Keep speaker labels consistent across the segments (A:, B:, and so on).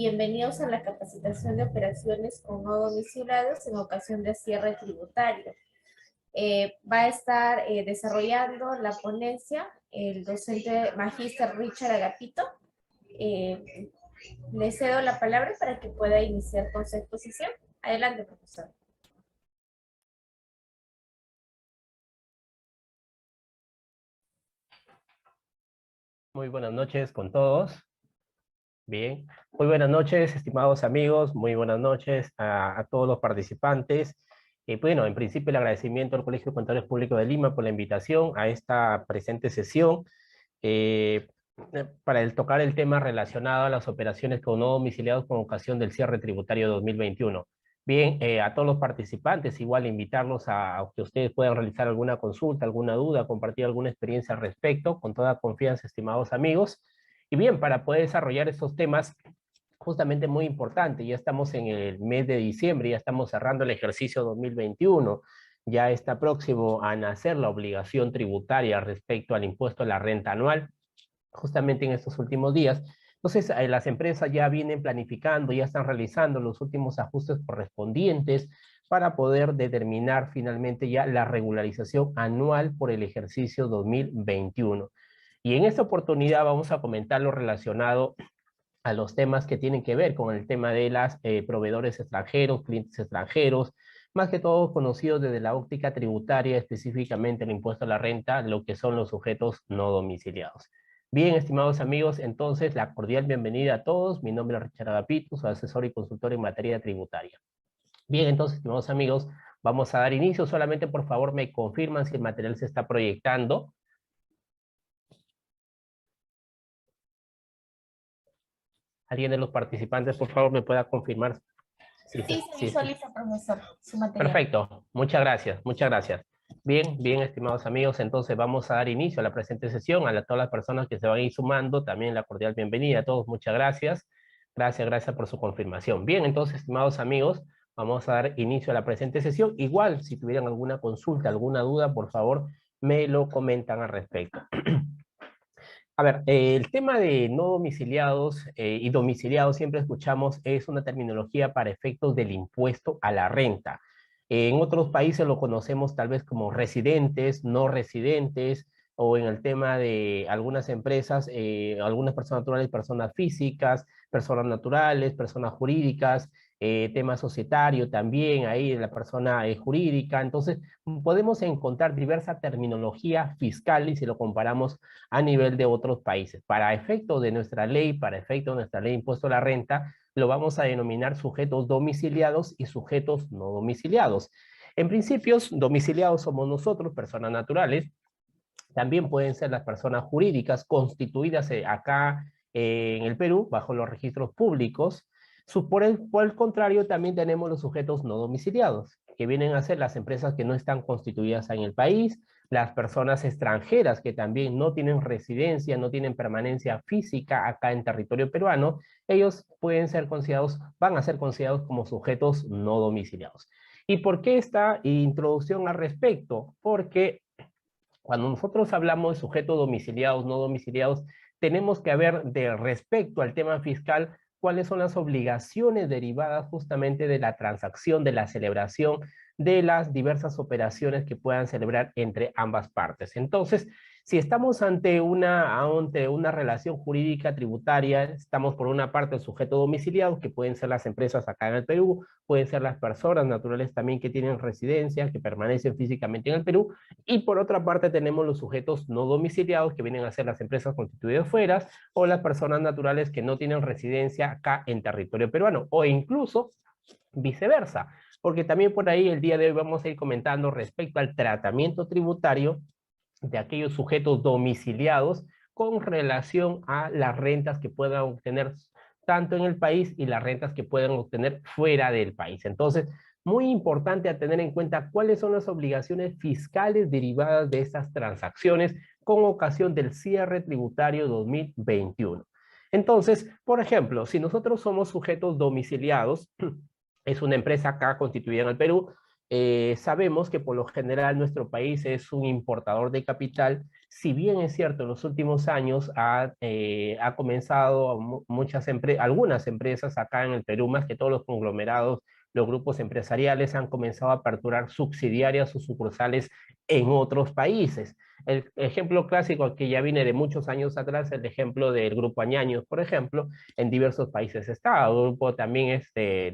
A: Bienvenidos a la capacitación de operaciones con no domiciliados en ocasión de cierre tributario. Va a estar desarrollando la ponencia el docente magíster Richard Agapito. Le cedo la palabra para que pueda iniciar con su exposición. Adelante, profesor.
B: Muy buenas noches con todos. Bien, muy buenas noches, estimados amigos, muy buenas noches a todos los participantes. Bueno, en principio el agradecimiento al Colegio de Contadores Públicos de Lima por la invitación a esta presente sesión para tocar el tema relacionado a las operaciones con no domiciliados con ocasión del cierre tributario 2021. Bien, a todos los participantes, igual invitarlos a que ustedes puedan realizar alguna consulta, alguna duda, compartir alguna experiencia al respecto, con toda confianza, estimados amigos. Y bien, para poder desarrollar estos temas, justamente muy importante, ya estamos en el mes de diciembre, ya estamos cerrando el ejercicio 2021, ya está próximo a nacer la obligación tributaria respecto al impuesto a la renta anual, justamente en estos últimos días. Entonces, las empresas ya vienen planificando, ya están realizando los últimos ajustes correspondientes para poder determinar finalmente ya la regularización anual por el ejercicio 2021. Y en esta oportunidad vamos a comentar lo relacionado a los temas que tienen que ver con el tema de los proveedores extranjeros, clientes extranjeros, más que todo conocidos desde la óptica tributaria, específicamente el impuesto a la renta, lo que son los sujetos no domiciliados. Bien, estimados amigos, entonces la cordial bienvenida a todos. Mi nombre es Richard Agapito, soy asesor y consultor en materia tributaria. Bien, entonces, estimados amigos, vamos a dar inicio. Solamente, por favor, me confirman si el material se está proyectando. ¿Alguien de los participantes, por favor, me pueda confirmar?
A: Sí, se visualiza, profesor, su material.
B: Perfecto, muchas gracias, muchas gracias. Bien, bien, estimados amigos, entonces vamos a dar inicio a la presente sesión. A todas las personas que se van a ir sumando, también la cordial bienvenida a todos, muchas gracias. Gracias por su confirmación. Bien, entonces, estimados amigos, vamos a dar inicio a la presente sesión. Igual, si tuvieran alguna consulta, alguna duda, por favor, me lo comentan al respecto. A ver, el tema de no domiciliados y domiciliados, siempre escuchamos, es una terminología para efectos del impuesto a la renta. En otros países lo conocemos tal vez como residentes, no residentes, o en el tema de algunas empresas, algunas personas naturales, personas físicas, personas naturales, personas jurídicas, tema societario también, ahí la persona jurídica. Entonces, podemos encontrar diversa terminología fiscal y si lo comparamos a nivel de otros países. Para efecto de nuestra ley, para efecto de nuestra ley de impuesto a la renta, lo vamos a denominar sujetos domiciliados y sujetos no domiciliados. En principios, domiciliados somos nosotros, personas naturales. También pueden ser las personas jurídicas constituidas acá en el Perú, bajo los registros públicos. Por el contrario, también tenemos los sujetos no domiciliados, que vienen a ser las empresas que no están constituidas en el país, las personas extranjeras que también no tienen residencia, no tienen permanencia física acá en territorio peruano, ellos pueden ser considerados, van a ser considerados como sujetos no domiciliados. ¿Y por qué esta introducción al respecto? Porque cuando nosotros hablamos de sujetos domiciliados, no domiciliados, tenemos que ver de respecto al tema fiscal cuáles son las obligaciones derivadas justamente de la transacción, de la celebración de las diversas operaciones que puedan celebrar entre ambas partes. Entonces, si estamos ante una relación jurídica tributaria, estamos por una parte el sujeto domiciliado, que pueden ser las empresas acá en el Perú, pueden ser las personas naturales también que tienen residencia, que permanecen físicamente en el Perú, y por otra parte tenemos los sujetos no domiciliados, que vienen a ser las empresas constituidas fuera, o las personas naturales que no tienen residencia acá en territorio peruano, o incluso viceversa, porque también por ahí el día de hoy vamos a ir comentando respecto al tratamiento tributario de aquellos sujetos domiciliados con relación a las rentas que puedan obtener tanto en el país y las rentas que puedan obtener fuera del país. Entonces, muy importante a tener en cuenta cuáles son las obligaciones fiscales derivadas de estas transacciones con ocasión del cierre tributario 2021. Entonces, por ejemplo, si nosotros somos sujetos domiciliados, es una empresa acá constituida en el Perú, sabemos que por lo general nuestro país es un importador de capital. Si bien es cierto, en los últimos años ha comenzado algunas empresas acá en el Perú, más que todos los conglomerados, los grupos empresariales han comenzado a aperturar subsidiarias o sucursales en otros países. El ejemplo clásico que ya viene de muchos años atrás, el ejemplo del Grupo Añaños, por ejemplo, en diversos países está. Grupo también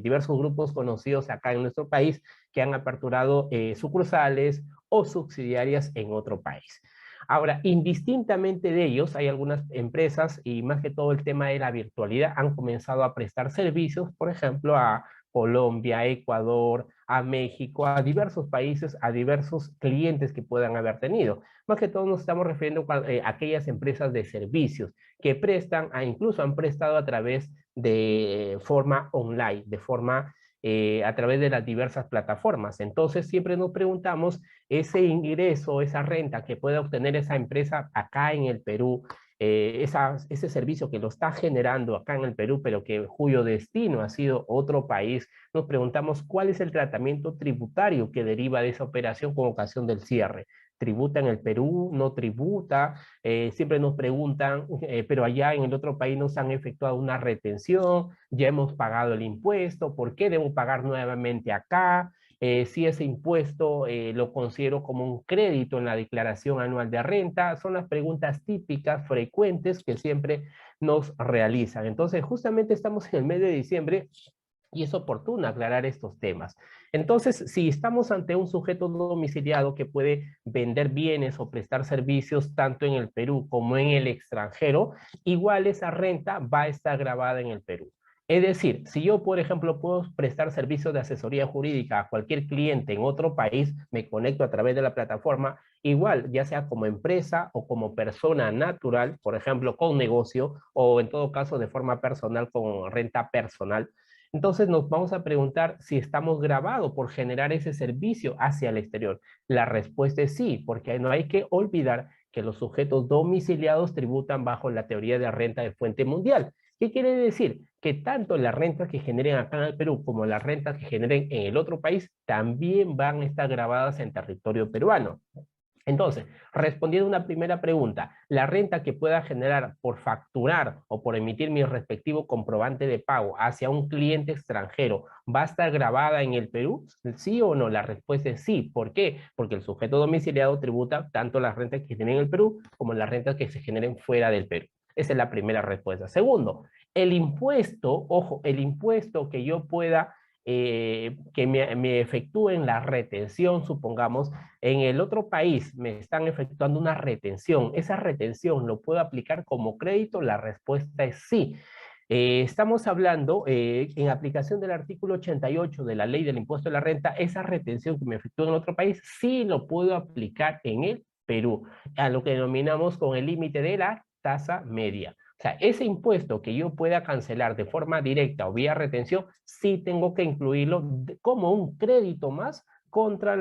B: diversos grupos conocidos acá en nuestro país que han aperturado sucursales o subsidiarias en otro país. Ahora, indistintamente de ellos, hay algunas empresas, y más que todo el tema de la virtualidad, han comenzado a prestar servicios, por ejemplo, a Colombia, a Ecuador, a México, a diversos países, a diversos clientes que puedan haber tenido. Más que todo nos estamos refiriendo a aquellas empresas de servicios que prestan, incluso han prestado a través de forma online, de forma a través de las diversas plataformas. Entonces siempre nos preguntamos ese ingreso, esa renta que puede obtener esa empresa acá en el Perú, ese servicio que lo está generando acá en el Perú, pero cuyo destino ha sido otro país, nos preguntamos cuál es el tratamiento tributario que deriva de esa operación con ocasión del cierre. ¿Tributa en el Perú? ¿No tributa? Siempre nos preguntan, pero allá en el otro país nos han efectuado una retención, ya hemos pagado el impuesto, ¿por qué debo pagar nuevamente acá? Si ese impuesto lo considero como un crédito en la declaración anual de renta, son las preguntas típicas, frecuentes, que siempre nos realizan. Entonces, justamente estamos en el mes de diciembre y es oportuno aclarar estos temas. Entonces, si estamos ante un sujeto domiciliado que puede vender bienes o prestar servicios tanto en el Perú como en el extranjero, igual esa renta va a estar grabada en el Perú. Es decir, si yo, por ejemplo, puedo prestar servicios de asesoría jurídica a cualquier cliente en otro país, me conecto a través de la plataforma, igual, ya sea como empresa o como persona natural, por ejemplo, con negocio, o en todo caso de forma personal, con renta personal. Entonces nos vamos a preguntar si estamos grabados por generar ese servicio hacia el exterior. La respuesta es sí, porque no hay que olvidar que los sujetos domiciliados tributan bajo la teoría de renta de fuente mundial. ¿Qué quiere decir? Que tanto las rentas que generen acá en el Perú como las rentas que generen en el otro país también van a estar grabadas en territorio peruano. Entonces, respondiendo a una primera pregunta, ¿la renta que pueda generar por facturar o por emitir mi respectivo comprobante de pago hacia un cliente extranjero va a estar grabada en el Perú? ¿Sí o no? La respuesta es sí. ¿Por qué? Porque el sujeto domiciliado tributa tanto las rentas que se generen en el Perú como las rentas que se generen fuera del Perú. Esa es la primera respuesta. Segundo, el impuesto, ojo, el impuesto que yo pueda que me efectúen la retención, supongamos, en el otro país me están efectuando una retención. ¿Esa retención lo puedo aplicar como crédito? La respuesta es sí. Estamos hablando, en aplicación del artículo 88 de la ley del impuesto de la renta, esa retención que me efectúa en otro país, sí lo puedo aplicar en el Perú, a lo que denominamos con el límite de la tasa media. O sea, ese impuesto que yo pueda cancelar de forma directa o vía retención, sí tengo que incluirlo como un crédito más contra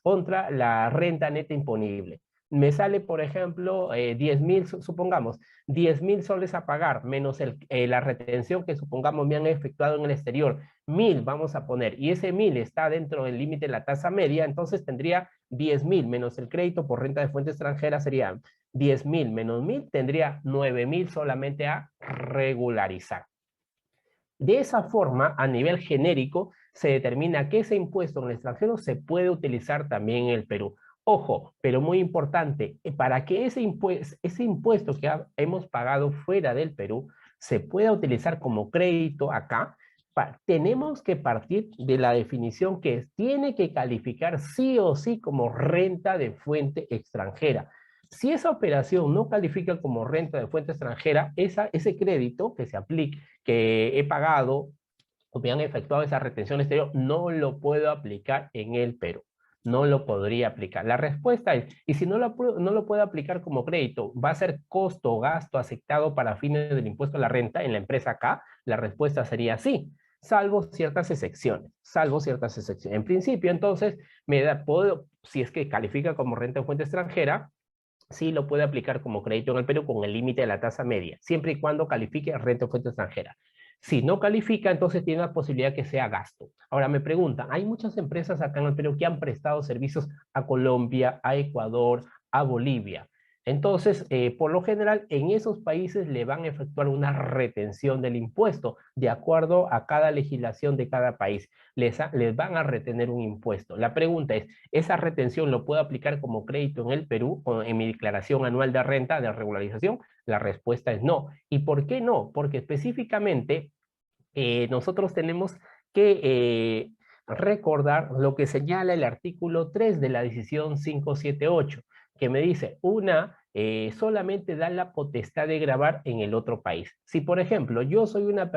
B: contra la renta neta imponible. Me sale, por ejemplo, 10,000, supongamos, 10,000 soles a pagar, menos la retención que supongamos me han efectuado en el exterior, 1,000 vamos a poner, y ese 1,000 está dentro del límite de la tasa media, entonces tendría 10,000 menos el crédito por renta de fuente extranjera, sería 10,000 menos 1,000, tendría 9,000 solamente a regularizar. De esa forma, a nivel genérico, se determina que ese impuesto en el extranjero se puede utilizar también en el Perú. Ojo, pero muy importante, para que ese impuesto que hemos pagado fuera del Perú se pueda utilizar como crédito acá, tenemos que partir de la definición que tiene que calificar sí o sí como renta de fuente extranjera. Si esa operación no califica como renta de fuente extranjera, ese crédito que se aplique, que he pagado o me han efectuado esa retención exterior, no lo puedo aplicar en el Perú. No lo podría aplicar. La respuesta es, y si no lo puedo aplicar como crédito, ¿va a ser costo o gasto aceptado para fines del impuesto a la renta en la empresa acá? La respuesta sería sí, salvo ciertas excepciones, salvo ciertas excepciones. En principio, entonces, si es que califica como renta de fuente extranjera, sí lo puede aplicar como crédito en el Perú con el límite de la tasa media, siempre y cuando califique renta de fuente extranjera. Si no califica, entonces tiene la posibilidad que sea gasto. Ahora me preguntan, hay muchas empresas acá en el Perú que han prestado servicios a Colombia, a Ecuador, a Bolivia. Entonces, por lo general, en esos países le van a efectuar una retención del impuesto de acuerdo a cada legislación de cada país. Les van a retener un impuesto. La pregunta es, ¿esa retención lo puedo aplicar como crédito en el Perú o en mi declaración anual de renta de regularización? La respuesta es no. ¿Y por qué no? Porque específicamente nosotros tenemos que recordar lo que señala el artículo 3 de la decisión 578, que me dice, solamente da la potestad de gravar en el otro país. Si, por ejemplo, yo soy una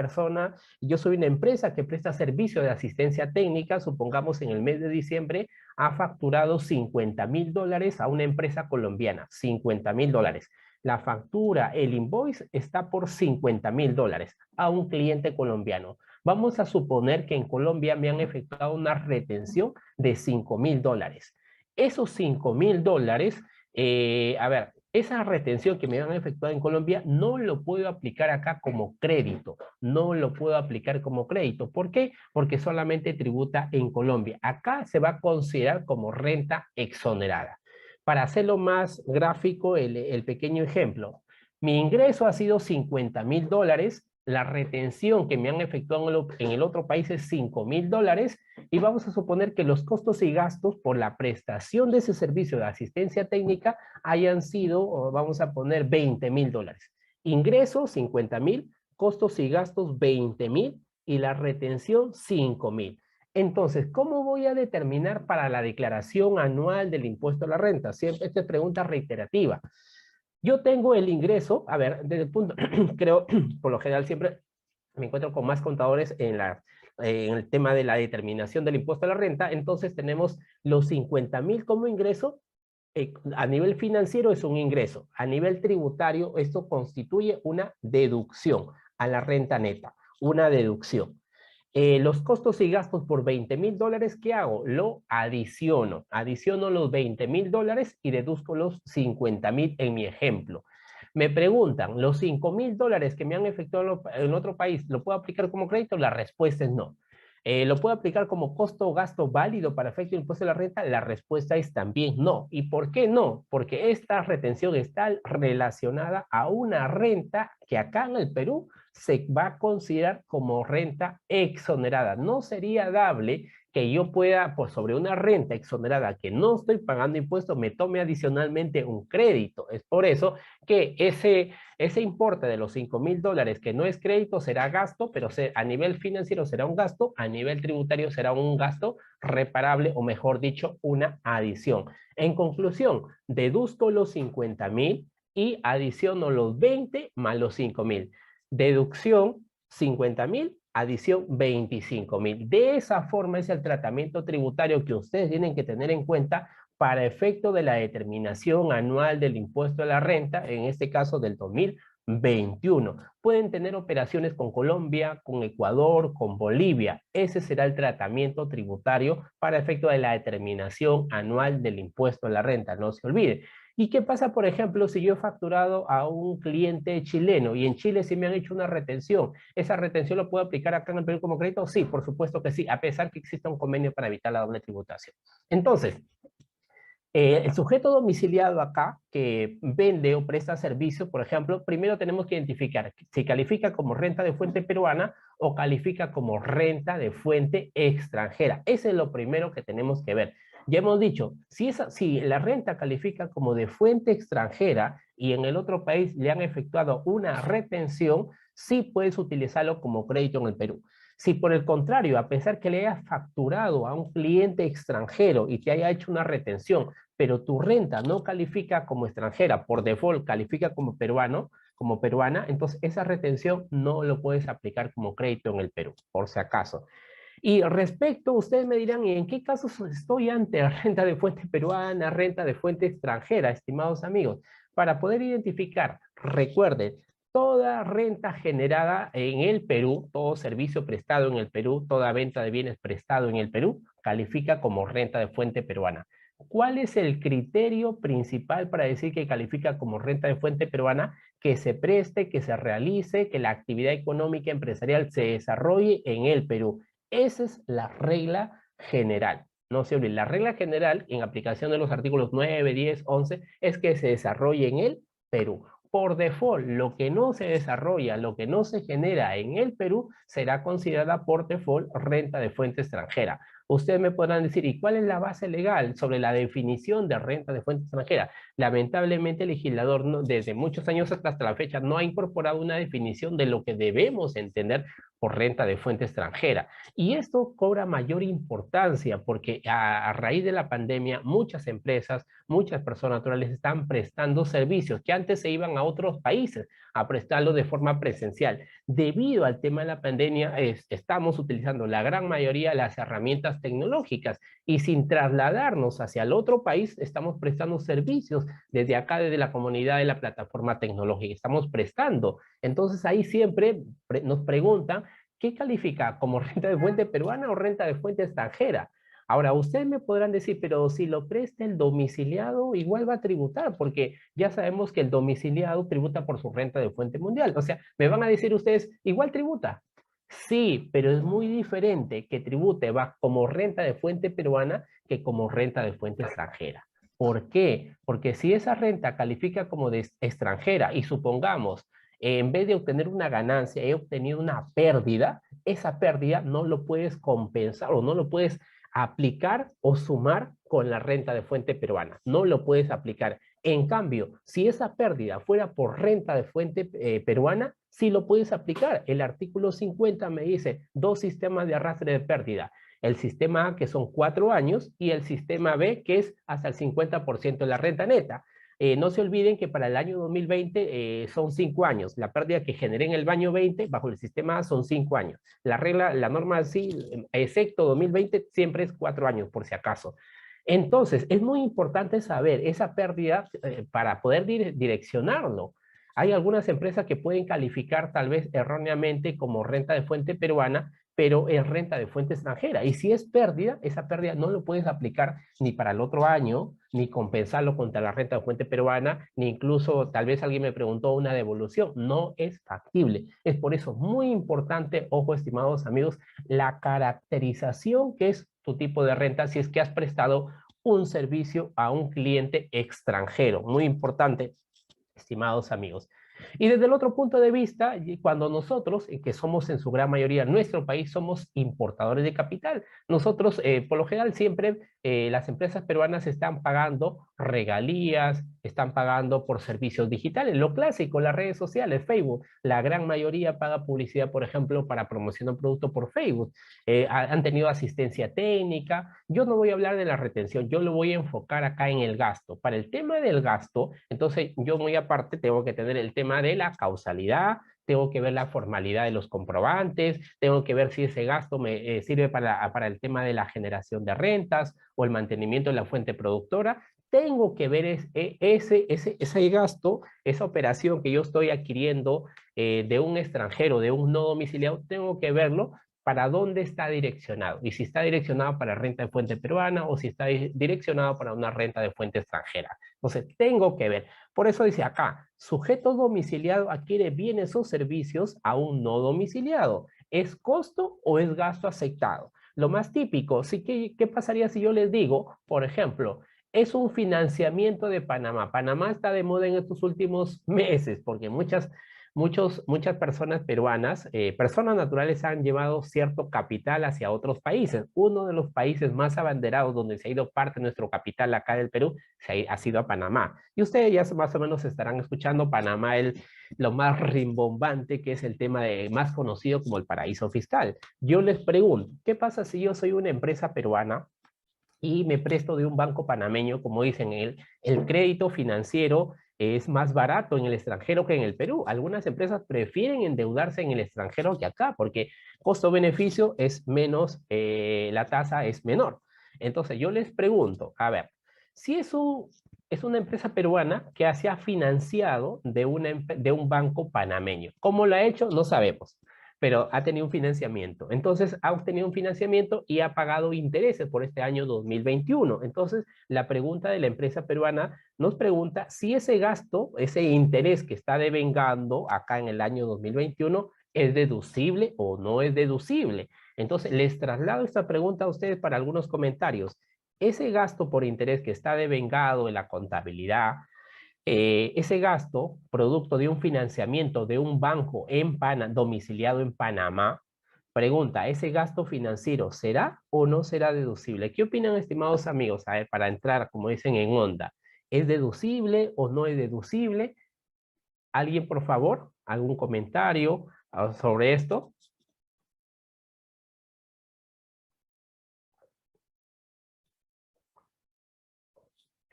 B: empresa que presta servicio de asistencia técnica, supongamos en el mes de diciembre, ha facturado $50,000 a una empresa colombiana, $50,000. La factura, el invoice, está por $50,000 a un cliente colombiano. Vamos a suponer que en Colombia me han efectuado una retención de $5,000. Esos $5,000, esa retención que me han efectuado en Colombia no lo puedo aplicar acá como crédito. No lo puedo aplicar como crédito. ¿Por qué? Porque solamente tributa en Colombia. Acá se va a considerar como renta exonerada. Para hacerlo más gráfico, el pequeño ejemplo. Mi ingreso ha sido $50,000, la retención que me han efectuado en el otro país es $5,000 y vamos a suponer que los costos y gastos por la prestación de ese servicio de asistencia técnica hayan sido, vamos a poner, $20,000. Ingresos, 50,000, costos y gastos, 20,000 y la retención, 5,000. Entonces, ¿cómo voy a determinar para la declaración anual del impuesto a la renta? Siempre esta es pregunta reiterativa. Yo tengo el ingreso, a ver, desde el punto, creo, por lo general siempre me encuentro con más contadores en el tema de la determinación del impuesto a la renta, entonces tenemos los 50,000 como ingreso, a nivel financiero es un ingreso, a nivel tributario esto constituye una deducción a la renta neta, una deducción. Los costos y gastos por $20,000, ¿qué hago? Lo adiciono los $20,000 y deduzco los 50,000 en mi ejemplo. Me preguntan, ¿los $5,000 que me han efectuado en otro país, lo puedo aplicar como crédito? La respuesta es no. ¿Lo puedo aplicar como costo o gasto válido para efecto del impuesto de la renta? La respuesta es también no. ¿Y por qué no? Porque esta retención está relacionada a una renta que acá en el Perú se va a considerar como renta exonerada. No sería dable que yo pueda, por sobre una renta exonerada que no estoy pagando impuestos, me tome adicionalmente un crédito. Es por eso que ese importe de los $5,000 que no es crédito será gasto, pero a nivel financiero será un gasto, a nivel tributario será un gasto reparable, o mejor dicho, una adición. En conclusión, deduzco los 50,000 y adiciono los 20 más los 5,000. Deducción 50,000, adición 25,000. De esa forma es el tratamiento tributario que ustedes tienen que tener en cuenta para efecto de la determinación anual del impuesto a la renta, en este caso del 2021. Pueden tener operaciones con Colombia, con Ecuador, con Bolivia. Ese será el tratamiento tributario para efecto de la determinación anual del impuesto a la renta, no se olvide. ¿Y qué pasa, por ejemplo, si yo he facturado a un cliente chileno y en Chile sí me han hecho una retención? ¿Esa retención lo puedo aplicar acá en el Perú como crédito? Sí, por supuesto que sí, a pesar que exista un convenio para evitar la doble tributación. Entonces, el sujeto domiciliado acá que vende o presta servicio, por ejemplo, primero tenemos que identificar si califica como renta de fuente peruana o califica como renta de fuente extranjera. Eso es lo primero que tenemos que ver. Ya hemos dicho, si la renta califica como de fuente extranjera y en el otro país le han efectuado una retención, sí puedes utilizarlo como crédito en el Perú. Si por el contrario, a pesar que le hayas facturado a un cliente extranjero y te haya hecho una retención, pero tu renta no califica como extranjera, por default califica como peruano, como peruana, entonces esa retención no lo puedes aplicar como crédito en el Perú, por si acaso. Y respecto, ustedes me dirán, ¿y en qué casos estoy ante renta de fuente peruana, renta de fuente extranjera, estimados amigos? Para poder identificar, recuerden, toda renta generada en el Perú, todo servicio prestado en el Perú, toda venta de bienes prestado en el Perú, califica como renta de fuente peruana. ¿Cuál es el criterio principal para decir que califica como renta de fuente peruana? que se preste, que se realice, que la actividad económica empresarial se desarrolle en el Perú. Esa es la regla general. No se olvide, la regla general en aplicación de los artículos 9, 10, 11 es que se desarrolle en el Perú. Por default, lo que no se desarrolla, lo que no se genera en el Perú, será considerada por default renta de fuente extranjera. Ustedes me podrán decir, ¿y cuál es la base legal sobre la definición de renta de fuente extranjera? Lamentablemente el legislador desde muchos años hasta la fecha no ha incorporado una definición de lo que debemos entender por renta de fuente extranjera. Y esto cobra mayor importancia porque a raíz de la pandemia muchas empresas, muchas personas naturales están prestando servicios que antes se iban a otros países a prestarlo de forma presencial. Debido al tema de la pandemia, estamos utilizando la gran mayoría de las herramientas tecnológicas y sin trasladarnos hacia el otro país, estamos prestando servicios desde acá, desde la comunidad de la plataforma tecnológica. Estamos prestando. Entonces ahí siempre nos preguntan, ¿qué califica como renta de fuente peruana o renta de fuente extranjera? Ahora, ustedes me podrán decir, pero si lo presta el domiciliado, igual va a tributar, porque ya sabemos que el domiciliado tributa por su renta de fuente mundial. O sea, me van a decir ustedes, igual tributa. Sí, pero es muy diferente que tribute va como renta de fuente peruana que como renta de fuente extranjera. ¿Por qué? Porque si esa renta califica como de extranjera y supongamos, en vez de obtener una ganancia, he obtenido una pérdida, esa pérdida no lo puedes compensar o no lo puedes aplicar o sumar con la renta de fuente peruana. No lo puedes aplicar. En cambio, si esa pérdida fuera por renta de fuente peruana, sí lo puedes aplicar. El artículo 50 me dice dos sistemas de arrastre de pérdida. El sistema A, que son 4 años, y el sistema B, que es hasta el 50% de la renta neta. No se olviden que para el año 2020 son 5 años. La pérdida que generé en el año 20 bajo el sistema A son 5 años. La regla, la norma sí, excepto 2020, siempre es 4 años, por si acaso. Entonces, es muy importante saber esa pérdida para poder direccionarlo. Hay algunas empresas que pueden calificar tal vez erróneamente como renta de fuente peruana, pero es renta de fuente extranjera. Y si es pérdida, esa pérdida no lo puedes aplicar ni para el otro año, ni compensarlo contra la renta de fuente peruana, ni incluso tal vez alguien me preguntó una devolución. No es factible. Es por eso muy importante, ojo estimados amigos, la caracterización que es tu tipo de renta si es que has prestado un servicio a un cliente extranjero. Muy importante, estimados amigos. Y desde el otro punto de vista, cuando nosotros, que somos en su gran mayoría, nuestro país, somos importadores de capital, nosotros, por lo general, siempre las empresas peruanas están pagando regalías, están pagando por servicios digitales, lo clásico, las redes sociales, Facebook, la gran mayoría paga publicidad, por ejemplo, para promocionar un producto por Facebook, han tenido asistencia técnica. Yo no voy a hablar de la retención, yo lo voy a enfocar acá en el gasto. Para el tema del gasto, entonces yo muy aparte tengo que tener el tema de la causalidad, tengo que ver la formalidad de los comprobantes, tengo que ver si ese gasto me sirve para el tema de la generación de rentas o el mantenimiento de la fuente productora. Tengo que ver ese gasto, esa operación que yo estoy adquiriendo de un extranjero, de un no domiciliado, tengo que verlo para dónde está direccionado y si está direccionado para renta de fuente peruana o si está direccionado para una renta de fuente extranjera. Entonces, tengo que ver. Por eso dice acá, sujeto domiciliado adquiere bienes o servicios a un no domiciliado. ¿Es costo o es gasto aceptado? Lo más típico, ¿sí? ¿Qué pasaría si yo les digo, por ejemplo, es un financiamiento de Panamá? Panamá está de moda en estos últimos meses porque muchas personas peruanas, personas naturales han llevado cierto capital hacia otros países. Uno de los países más abanderados donde se ha ido parte de nuestro capital acá del Perú ha sido a Panamá. Y ustedes ya más o menos estarán escuchando Panamá, lo más rimbombante que es el tema más conocido como el paraíso fiscal. Yo les pregunto, ¿qué pasa si yo soy una empresa peruana y me presto de un banco panameño? Como dicen, el crédito financiero es más barato en el extranjero que en el Perú. Algunas empresas prefieren endeudarse en el extranjero que acá, porque costo-beneficio es menos, la tasa es menor. Entonces yo les pregunto, a ver, si es una empresa peruana que se ha financiado de un banco panameño. ¿Cómo lo ha hecho? No sabemos. pero ha tenido un financiamiento. Entonces, ha obtenido un financiamiento y ha pagado intereses por este año 2021. Entonces, la pregunta de la empresa peruana nos pregunta si ese gasto, ese interés que está devengando acá en el año 2021, ¿es deducible o no es deducible? Entonces, les traslado esta pregunta a ustedes para algunos comentarios. Ese gasto por interés que está devengado en la contabilidad, ese gasto, producto de un financiamiento de un banco domiciliado en Panamá, pregunta, ¿ese gasto financiero será o no será deducible? ¿Qué opinan, estimados amigos? A ver, para entrar, como dicen, en onda. ¿Es deducible o no es deducible? ¿Alguien, por favor? ¿Algún comentario sobre esto?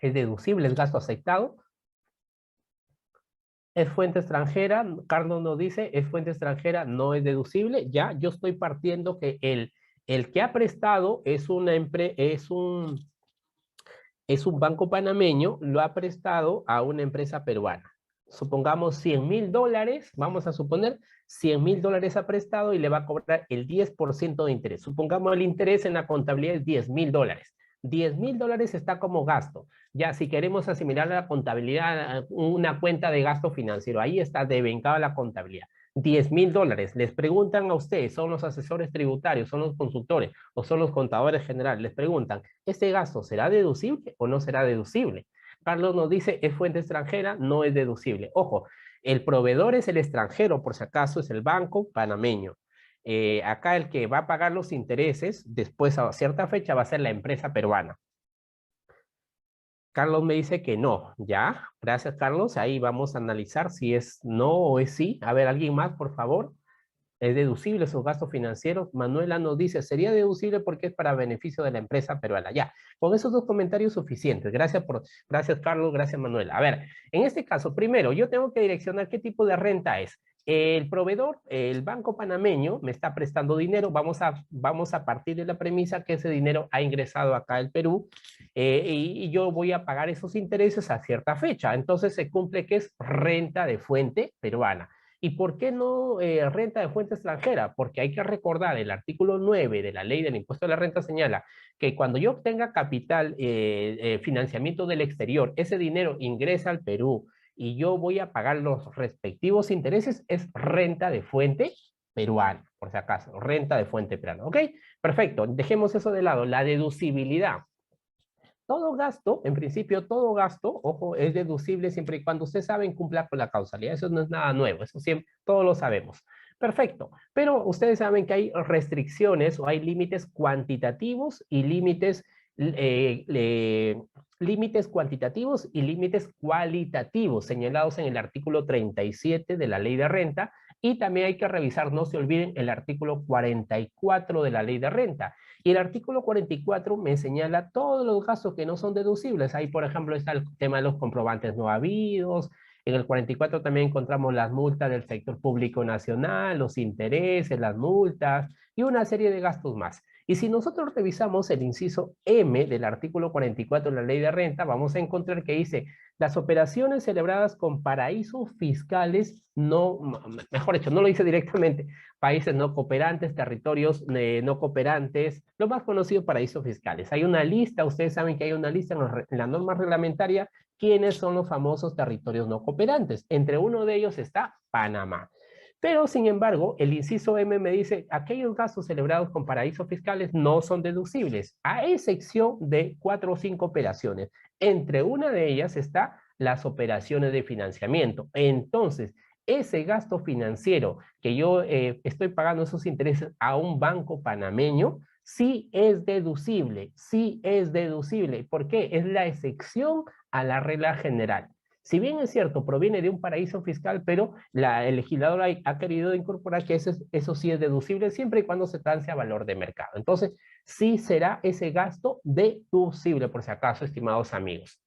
B: ¿Es deducible? ¿Es gasto aceptado? ¿Es fuente extranjera? Carlos nos dice, ¿es fuente extranjera? No es deducible. Ya, yo estoy partiendo que el que ha prestado es es un banco panameño, lo ha prestado a una empresa peruana. Supongamos $100,000, vamos a suponer, $100,000 ha prestado y le va a cobrar el 10% de interés. Supongamos el interés en la contabilidad es $10,000. $10,000 está como gasto. Ya, si queremos asimilar a la contabilidad una cuenta de gasto financiero, ahí está devengada la contabilidad. $10,000. Les preguntan a ustedes, son los asesores tributarios, son los consultores o son los contadores generales, les preguntan, ¿este gasto será deducible o no será deducible? Carlos nos dice, ¿es fuente extranjera? No es deducible. Ojo, el proveedor es el extranjero, por si acaso es el banco panameño. Acá el que va a pagar los intereses después a cierta fecha va a ser la empresa peruana. Carlos me dice que no, ya, gracias Carlos, ahí vamos a analizar si es no o es sí. A ver, ¿alguien más, por favor? ¿Es deducible esos gastos financieros? Manuela nos dice, sería deducible porque es para beneficio de la empresa peruana. Ya, con esos dos comentarios suficientes. Gracias Carlos, gracias Manuela. A ver, en este caso, primero, yo tengo que direccionar qué tipo de renta es. El proveedor, el banco panameño, me está prestando dinero. Vamos a partir de la premisa que ese dinero ha ingresado acá al Perú y yo voy a pagar esos intereses a cierta fecha. Entonces se cumple que es renta de fuente peruana. ¿Y por qué no renta de fuente extranjera? Porque hay que recordar, el artículo 9 de la ley del impuesto a la renta señala que cuando yo obtenga capital, financiamiento del exterior, ese dinero ingresa al Perú y yo voy a pagar los respectivos intereses, es renta de fuente peruana, por si acaso, renta de fuente peruana. ¿Ok? Perfecto, dejemos eso de lado, la deducibilidad. Todo gasto, en principio, todo gasto, ojo, es deducible siempre y cuando ustedes saben cumpla con la causalidad. Eso no es nada nuevo, eso siempre, todos lo sabemos. Perfecto, pero ustedes saben que hay restricciones o hay límites cuantitativos y límites cuantitativos y límites cualitativos señalados en el artículo 37 de la ley de renta y también hay que revisar, no se olviden, el artículo 44 de la ley de renta. Y el artículo 44 me señala todos los gastos que no son deducibles. Ahí, por ejemplo, está el tema de los comprobantes no habidos. En el 44 también encontramos las multas del sector público nacional, los intereses, las multas y una serie de gastos más. Y si nosotros revisamos el inciso M del artículo 44 de la ley de renta, vamos a encontrar que dice, las operaciones celebradas con paraísos fiscales no, mejor dicho, no lo dice directamente, países no cooperantes, territorios no cooperantes, lo más conocido paraísos fiscales. Hay una lista, ustedes saben que hay una lista en la norma reglamentaria, quiénes son los famosos territorios no cooperantes. Entre uno de ellos está Panamá. Pero, sin embargo, el inciso M me dice, aquellos gastos celebrados con paraísos fiscales no son deducibles, a excepción de 4 o 5 operaciones. Entre una de ellas está las operaciones de financiamiento. Entonces, ese gasto financiero que yo estoy pagando esos intereses a un banco panameño, sí es deducible, sí es deducible. ¿Por qué? Es la excepción a la regla general. Si bien es cierto, proviene de un paraíso fiscal, pero el legislador ha querido incorporar que eso sí es deducible siempre y cuando se trance a valor de mercado. Entonces, sí será ese gasto deducible, por si acaso, estimados amigos.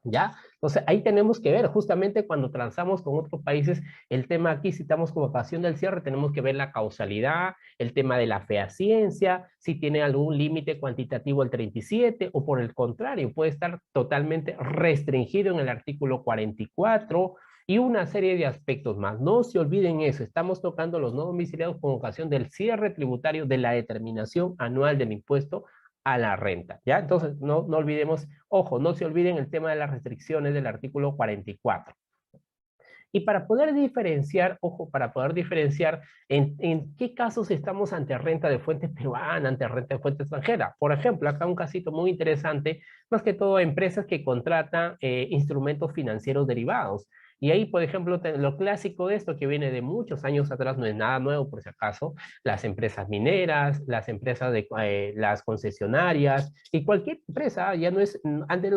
B: ¿Ya? Entonces, ahí tenemos que ver, justamente cuando transamos con otros países, el tema aquí, si estamos con ocasión del cierre, tenemos que ver la causalidad, el tema de la fehaciencia, si tiene algún límite cuantitativo el 37, o por el contrario, puede estar totalmente restringido en el artículo 44, y una serie de aspectos más. No se olviden eso, estamos tocando los no domiciliados con ocasión del cierre tributario de la determinación anual del impuesto a la renta, ¿ya? Entonces, no olvidemos, ojo, no se olviden el tema de las restricciones del artículo 44. Y para poder diferenciar, ojo, para poder diferenciar en qué casos estamos ante renta de fuente peruana, ante renta de fuente extranjera. Por ejemplo, acá un casito muy interesante, más que todo empresas que contratan instrumentos financieros derivados. Y ahí, por ejemplo, lo clásico de esto que viene de muchos años atrás, no es nada nuevo por si acaso, las empresas mineras, las empresas de las concesionarias y cualquier empresa, ya no es, antes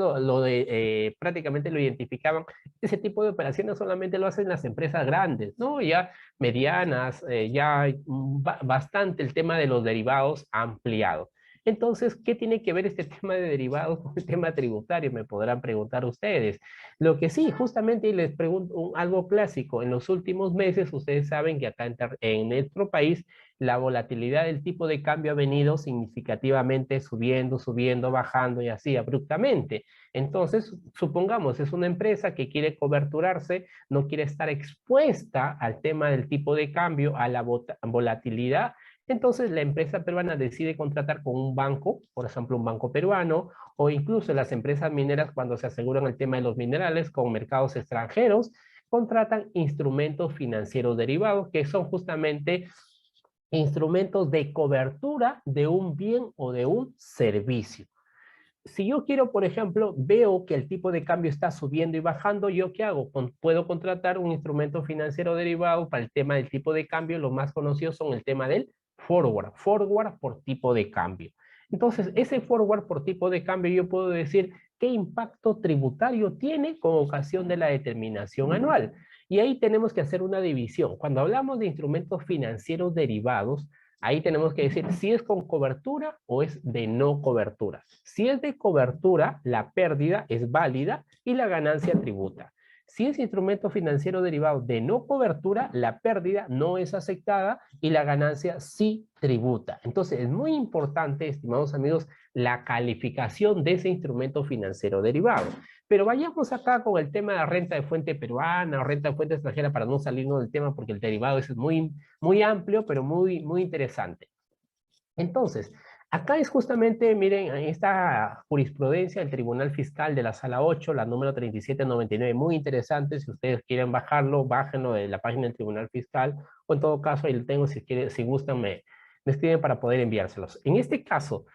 B: prácticamente lo identificaban, ese tipo de operaciones solamente lo hacen las empresas grandes, ¿no? Ya medianas, ya hay bastante el tema de los derivados ampliado. Entonces, ¿qué tiene que ver este tema de derivados con el tema tributario? Me podrán preguntar ustedes. Lo que sí, justamente les pregunto algo clásico. En los últimos meses, ustedes saben que acá en nuestro país, la volatilidad del tipo de cambio ha venido significativamente subiendo, subiendo, bajando y así abruptamente. Entonces, supongamos, es una empresa que quiere coberturarse, no quiere estar expuesta al tema del tipo de cambio, a la volatilidad. Entonces, la empresa peruana decide contratar con un banco, por ejemplo, un banco peruano, o incluso las empresas mineras cuando se aseguran el tema de los minerales con mercados extranjeros, contratan instrumentos financieros derivados, que son justamente instrumentos de cobertura de un bien o de un servicio. Si yo quiero, por ejemplo, veo que el tipo de cambio está subiendo y bajando, ¿yo qué hago? Puedo contratar un instrumento financiero derivado para el tema del tipo de cambio. Los más conocidos son el tema del forward por tipo de cambio. Entonces, ese forward por tipo de cambio yo puedo decir qué impacto tributario tiene con ocasión de la determinación anual. Y ahí tenemos que hacer una división. Cuando hablamos de instrumentos financieros derivados, ahí tenemos que decir si es con cobertura o es de no cobertura. Si es de cobertura, la pérdida es válida y la ganancia tributa. Si es instrumento financiero derivado de no cobertura, la pérdida no es aceptada y la ganancia sí tributa. Entonces, es muy importante, estimados amigos, la calificación de ese instrumento financiero derivado. Pero vayamos acá con el tema de la renta de fuente peruana o renta de fuente extranjera para no salirnos del tema porque el derivado es muy amplio, pero muy interesante. Entonces, acá es justamente, miren, esta jurisprudencia del Tribunal Fiscal de la Sala 8, la número 3799, muy interesante. Si ustedes quieren bajarlo, bájenlo de la página del Tribunal Fiscal, o en todo caso, ahí lo tengo, si gustan, me escriben para poder enviárselos. En este caso,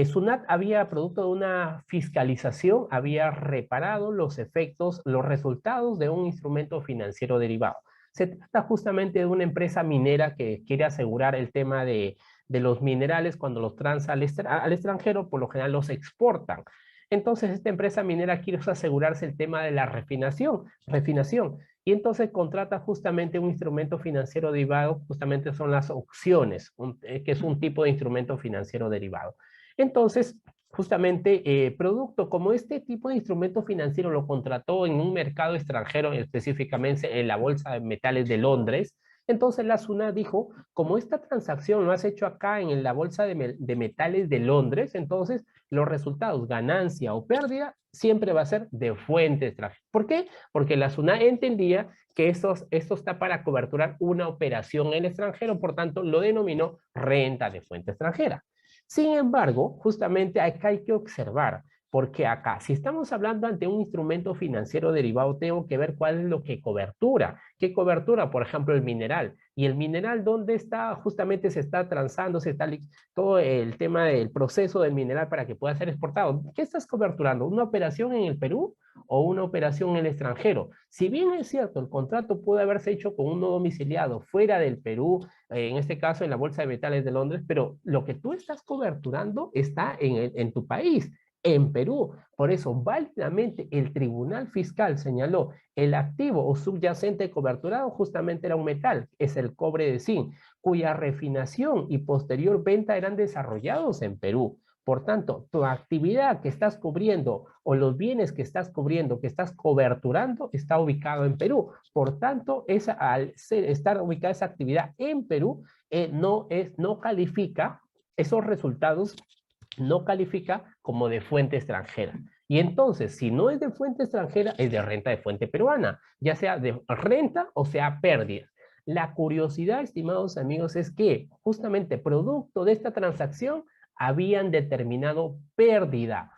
B: SUNAT había, producto de una fiscalización, había reparado los efectos, los resultados de un instrumento financiero derivado. Se trata justamente de una empresa minera que quiere asegurar el tema de los minerales cuando los transa al extranjero, por lo general los exportan. Entonces, esta empresa minera quiere asegurarse el tema de la refinación, y entonces contrata justamente un instrumento financiero derivado, justamente son las opciones, que es un tipo de instrumento financiero derivado. Entonces, justamente, producto como este tipo de instrumento financiero lo contrató en un mercado extranjero, específicamente en la Bolsa de Metales de Londres, entonces la SUNAT dijo, como esta transacción lo has hecho acá en la Bolsa de Metales de Londres, entonces los resultados, ganancia o pérdida, siempre va a ser de fuente extranjera. ¿Por qué? Porque la SUNAT entendía que esto está para coberturar una operación en el extranjero, por tanto lo denominó renta de fuente extranjera. Sin embargo, justamente acá hay que observar, porque acá, si estamos hablando ante un instrumento financiero derivado, tengo que ver cuál es lo que cobertura. ¿Qué cobertura? Por ejemplo, el mineral. ¿Y el mineral dónde está? Justamente se está transando, todo el tema del proceso del mineral para que pueda ser exportado. ¿Qué estás coberturando? ¿Una operación en el Perú o una operación en el extranjero? Si bien es cierto, el contrato puede haberse hecho con un no domiciliado fuera del Perú, en este caso en la Bolsa de Metales de Londres, pero lo que tú estás coberturando está en tu país, en Perú. Por eso, válidamente, el Tribunal Fiscal señaló el activo o subyacente coberturado justamente era un metal, es el cobre de zinc, cuya refinación y posterior venta eran desarrollados en Perú. Por tanto, tu actividad que estás cubriendo o los bienes que estás cubriendo, que estás coberturando, está ubicado en Perú. Por tanto, al estar ubicada esa actividad en Perú, no califica, esos resultados no califica como de fuente extranjera. Y entonces, si no es de fuente extranjera, es de renta de fuente peruana, ya sea de renta o sea pérdida. La curiosidad, estimados amigos, es que justamente producto de esta transacción habían determinado pérdida.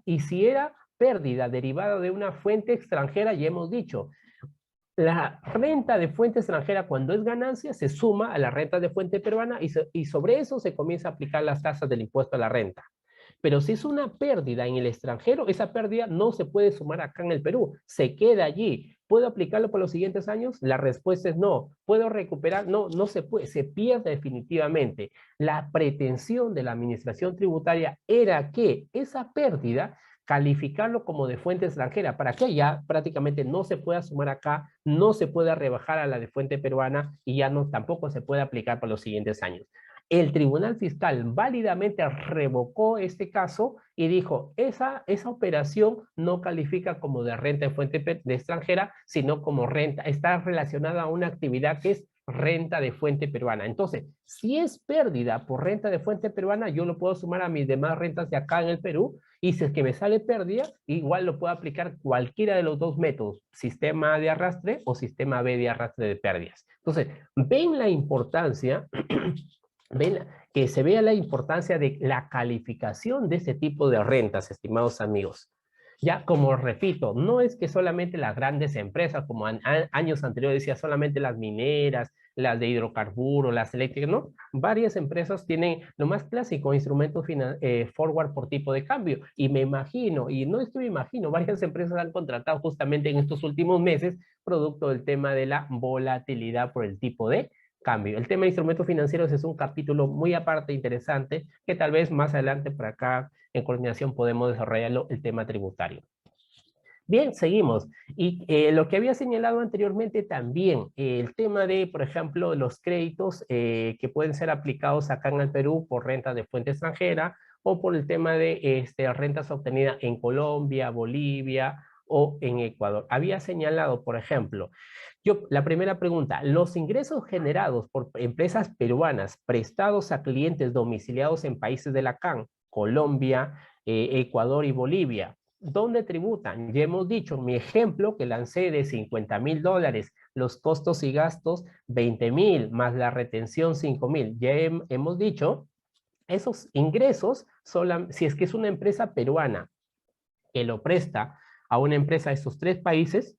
B: Y si era pérdida derivada de una fuente extranjera, ya hemos dicho, la renta de fuente extranjera cuando es ganancia se suma a la renta de fuente peruana y sobre eso se comienza a aplicar las tasas del impuesto a la renta. Pero si es una pérdida en el extranjero, esa pérdida no se puede sumar acá en el Perú, se queda allí. ¿Puedo aplicarlo por los siguientes años? La respuesta es no. ¿Puedo recuperar? No, no se puede, se pierde definitivamente. La pretensión de la administración tributaria era que esa pérdida calificarlo como de fuente extranjera, para que ya prácticamente no se pueda sumar acá, no se pueda rebajar a la de fuente peruana y ya no tampoco se puede aplicar para los siguientes años. El Tribunal Fiscal válidamente revocó este caso y dijo, esa operación no califica como de renta de fuente de extranjera, sino como renta, está relacionada a una actividad que es renta de fuente peruana. Entonces, si es pérdida por renta de fuente peruana, yo lo puedo sumar a mis demás rentas de acá en el Perú, y si es que me sale pérdida, igual lo puedo aplicar cualquiera de los dos métodos, sistema A de arrastre o sistema B de arrastre de pérdidas. Entonces, ven la importancia ven que se vea la importancia de la calificación de ese tipo de rentas, estimados amigos. Ya, como repito, no es que solamente las grandes empresas, como años anteriores decía, solamente las mineras, las de hidrocarburos, las eléctricas, no. Varias empresas tienen lo más clásico, instrumentos forward por tipo de cambio. Y me imagino, y no es que me imagino, varias empresas han contratado justamente en estos últimos meses, producto del tema de la volatilidad por el tipo de cambio. El tema de instrumentos financieros es un capítulo muy aparte, interesante, que tal vez más adelante por acá en coordinación podemos desarrollarlo, el tema tributario. Bien, seguimos. Y lo que había señalado anteriormente también, el tema de, por ejemplo, los créditos que pueden ser aplicados acá en el Perú por renta de fuente extranjera o por el tema de rentas obtenidas en Colombia, Bolivia o en Ecuador. Había señalado, por ejemplo, la primera pregunta, los ingresos generados por empresas peruanas prestados a clientes domiciliados en países de la CAN, Colombia, Ecuador y Bolivia, ¿dónde tributan? Ya hemos dicho, mi ejemplo que lancé de $50,000, los costos y gastos 20,000, más la retención 5,000. Ya hemos dicho, esos ingresos, si es que es una empresa peruana que lo presta a una empresa de estos tres países,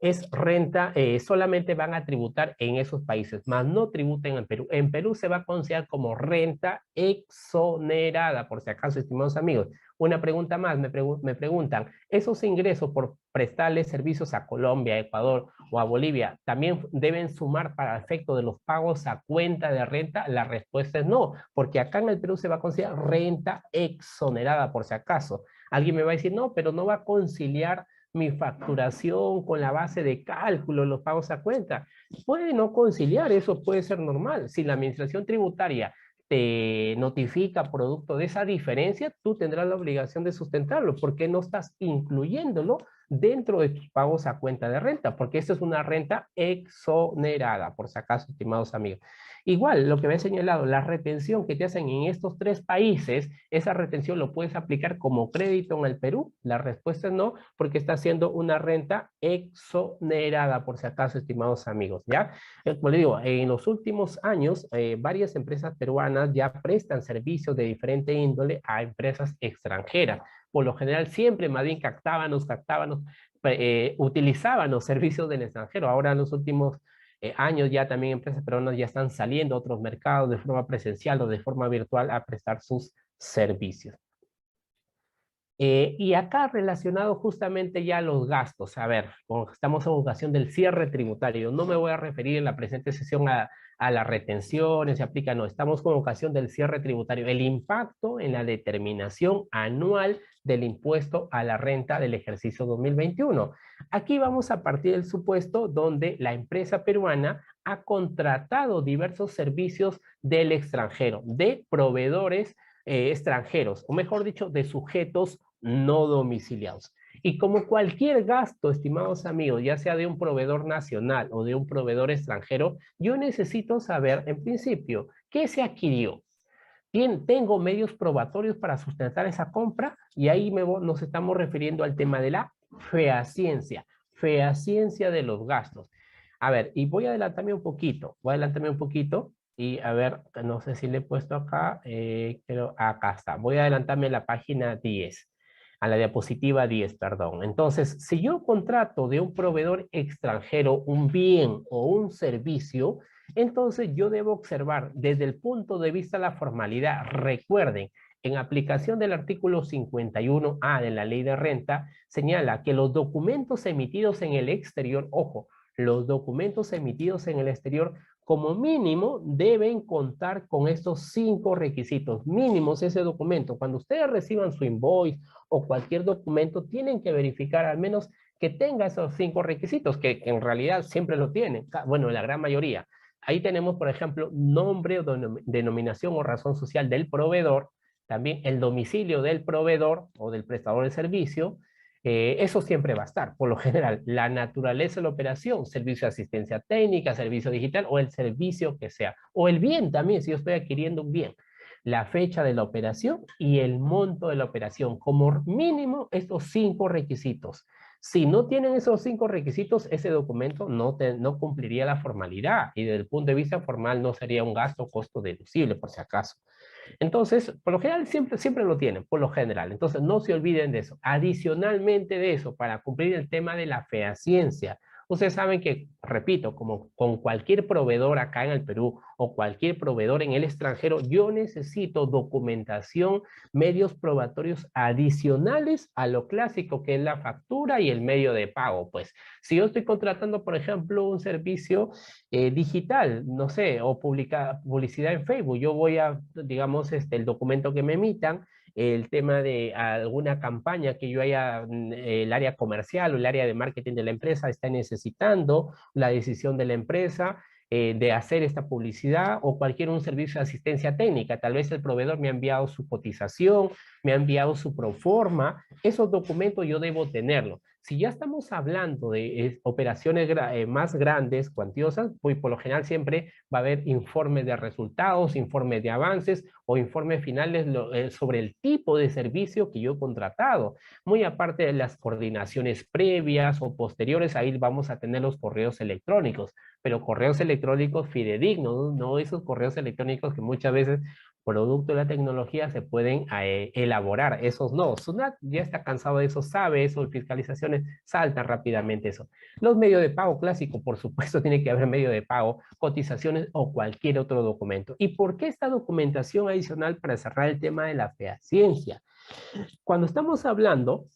B: es renta, solamente van a tributar en esos países, más no tributen en Perú. En Perú se va a considerar como renta exonerada, por si acaso, estimados amigos. Una pregunta más, me preguntan, ¿esos ingresos por prestarles servicios a Colombia, a Ecuador o a Bolivia también deben sumar para efecto de los pagos a cuenta de renta? La respuesta es no, porque acá en el Perú se va a considerar renta exonerada, por si acaso. Alguien me va a decir, no, pero no va a conciliar mi facturación con la base de cálculo, los pagos a cuenta. Puede no conciliar, eso puede ser normal. Si la administración tributaria te notifica producto de esa diferencia, tú tendrás la obligación de sustentarlo, porque no estás incluyéndolo dentro de tus pagos a cuenta de renta, porque esto es una renta exonerada, por si acaso, estimados amigos. Igual, lo que me he señalado, la retención que te hacen en estos tres países, esa retención lo puedes aplicar como crédito en el Perú. La respuesta es no, porque está haciendo una renta exonerada, por si acaso, estimados amigos, ¿ya? Como le digo, en los últimos años, varias empresas peruanas ya prestan servicios de diferente índole a empresas extranjeras. Por lo general, siempre más bien captábamos, utilizaban los servicios del extranjero. Ahora en los últimos años ya también empresas peruanas ya están saliendo a otros mercados de forma presencial o de forma virtual a prestar sus servicios. Y acá relacionado justamente ya a los gastos, a ver, estamos en ocasión del cierre tributario, no me voy a referir en la presente sesión a las retenciones, se aplica, no, estamos con ocasión del cierre tributario, el impacto en la determinación anual del impuesto a la renta del ejercicio 2021. Aquí vamos a partir del supuesto donde la empresa peruana ha contratado diversos servicios del extranjero, de proveedores extranjeros, o mejor dicho, de sujetos no domiciliados. Y como cualquier gasto, estimados amigos, ya sea de un proveedor nacional o de un proveedor extranjero, yo necesito saber, en principio, ¿qué se adquirió? Tengo medios probatorios para sustentar esa compra, y ahí nos estamos refiriendo al tema de la fehaciencia de los gastos. A ver, y voy a adelantarme un poquito, y a ver, no sé si le he puesto acá, pero acá está. Voy a adelantarme a la página 10, a la diapositiva 10, perdón. Entonces, si yo contrato de un proveedor extranjero un bien o un servicio, entonces yo debo observar desde el punto de vista de la formalidad. Recuerden, en aplicación del artículo 51A de la Ley de Renta, señala que los documentos emitidos en el exterior, ojo, los documentos emitidos en el exterior como mínimo deben contar con estos 5 requisitos mínimos. Ese documento, cuando ustedes reciban su invoice o cualquier documento, tienen que verificar al menos que tenga esos 5 requisitos, que en realidad siempre lo tienen, bueno, la gran mayoría. Ahí tenemos, por ejemplo, nombre o denominación o razón social del proveedor, también el domicilio del proveedor o del prestador de servicio. Eso siempre va a estar, por lo general, la naturaleza de la operación, servicio de asistencia técnica, servicio digital o el servicio que sea, o el bien también, si yo estoy adquiriendo un bien, la fecha de la operación y el monto de la operación, como mínimo estos 5 requisitos. Si no tienen esos 5 requisitos, ese documento no cumpliría la formalidad, y desde el punto de vista formal no sería un gasto o costo deducible, por si acaso. Entonces, por lo general, siempre lo tienen, por lo general. Entonces, no se olviden de eso. Adicionalmente de eso, para cumplir el tema de la fehaciencia, ustedes saben que, repito, como con cualquier proveedor acá en el Perú o cualquier proveedor en el extranjero, yo necesito documentación, medios probatorios adicionales a lo clásico que es la factura y el medio de pago. Pues, si yo estoy contratando, por ejemplo, un servicio digital, no sé, o publicidad en Facebook, yo voy a, digamos, el documento que me emitan, el tema de alguna campaña que yo haya, el área comercial o el área de marketing de la empresa está necesitando, la decisión de la empresa de hacer esta publicidad, o cualquier un servicio de asistencia técnica. Tal vez el proveedor me ha enviado su cotización, me ha enviado su proforma. Esos documentos yo debo tenerlos. Si ya estamos hablando de operaciones más grandes, cuantiosas, pues por lo general siempre va a haber informes de resultados, informes de avances o informes finales sobre el tipo de servicio que yo he contratado. Muy aparte de las coordinaciones previas o posteriores, ahí vamos a tener los correos electrónicos, pero correos electrónicos fidedignos, no esos correos electrónicos que muchas veces, producto de la tecnología, se pueden elaborar. Esos no. SUNAT ya está cansado de eso, sabe eso, fiscalizaciones saltan rápidamente eso. Los medios de pago clásicos, por supuesto, tiene que haber medio de pago, cotizaciones o cualquier otro documento. ¿Y por qué esta documentación adicional para cerrar el tema de la fehaciencia? Cuando estamos hablando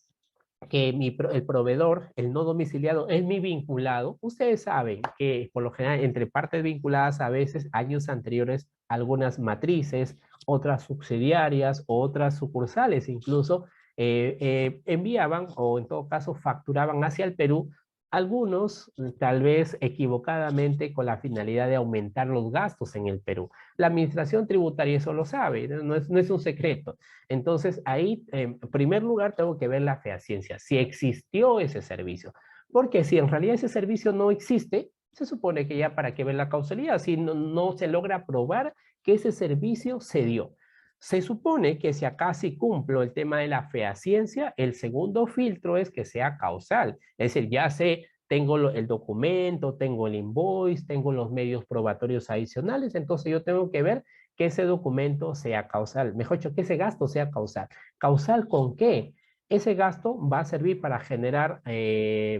B: que el proveedor, el no domiciliado, es mi vinculado, ustedes saben que por lo general entre partes vinculadas a veces años anteriores algunas matrices, otras subsidiarias, otras sucursales incluso enviaban o en todo caso facturaban hacia el Perú, algunos tal vez equivocadamente con la finalidad de aumentar los gastos en el Perú. La administración tributaria eso lo sabe, no es un secreto. Entonces, ahí, en primer lugar, tengo que ver la fehaciencia, si existió ese servicio. Porque si en realidad ese servicio no existe, se supone que ya para qué ver la causalidad, si no se logra probar que ese servicio se dio. Se supone que si acá sí cumplo el tema de la fehaciencia, el segundo filtro es que sea causal. Es decir, ya sé, tengo el documento, tengo el invoice, tengo los medios probatorios adicionales, entonces yo tengo que ver que ese documento sea causal, mejor dicho, que ese gasto sea causal. ¿Causal con qué? Ese gasto va a servir para generar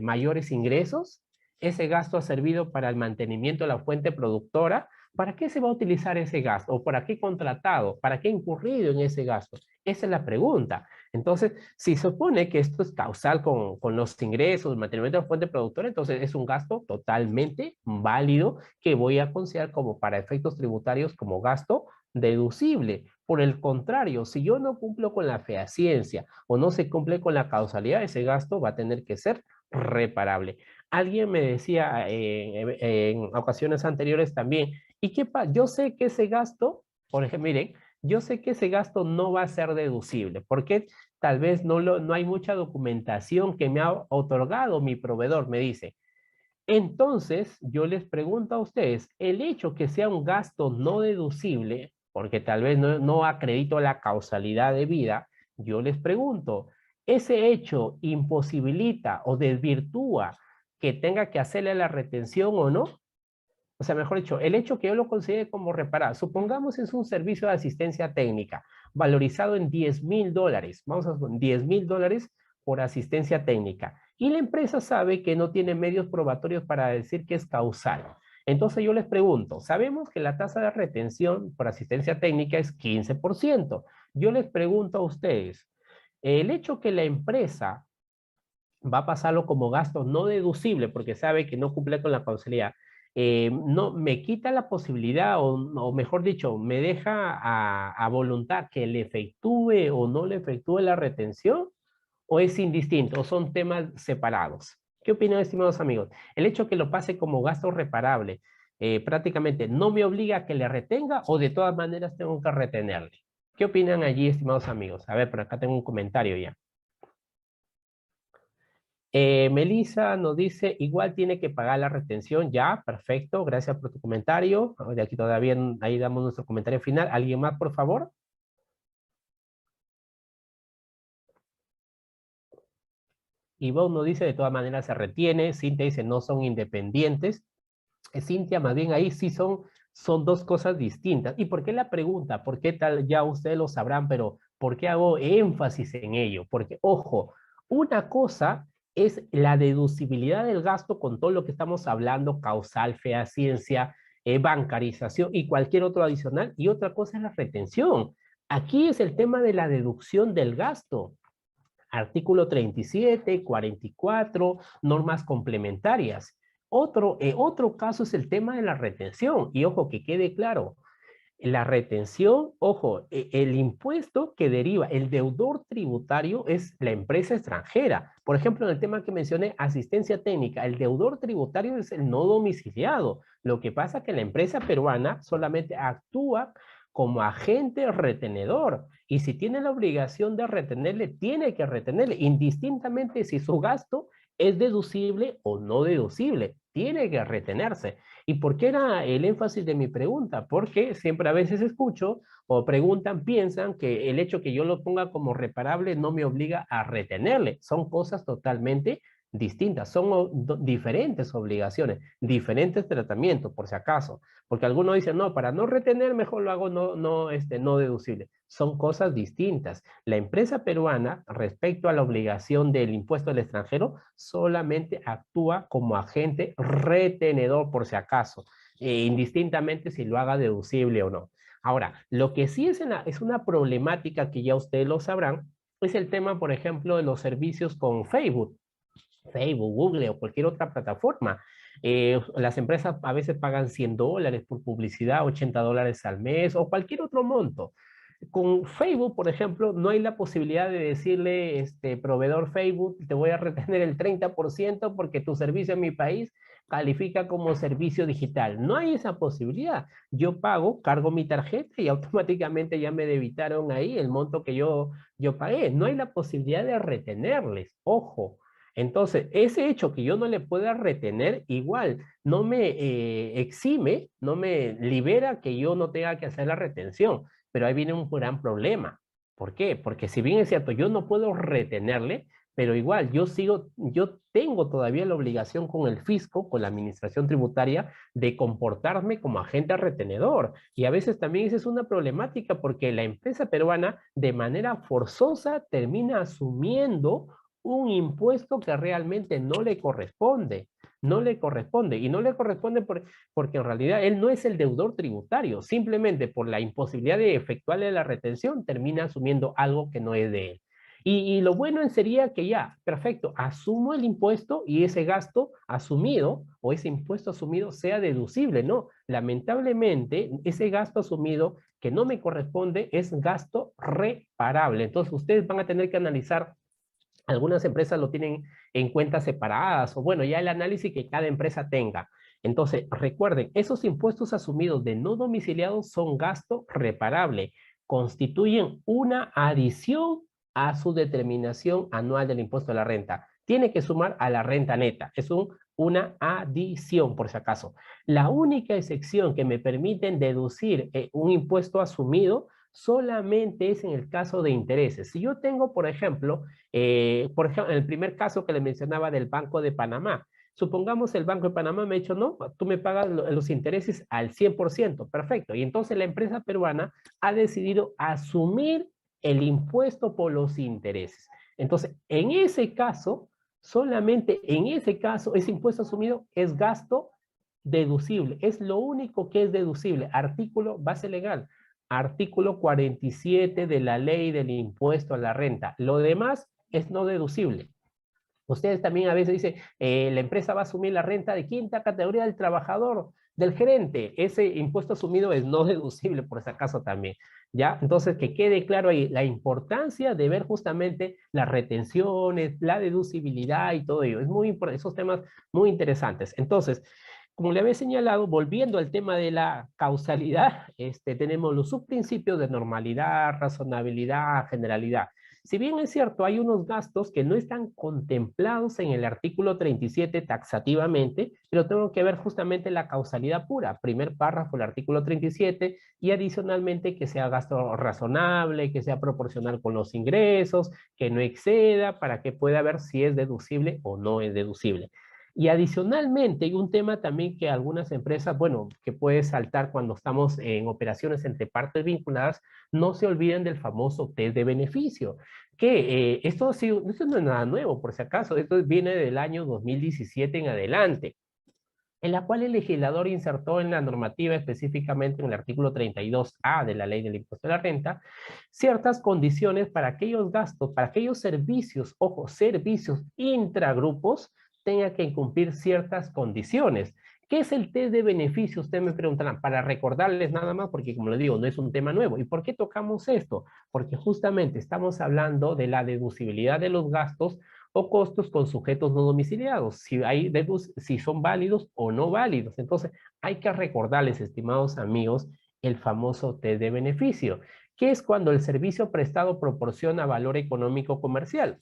B: mayores ingresos, ese gasto ha servido para el mantenimiento de la fuente productora. ¿Para qué se va a utilizar ese gasto? ¿O para qué contratado? ¿Para qué incurrido en ese gasto? Esa es la pregunta. Entonces, si se supone que esto es causal con los ingresos, el mantenimiento de la fuente productora, entonces es un gasto totalmente válido que voy a considerar como para efectos tributarios como gasto deducible. Por el contrario, si yo no cumplo con la fehaciencia o no se cumple con la causalidad, ese gasto va a tener que ser reparable. Alguien me decía en ocasiones anteriores también, ¿y qué pasa? Yo sé que ese gasto, por ejemplo, miren, yo sé que ese gasto no va a ser deducible, porque tal vez no hay mucha documentación que me ha otorgado mi proveedor, me dice. Entonces, yo les pregunto a ustedes, el hecho que sea un gasto no deducible, porque tal vez no acredito la causalidad de vida, yo les pregunto, ¿ese hecho imposibilita o desvirtúa que tenga que hacerle la retención o no? O sea, mejor dicho, el hecho que yo lo considere como reparar, supongamos es un servicio de asistencia técnica valorizado en $10,000, vamos a poner $10,000 por asistencia técnica, y la empresa sabe que no tiene medios probatorios para decir que es causal. Entonces yo les pregunto, sabemos que la tasa de retención por asistencia técnica es 15%. Yo les pregunto a ustedes, el hecho que la empresa va a pasarlo como gasto no deducible porque sabe que no cumple con la causalidad, no me quita la posibilidad o mejor dicho, me deja a voluntad que le efectúe o no le efectúe la retención, o es indistinto, o son temas separados. ¿Qué opinan, estimados amigos? El hecho que lo pase como gasto reparable prácticamente no me obliga a que le retenga o de todas maneras tengo que retenerle. ¿Qué opinan allí, estimados amigos? A ver, por acá tengo un comentario ya. Melissa nos dice, igual tiene que pagar la retención. Ya, perfecto, gracias por tu comentario. De aquí todavía, ahí damos nuestro comentario final. ¿Alguien más, por favor? Ivonne nos dice, de todas maneras se retiene. Cintia dice, no son independientes. Cintia, más bien ahí sí son dos cosas distintas. ¿Y por qué la pregunta? ¿Por qué tal? Ya ustedes lo sabrán, pero ¿por qué hago énfasis en ello? Porque, ojo, una cosa es la deducibilidad del gasto con todo lo que estamos hablando, causal, fehaciencia, bancarización y cualquier otro adicional, y otra cosa es la retención. Aquí es el tema de la deducción del gasto. Artículo 37, 44, normas complementarias. Otro caso es el tema de la retención. Y ojo, que quede claro, la retención, ojo, el impuesto que deriva, el deudor tributario es la empresa extranjera. Por ejemplo, en el tema que mencioné, asistencia técnica, el deudor tributario es el no domiciliado. Lo que pasa es que la empresa peruana solamente actúa como agente retenedor. Y si tiene la obligación de retenerle, tiene que retenerle, indistintamente si su gasto es deducible o no deducible. Tiene que retenerse. ¿Y por qué era el énfasis de mi pregunta? Porque siempre a veces escucho o preguntan, piensan que el hecho que yo lo ponga como reparable no me obliga a retenerle. Son cosas totalmente distintas, son diferentes obligaciones, diferentes tratamientos, por si acaso. Porque algunos dicen, no, para no retener mejor lo hago no deducible. Son cosas distintas. La empresa peruana, respecto a la obligación del impuesto al extranjero, solamente actúa como agente retenedor, por si acaso, indistintamente si lo haga deducible o no. Ahora, lo que sí es una problemática que ya ustedes lo sabrán, es el tema, por ejemplo, de los servicios con Facebook, Google o cualquier otra plataforma. Las empresas a veces pagan $100 por publicidad, $80 al mes o cualquier otro monto. Con Facebook, por ejemplo, no hay la posibilidad de decirle, proveedor Facebook, te voy a retener el 30% porque tu servicio en mi país califica como servicio digital. No hay esa posibilidad. Yo pago, cargo mi tarjeta y automáticamente ya me debitaron ahí el monto que yo pagué. No hay la posibilidad de retenerles. Ojo. Entonces, ese hecho que yo no le pueda retener, igual no me exime, no me libera que yo no tenga que hacer la retención. Pero ahí viene un gran problema. ¿Por qué? Porque si bien es cierto, yo no puedo retenerle, pero igual yo tengo todavía la obligación con el fisco, con la administración tributaria, de comportarme como agente retenedor. Y a veces también esa es una problemática porque la empresa peruana de manera forzosa termina asumiendo un impuesto que realmente no le corresponde. No le corresponde. Y no le corresponde porque en realidad él no es el deudor tributario. Simplemente por la imposibilidad de efectuarle la retención, termina asumiendo algo que no es de él. Y lo bueno sería que ya, perfecto, asumo el impuesto y ese gasto asumido o ese impuesto asumido sea deducible. No, lamentablemente ese gasto asumido que no me corresponde es gasto reparable. Entonces ustedes van a tener que analizar. Algunas empresas lo tienen en cuentas separadas o bueno, ya el análisis que cada empresa tenga. Entonces, recuerden, esos impuestos asumidos de no domiciliados son gasto reparable, constituyen una adición a su determinación anual del impuesto a la renta. tiene que sumar a la renta neta. Es una adición, por si acaso. La única excepción que me permiten deducir un impuesto asumido solamente es en el caso de intereses. Si yo tengo, por ejemplo, en el primer caso que le mencionaba del Banco de Panamá, supongamos el Banco de Panamá me ha dicho, no, tú me pagas los intereses al 100%, perfecto. Y entonces la empresa peruana ha decidido asumir el impuesto por los intereses. Entonces, en ese caso, solamente en ese caso, ese impuesto asumido es gasto deducible. Es lo único que es deducible. Artículo, base legal, artículo 47 de la ley del impuesto a la renta. Lo demás es no deducible. Ustedes también a veces dicen, la empresa va a asumir la renta de quinta categoría del trabajador, del gerente. Ese impuesto asumido es no deducible, por si acaso también. ¿Ya? Entonces, que quede claro ahí la importancia de ver justamente las retenciones, la deducibilidad y todo ello. Es muy importante, esos temas muy interesantes. Entonces, como le había señalado, volviendo al tema de la causalidad, tenemos los subprincipios de normalidad, razonabilidad, generalidad. Si bien es cierto, hay unos gastos que no están contemplados en el artículo 37 taxativamente, pero tengo que ver justamente la causalidad pura, primer párrafo del artículo 37, y adicionalmente que sea gasto razonable, que sea proporcional con los ingresos, que no exceda, para que pueda ver si es deducible o no es deducible. Y adicionalmente, hay un tema también que algunas empresas, bueno, que puede saltar cuando estamos en operaciones entre partes vinculadas, no se olviden del famoso test de beneficio, que esto no es nada nuevo, por si acaso, esto viene del año 2017 en adelante, en la cual el legislador insertó en la normativa, específicamente en el artículo 32A de la Ley del Impuesto de la Renta, ciertas condiciones para aquellos gastos, para aquellos servicios, ojo, servicios intragrupos, tenga que cumplir ciertas condiciones. ¿Qué es el test de beneficio? Ustedes me preguntarán, para recordarles nada más, porque como les digo, no es un tema nuevo. ¿Y por qué tocamos esto? Porque justamente estamos hablando de la deducibilidad de los gastos o costos con sujetos no domiciliados, si son válidos o no válidos. Entonces, hay que recordarles, estimados amigos, el famoso test de beneficio, que es cuando el servicio prestado proporciona valor económico comercial.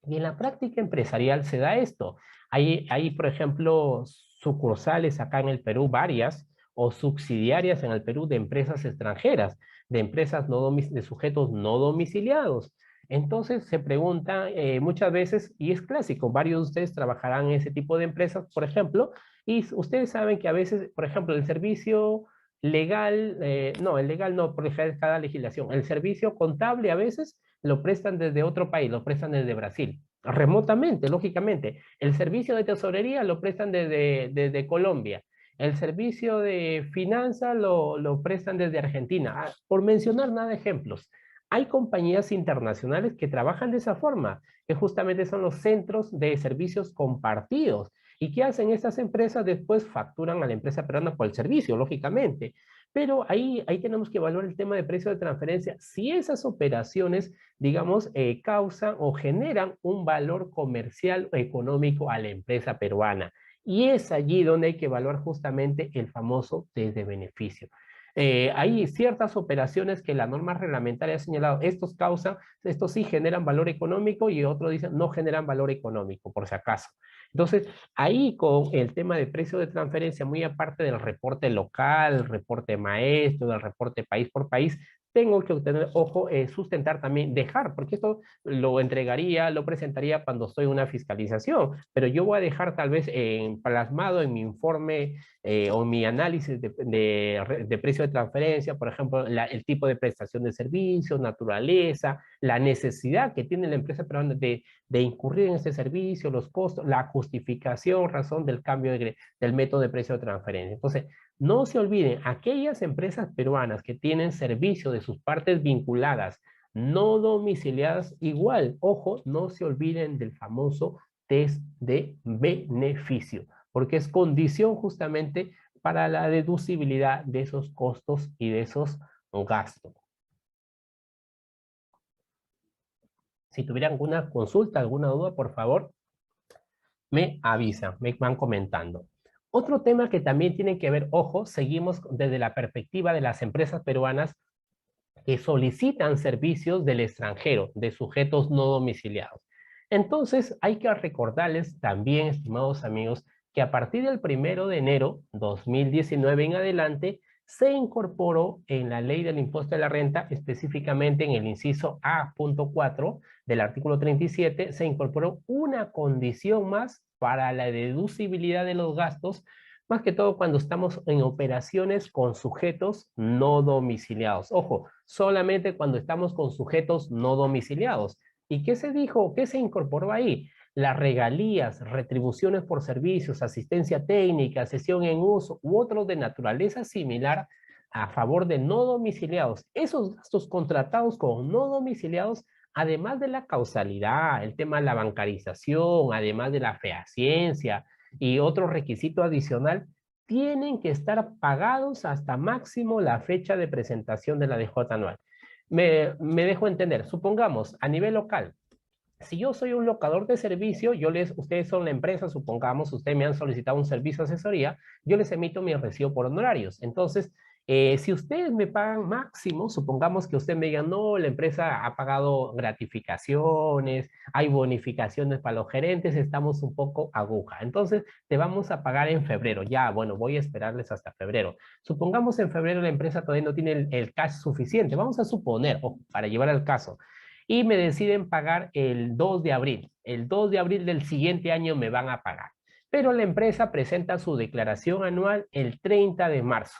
B: Y en la práctica empresarial se da esto. Hay, por ejemplo, sucursales acá en el Perú, varias, o subsidiarias en el Perú de empresas extranjeras, de empresas de sujetos no domiciliados. Entonces se pregunta muchas veces, y es clásico, varios de ustedes trabajarán en ese tipo de empresas, por ejemplo, y ustedes saben que a veces, por ejemplo, el servicio legal, no, el legal no, por cada legislación, el servicio contable a veces lo prestan desde otro país, lo prestan desde Brasil, remotamente, lógicamente. El servicio de tesorería lo prestan desde Colombia. El servicio de finanzas lo prestan desde Argentina. Por mencionar nada de ejemplos. Hay compañías internacionales que trabajan de esa forma, que justamente son los centros de servicios compartidos. ¿Y qué hacen estas empresas? Después facturan a la empresa peruana por el servicio, lógicamente. Pero ahí tenemos que evaluar el tema de precio de transferencia. Si esas operaciones, digamos, causan o generan un valor comercial o económico a la empresa peruana. Y es allí donde hay que evaluar justamente el famoso test de beneficio. Hay ciertas operaciones que la norma reglamentaria ha señalado, estos sí generan valor económico y otros dicen no generan valor económico, por si acaso. Entonces, ahí con el tema de precio de transferencia, muy aparte del reporte local, el reporte maestro, del reporte país por país, tengo que obtener, ojo, sustentar también, dejar, porque esto lo entregaría, lo presentaría cuando estoy en una fiscalización, pero yo voy a dejar tal vez plasmado en mi informe o mi análisis de precio de transferencia, por ejemplo, el tipo de prestación de servicios, naturaleza, la necesidad que tiene la empresa peruana de incurrir en este servicio, los costos, la justificación, razón del cambio del método de precio de transferencia. Entonces, no se olviden, aquellas empresas peruanas que tienen servicio de sus partes vinculadas, no domiciliadas, igual, ojo, no se olviden del famoso test de beneficio, porque es condición justamente para la deducibilidad de esos costos y de esos gastos. Si tuvieran alguna consulta, alguna duda, por favor, me avisan, me van comentando. Otro tema que también tiene que ver, ojo, seguimos desde la perspectiva de las empresas peruanas que solicitan servicios del extranjero, de sujetos no domiciliados. Entonces, hay que recordarles también, estimados amigos, que a partir del 1 de enero 2019 en adelante, se incorporó en la ley del impuesto de la renta, específicamente en el inciso A.4 del artículo 37, se incorporó una condición más para la deducibilidad de los gastos, más que todo cuando estamos en operaciones con sujetos no domiciliados. Ojo, solamente cuando estamos con sujetos no domiciliados. ¿Y qué se dijo? ¿Qué se incorporó ahí? Las regalías, retribuciones por servicios, asistencia técnica, cesión en uso u otros de naturaleza similar a favor de no domiciliados. Esos gastos contratados con no domiciliados, además de la causalidad, el tema de la bancarización, además de la fehaciencia y otro requisito adicional, tienen que estar pagados hasta máximo la fecha de presentación de la DJ anual. Me dejo entender, supongamos a nivel local, si yo soy un locador de servicio, ustedes son la empresa, supongamos, ustedes me han solicitado un servicio de asesoría, yo les emito mi recibo por honorarios. Entonces, si ustedes me pagan máximo, supongamos que usted me diga, no, la empresa ha pagado gratificaciones, hay bonificaciones para los gerentes, estamos un poco aguja. Entonces, te vamos a pagar en febrero. Ya, bueno, voy a esperarles hasta febrero. Supongamos en febrero la empresa todavía no tiene el cash suficiente. Vamos a suponer, para llevar al caso, y me deciden pagar el 2 de abril. El 2 de abril del siguiente año me van a pagar. Pero la empresa presenta su declaración anual el 30 de marzo.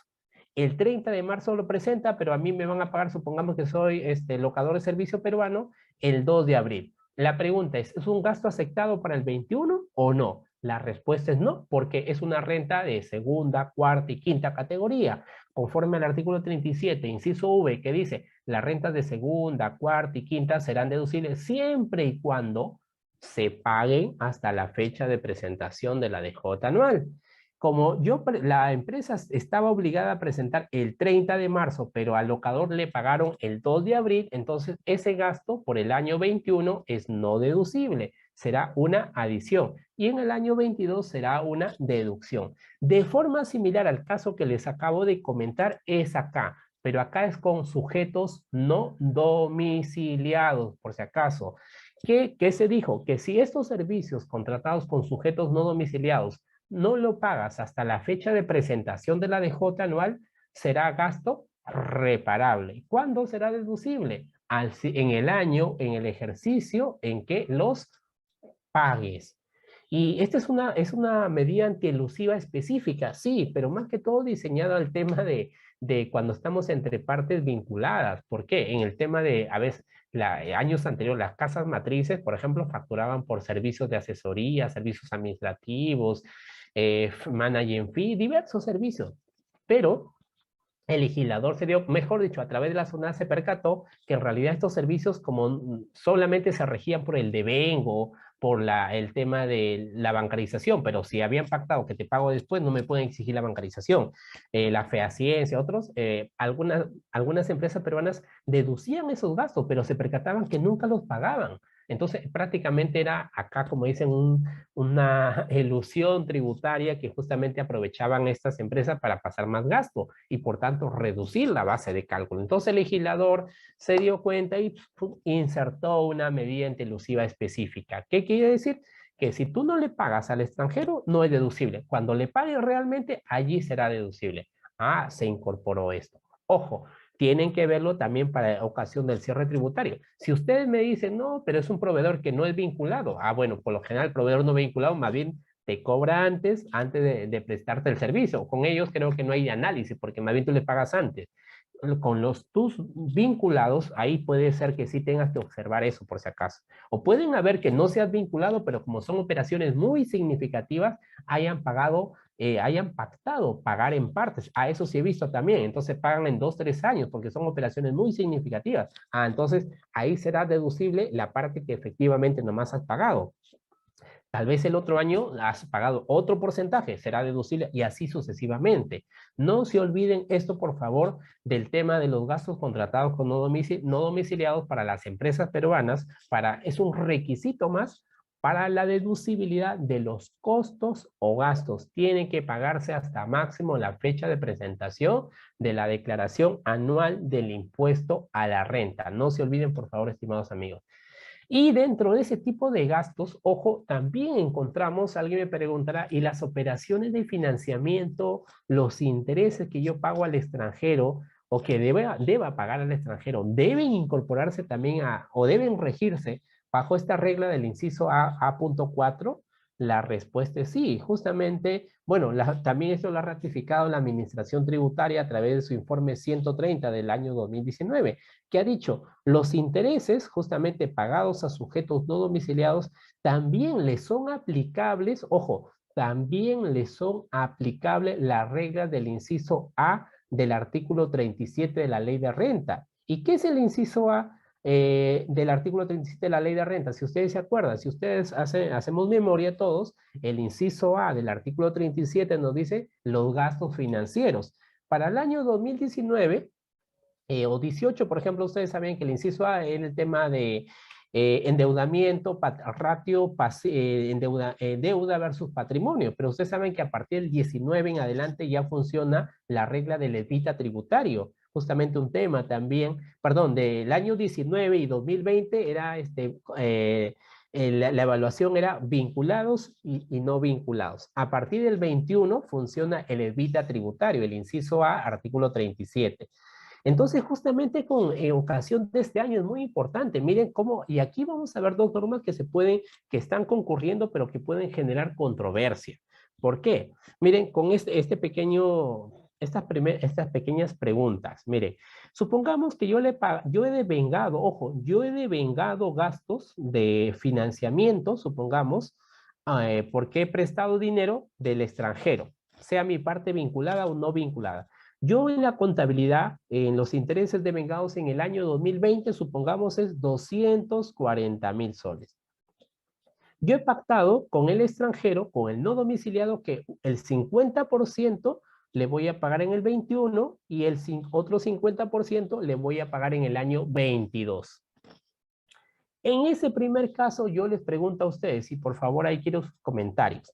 B: El 30 de marzo lo presenta, pero a mí me van a pagar, supongamos que soy locador de servicio peruano, el 2 de abril. La pregunta ¿es un gasto aceptado para el 21 o no? La respuesta es no, porque es una renta de segunda, cuarta y quinta categoría, conforme al artículo 37, inciso V, que dice, las rentas de segunda, cuarta y quinta serán deducibles siempre y cuando se paguen hasta la fecha de presentación de la DJ anual. Como la empresa estaba obligada a presentar el 30 de marzo, pero al locador le pagaron el 2 de abril, entonces ese gasto por el año 21 es no deducible, será una adición. Y en el año 22 será una deducción. De forma similar al caso que les acabo de comentar es acá, pero acá es con sujetos no domiciliados, por si acaso. ¿Qué se dijo? Que si estos servicios contratados con sujetos no domiciliados no lo pagas hasta la fecha de presentación de la DJ anual, será gasto reparable. ¿Cuándo será deducible? En el año, en el ejercicio en que los pagues. Y esta es una medida antielusiva específica, sí, pero más que todo diseñada al tema de cuando estamos entre partes vinculadas. ¿Por qué? En el tema de, a veces, años anteriores, las casas matrices, por ejemplo, facturaban por servicios de asesoría, servicios administrativos, managing fee, diversos servicios. Pero el legislador se dio, mejor dicho, a través de la zona se percató que en realidad estos servicios como solamente se regían por el devengo, por el tema de la bancarización, pero si habían pactado que te pago después, no me pueden exigir la bancarización. La fehaciencia, otros, algunas empresas peruanas deducían esos gastos, pero se percataban que nunca los pagaban. Entonces, prácticamente era acá, como dicen, una elusión tributaria que justamente aprovechaban estas empresas para pasar más gasto y por tanto reducir la base de cálculo. Entonces el legislador se dio cuenta y insertó una medida antielusiva específica. ¿Qué quiere decir? Que si tú no le pagas al extranjero, no es deducible. Cuando le pagues realmente, allí será deducible. Ah, se incorporó esto. Ojo, tienen que verlo también para ocasión del cierre tributario. Si ustedes me dicen, no, pero es un proveedor que no es vinculado. Ah, bueno, por lo general el proveedor no vinculado más bien te cobra antes de prestarte el servicio. Con ellos creo que no hay análisis, porque más bien tú le pagas antes. Con los tus vinculados, ahí puede ser que sí tengas que observar eso por si acaso. O pueden haber que no seas vinculado, pero como son operaciones muy significativas, hayan pactado pagar en partes. A eso sí he visto también. Entonces pagan en 2, 3 años porque son operaciones muy significativas. Ah, entonces ahí será deducible la parte que efectivamente nomás has pagado. Tal vez el otro año has pagado otro porcentaje, será deducible y así sucesivamente. No se olviden esto, por favor, del tema de los gastos contratados con no domiciliados para las empresas peruanas. Es un requisito más para la deducibilidad de los costos o gastos. Tiene que pagarse hasta máximo la fecha de presentación de la declaración anual del impuesto a la renta. No se olviden, por favor, estimados amigos. Y dentro de ese tipo de gastos, ojo, también encontramos, alguien me preguntará, ¿y las operaciones de financiamiento, los intereses que yo pago al extranjero o que deba pagar al extranjero, deben incorporarse también o deben regirse bajo esta regla del inciso A.4? La respuesta es sí, justamente, bueno, también esto lo ha ratificado la Administración Tributaria a través de su informe 130 del año 2019, que ha dicho, los intereses justamente pagados a sujetos no domiciliados también les son aplicables, ojo, también les son aplicables las reglas del inciso A del artículo 37 de la Ley de Renta. ¿Y qué es el inciso A del artículo 37 de la Ley de Renta? Si ustedes se acuerdan, si ustedes hacemos memoria todos, el inciso A del artículo 37 nos dice los gastos financieros. Para el año 2019, o 18, por ejemplo, ustedes saben que el inciso A es el tema de endeudamiento, ratio, deuda versus patrimonio, pero ustedes saben que a partir del 19 en adelante ya funciona la regla del evita tributario, justamente un tema también, perdón, del año 19 y 2020 era la evaluación era vinculados y no vinculados. A partir del 21 funciona el evita tributario, el inciso A, artículo 37. Entonces, justamente con ocasión de este año es muy importante. Miren cómo, y aquí vamos a ver dos normas que están concurriendo, pero que pueden generar controversia. ¿Por qué? Miren, con estas pequeñas preguntas. Miren, supongamos que yo he devengado, ojo, yo he devengado gastos de financiamiento, supongamos, porque he prestado dinero del extranjero, sea mi parte vinculada o no vinculada. Yo en la contabilidad, en los intereses devengados en el año 2020, supongamos es 240,000 soles. Yo he pactado con el extranjero, con el no domiciliado, que el 50% le voy a pagar en el 21 y el otro 50% le voy a pagar en el año 22. En ese primer caso, yo les pregunto a ustedes, y por favor ahí quiero sus comentarios.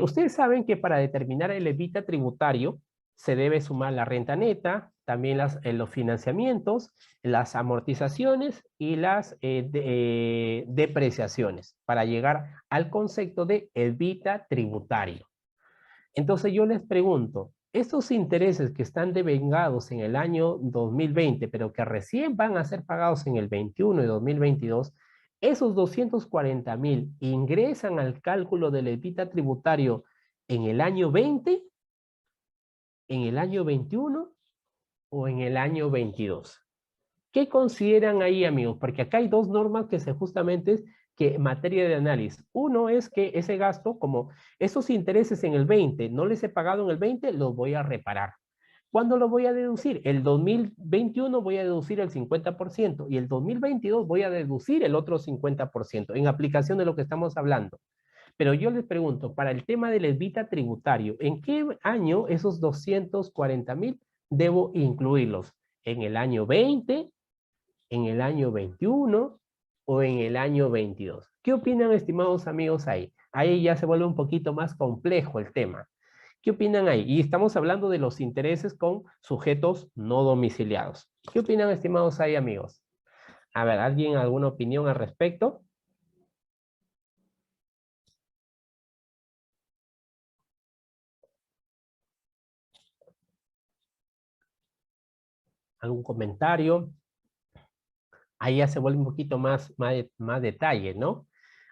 B: Ustedes saben que para determinar el evita tributario se debe sumar la renta neta, también los financiamientos, las amortizaciones y las depreciaciones para llegar al concepto de evita tributario. Entonces yo les pregunto, estos intereses que están devengados en el año 2020, pero que recién van a ser pagados en el 21 y 2022, esos 240,000 ingresan al cálculo del evita tributario en el año 20, en el año 21 o en el año 22. ¿Qué consideran ahí, amigos? Porque acá hay dos normas que justamente es que en materia de análisis. Uno es que ese gasto, como esos intereses en el 20 no les he pagado en el 20, los voy a reparar. ¿Cuándo lo voy a deducir? El 2021 voy a deducir el 50% y el 2022 voy a deducir el otro 50% en aplicación de lo que estamos hablando. Pero yo les pregunto, para el tema del evita tributario, ¿en qué año esos 240,000 debo incluirlos? ¿En el año 20, en el año 21 o en el año 22? ¿Qué opinan, estimados amigos, ahí? Ahí ya se vuelve un poquito más complejo el tema. ¿Qué opinan ahí? Y estamos hablando de los intereses con sujetos no domiciliados. ¿Qué opinan, estimados ahí, amigos? A ver, ¿alguien alguna opinión al respecto? ¿Algún comentario? Ahí ya se vuelve un poquito más detalle, ¿no?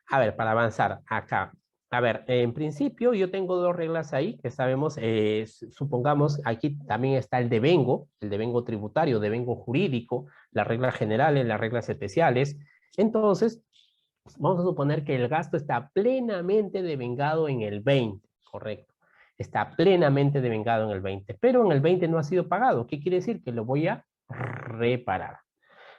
B: A ver, para avanzar acá. A ver, en principio yo tengo dos reglas ahí que sabemos, supongamos, aquí también está el devengo tributario, devengo jurídico, las reglas generales, las reglas especiales. Entonces, vamos a suponer que el gasto está plenamente devengado en el 20, correcto. Está plenamente devengado en el 20, pero en el 20 no ha sido pagado. ¿Qué quiere decir? Que lo voy a reparar.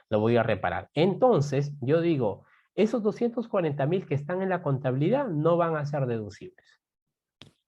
B: Lo voy a reparar. Entonces, yo digo, esos 240,000 que están en la contabilidad no van a ser deducibles.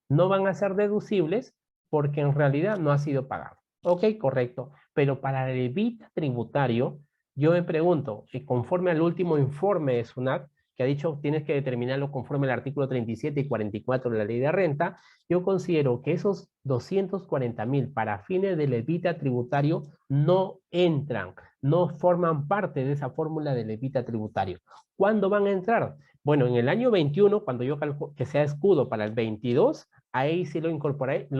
B: No van a ser deducibles porque en realidad no ha sido pagado. Ok, correcto. Pero para el evita tributario, yo me pregunto, conforme al último informe de SUNAT, que ha dicho tienes que determinarlo conforme al artículo 37 y 44 de la ley de renta, yo considero que esos 240.000 para fines del evita tributario no entran, no forman parte de esa fórmula del evita tributario. ¿Cuándo van a entrar? Bueno, en el año 21, cuando yo calculo que sea escudo para el 22, ahí sí lo incorporé el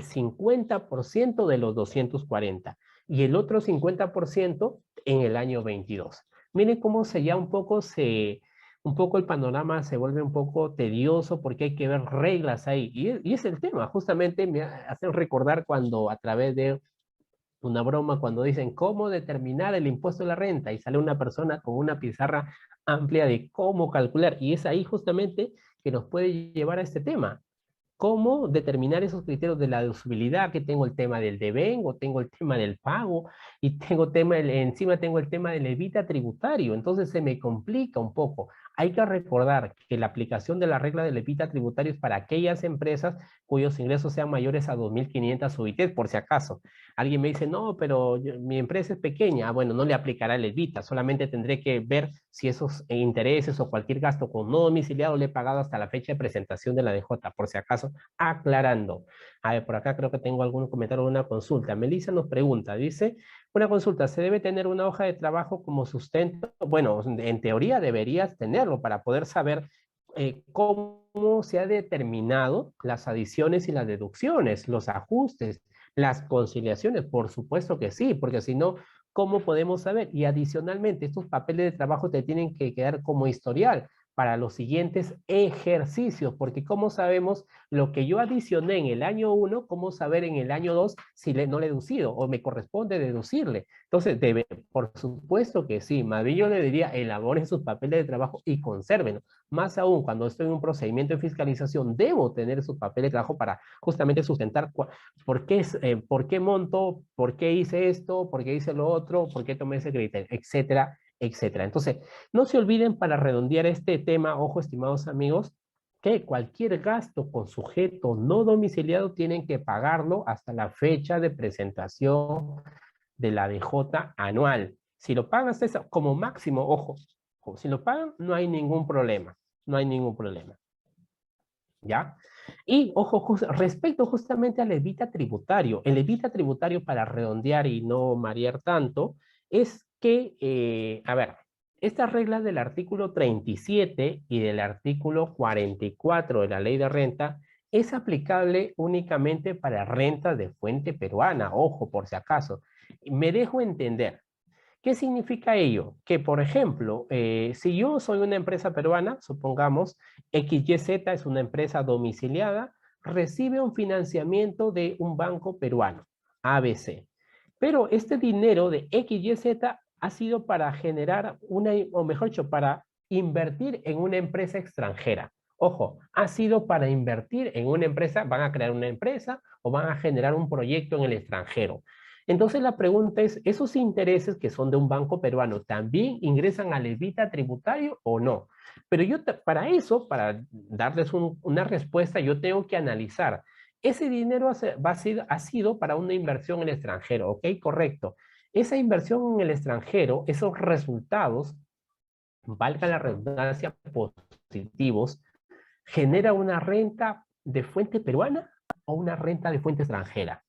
B: 50% de los 240 y el otro 50% en el año 22. Miren cómo un poco el panorama se vuelve un poco tedioso porque hay que ver reglas ahí. Y es el tema, justamente me hacen recordar cuando a través de una broma, cuando dicen cómo determinar el impuesto de la renta y sale una persona con una pizarra amplia de cómo calcular. Y es ahí justamente que nos puede llevar a este tema. ¿Cómo determinar esos criterios de la deducibilidad? Que tengo el tema del devengo, tengo el tema del pago y encima tengo el tema del evita tributario. Entonces se me complica un poco. Hay que recordar que la aplicación de la regla del evita tributario es para aquellas empresas cuyos ingresos sean mayores a 2.500 UITs, por si acaso. Alguien me dice, no, pero mi empresa es pequeña. Ah, bueno, no le aplicará el evita, solamente tendré que ver si esos intereses o cualquier gasto con no domiciliado le he pagado hasta la fecha de presentación de la DJ, por si acaso, aclarando. A ver, por acá creo que tengo algún comentario o una consulta. Melissa nos pregunta, dice, una consulta, ¿se debe tener una hoja de trabajo como sustento? Bueno, en teoría deberías tenerlo para poder saber cómo se ha determinado las adiciones y las deducciones, los ajustes, las conciliaciones. Por supuesto que sí, porque si no, ¿cómo podemos saber? Y adicionalmente, estos papeles de trabajo te tienen que quedar como historial para los siguientes ejercicios, porque ¿cómo sabemos lo que yo adicioné en el año 1, cómo saber en el año 2 si no le he deducido o me corresponde deducirle? Entonces, por supuesto que sí, más bien yo le diría, elaboren sus papeles de trabajo y consérvenlos. Más aún, cuando estoy en un procedimiento de fiscalización, debo tener sus papeles de trabajo para justamente sustentar por qué monto, por qué hice esto, por qué hice lo otro, por qué tomé ese criterio, etcétera, etcétera. Entonces, no se olviden para redondear este tema, ojo, estimados amigos, que cualquier gasto con sujeto no domiciliado tienen que pagarlo hasta la fecha de presentación de la DJ anual. Si lo pagan hasta esa, como máximo, ojo, si lo pagan, no hay ningún problema, no hay ningún problema. ¿Ya? Y, ojo, respecto justamente al evita tributario, el evita tributario, para redondear y no marear tanto, es que, a ver, estas reglas del artículo 37 y del artículo 44 de la ley de renta es aplicable únicamente para rentas de fuente peruana, ojo, por si acaso. Me dejo entender. ¿Qué significa ello? Que, por ejemplo, si yo soy una empresa peruana, supongamos, XYZ es una empresa domiciliada, recibe un financiamiento de un banco peruano, ABC. Pero este dinero de XYZ ha sido para generar o mejor dicho, para invertir en una empresa extranjera. Ojo, ha sido para invertir en una empresa, van a crear una empresa o van a generar un proyecto en el extranjero. Entonces la pregunta es, ¿esos intereses que son de un banco peruano también ingresan al evita tributario o no? Pero yo para eso, para darles una respuesta, yo tengo que analizar. Ese dinero ha sido para una inversión en el extranjero, ¿ok? Correcto. Esa inversión en el extranjero, esos resultados, valga la redundancia, positivos, ¿genera una renta de fuente peruana o una renta de fuente extranjera?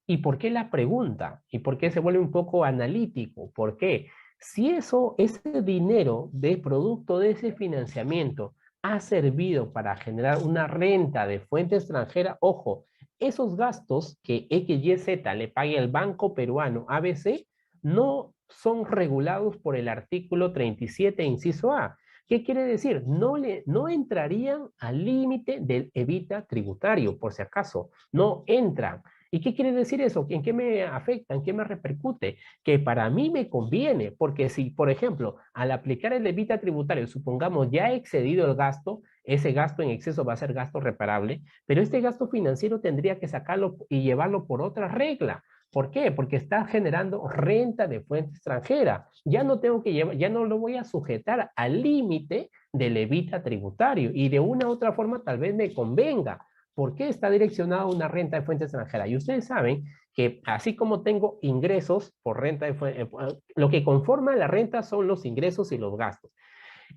B: ¿Y por qué la pregunta? ¿Y por qué se vuelve un poco analítico? ¿Por qué? Si ese dinero de producto de ese financiamiento ha servido para generar una renta de fuente extranjera, ojo, esos gastos que XYZ le pague al banco peruano ABC no son regulados por el artículo 37, inciso A. ¿Qué quiere decir? No entrarían al límite del evita tributario, por si acaso, no entran. ¿Y qué quiere decir eso? ¿En qué me afecta? ¿En qué me repercute? Que para mí me conviene, porque si, por ejemplo, al aplicar el evita tributario, supongamos ya he excedido el gasto, ese gasto en exceso va a ser gasto reparable, pero este gasto financiero tendría que sacarlo y llevarlo por otra regla. ¿Por qué? Porque está generando renta de fuente extranjera. Ya no tengo que llevar, ya no lo voy a sujetar al límite del evita tributario y de una u otra forma tal vez me convenga. ¿Por qué está direccionado a una renta de fuente extranjera? Y ustedes saben que así como tengo ingresos por renta de fuente, lo que conforma la renta son los ingresos y los gastos.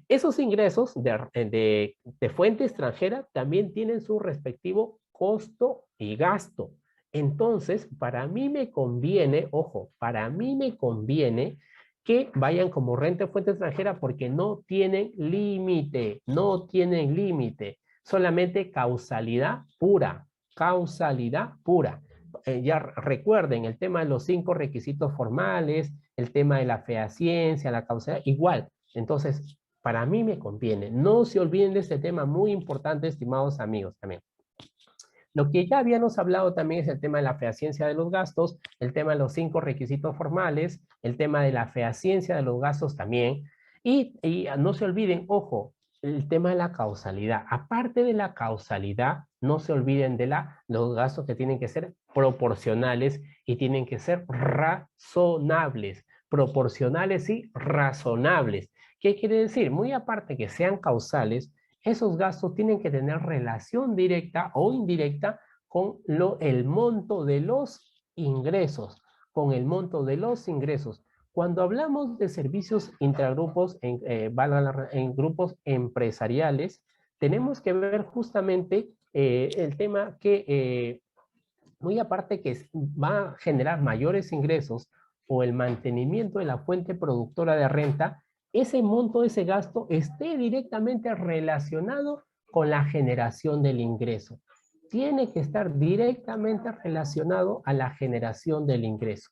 B: Esos ingresos de fuente extranjera también tienen su respectivo costo y gasto. Entonces, para mí me conviene, ojo, para mí me conviene que vayan como renta de fuente extranjera porque no tienen límite, no tienen límite, solamente causalidad pura. Ya recuerden el tema de los 5 requisitos formales, el tema de la fehaciencia, la causalidad, igual. Entonces, para mí me conviene. No se olviden de este tema muy importante, estimados amigos, también. Lo que ya habíamos hablado también es el tema de la fehaciencia de los gastos, el tema de los 5 requisitos formales, el tema de la fehaciencia de los gastos también. Y no se olviden, ojo, el tema de la causalidad. Aparte de la causalidad, no se olviden de los gastos que tienen que ser proporcionales y tienen que ser razonables. Proporcionales y razonables. ¿Qué quiere decir? Muy aparte que sean causales, esos gastos tienen que tener relación directa o indirecta con el monto de los ingresos, con el monto de los ingresos. Cuando hablamos de servicios intragrupos en grupos empresariales, tenemos que ver justamente el tema que, muy aparte que va a generar mayores ingresos o el mantenimiento de la fuente productora de renta, ese monto, ese gasto esté directamente relacionado con la generación del ingreso. Tiene que estar directamente relacionado a la generación del ingreso.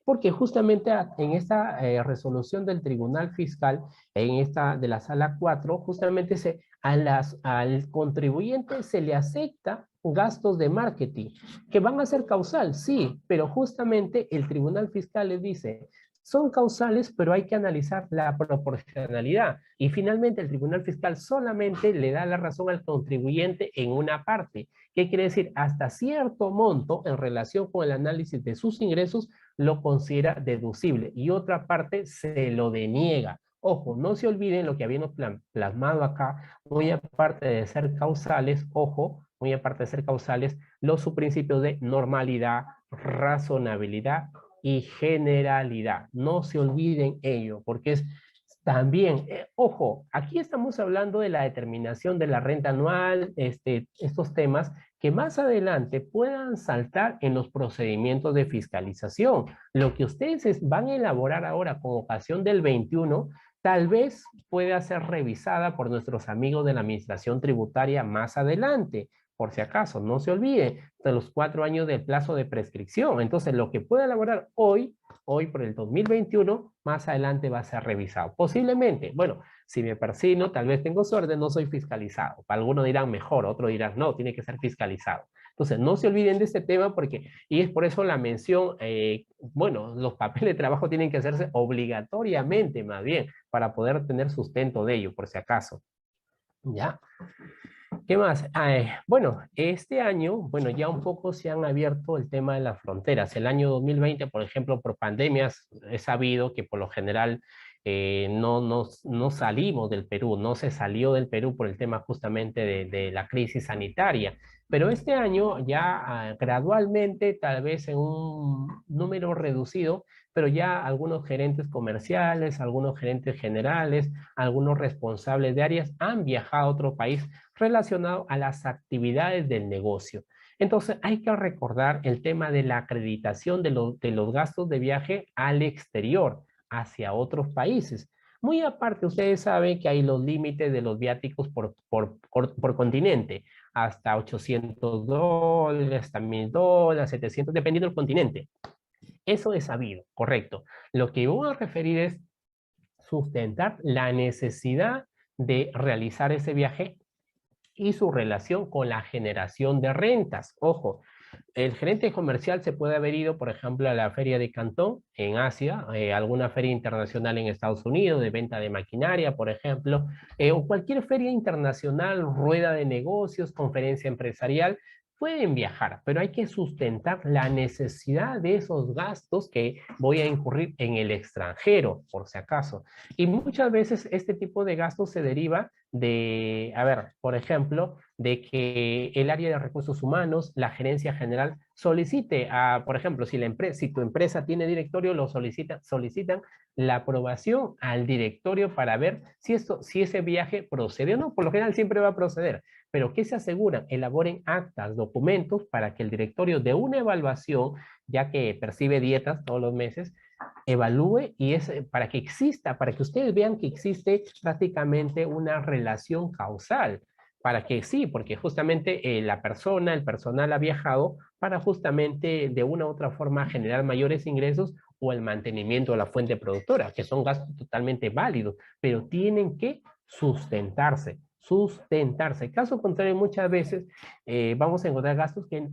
B: Porque justamente en esta resolución del Tribunal Fiscal, en esta de la Sala 4, justamente al contribuyente se le acepta gastos de marketing, que van a ser causal, sí, pero justamente el Tribunal Fiscal les dice, son causales, pero hay que analizar la proporcionalidad. Y finalmente el Tribunal Fiscal solamente le da la razón al contribuyente en una parte. ¿Qué quiere decir? Hasta cierto monto en relación con el análisis de sus ingresos lo considera deducible y otra parte se lo deniega. Ojo, no se olviden lo que habíamos plasmado acá, muy aparte de ser causales, ojo, muy aparte de ser causales, los subprincipios de normalidad, razonabilidad y generalidad. No se olviden ello, porque es también, ojo, aquí estamos hablando de la determinación de la renta anual, estos temas que más adelante puedan saltar en los procedimientos de fiscalización. Lo que ustedes van a elaborar ahora con ocasión del 21, tal vez pueda ser revisada por nuestros amigos de la Administración Tributaria más adelante. Por si acaso, no se olvide de los 4 años del plazo de prescripción. Entonces, lo que pueda elaborar hoy por el 2021, más adelante va a ser revisado. Posiblemente, bueno, si me persino, tal vez tengo suerte, no soy fiscalizado. Algunos dirán mejor, otros dirán no, tiene que ser fiscalizado. Entonces, no se olviden de este tema porque, y es por eso la mención, bueno, los papeles de trabajo tienen que hacerse obligatoriamente, más bien, para poder tener sustento de ello, por si acaso. ¿Ya? ¿Qué más? Bueno, este año, bueno, ya un poco se han abierto el tema de las fronteras. El año 2020, por ejemplo, por pandemias, he sabido que por lo general no salimos del Perú, no se salió del Perú por el tema justamente de la crisis sanitaria. Pero este año ya gradualmente, tal vez en un número reducido, pero ya algunos gerentes comerciales, algunos gerentes generales, algunos responsables de áreas han viajado a otro país relacionado a las actividades del negocio. Entonces, hay que recordar el tema de la acreditación de los gastos de viaje al exterior, hacia otros países. Muy aparte, ustedes saben que hay los límites de los viáticos por continente, hasta $800, hasta $1000, 700, dependiendo del continente. Eso es sabido, correcto. Lo que voy a referir es sustentar la necesidad de realizar ese viaje y su relación con la generación de rentas. Ojo, el gerente comercial se puede haber ido, por ejemplo, a la feria de Cantón en Asia, alguna feria internacional en Estados Unidos de venta de maquinaria, por ejemplo, o cualquier feria internacional, rueda de negocios, conferencia empresarial. Pueden viajar, pero hay que sustentar la necesidad de esos gastos que voy a incurrir en el extranjero, por si acaso. Y muchas veces este tipo de gastos se deriva de, a ver, por ejemplo, de que el área de recursos humanos, la gerencia general, solicite, por ejemplo, si tu empresa tiene directorio, solicitan la aprobación al directorio para ver si ese viaje procede o no. Por lo general siempre va a proceder, pero ¿qué se aseguran? Elaboren actas, documentos para que el directorio dé una evaluación, ya que percibe dietas todos los meses, evalúe y es para que exista, para que ustedes vean que existe prácticamente una relación causal, para que sí, porque justamente el personal ha viajado para justamente de una u otra forma generar mayores ingresos o el mantenimiento de la fuente productora, que son gastos totalmente válidos, pero tienen que sustentarse. Caso contrario, muchas veces vamos a encontrar gastos que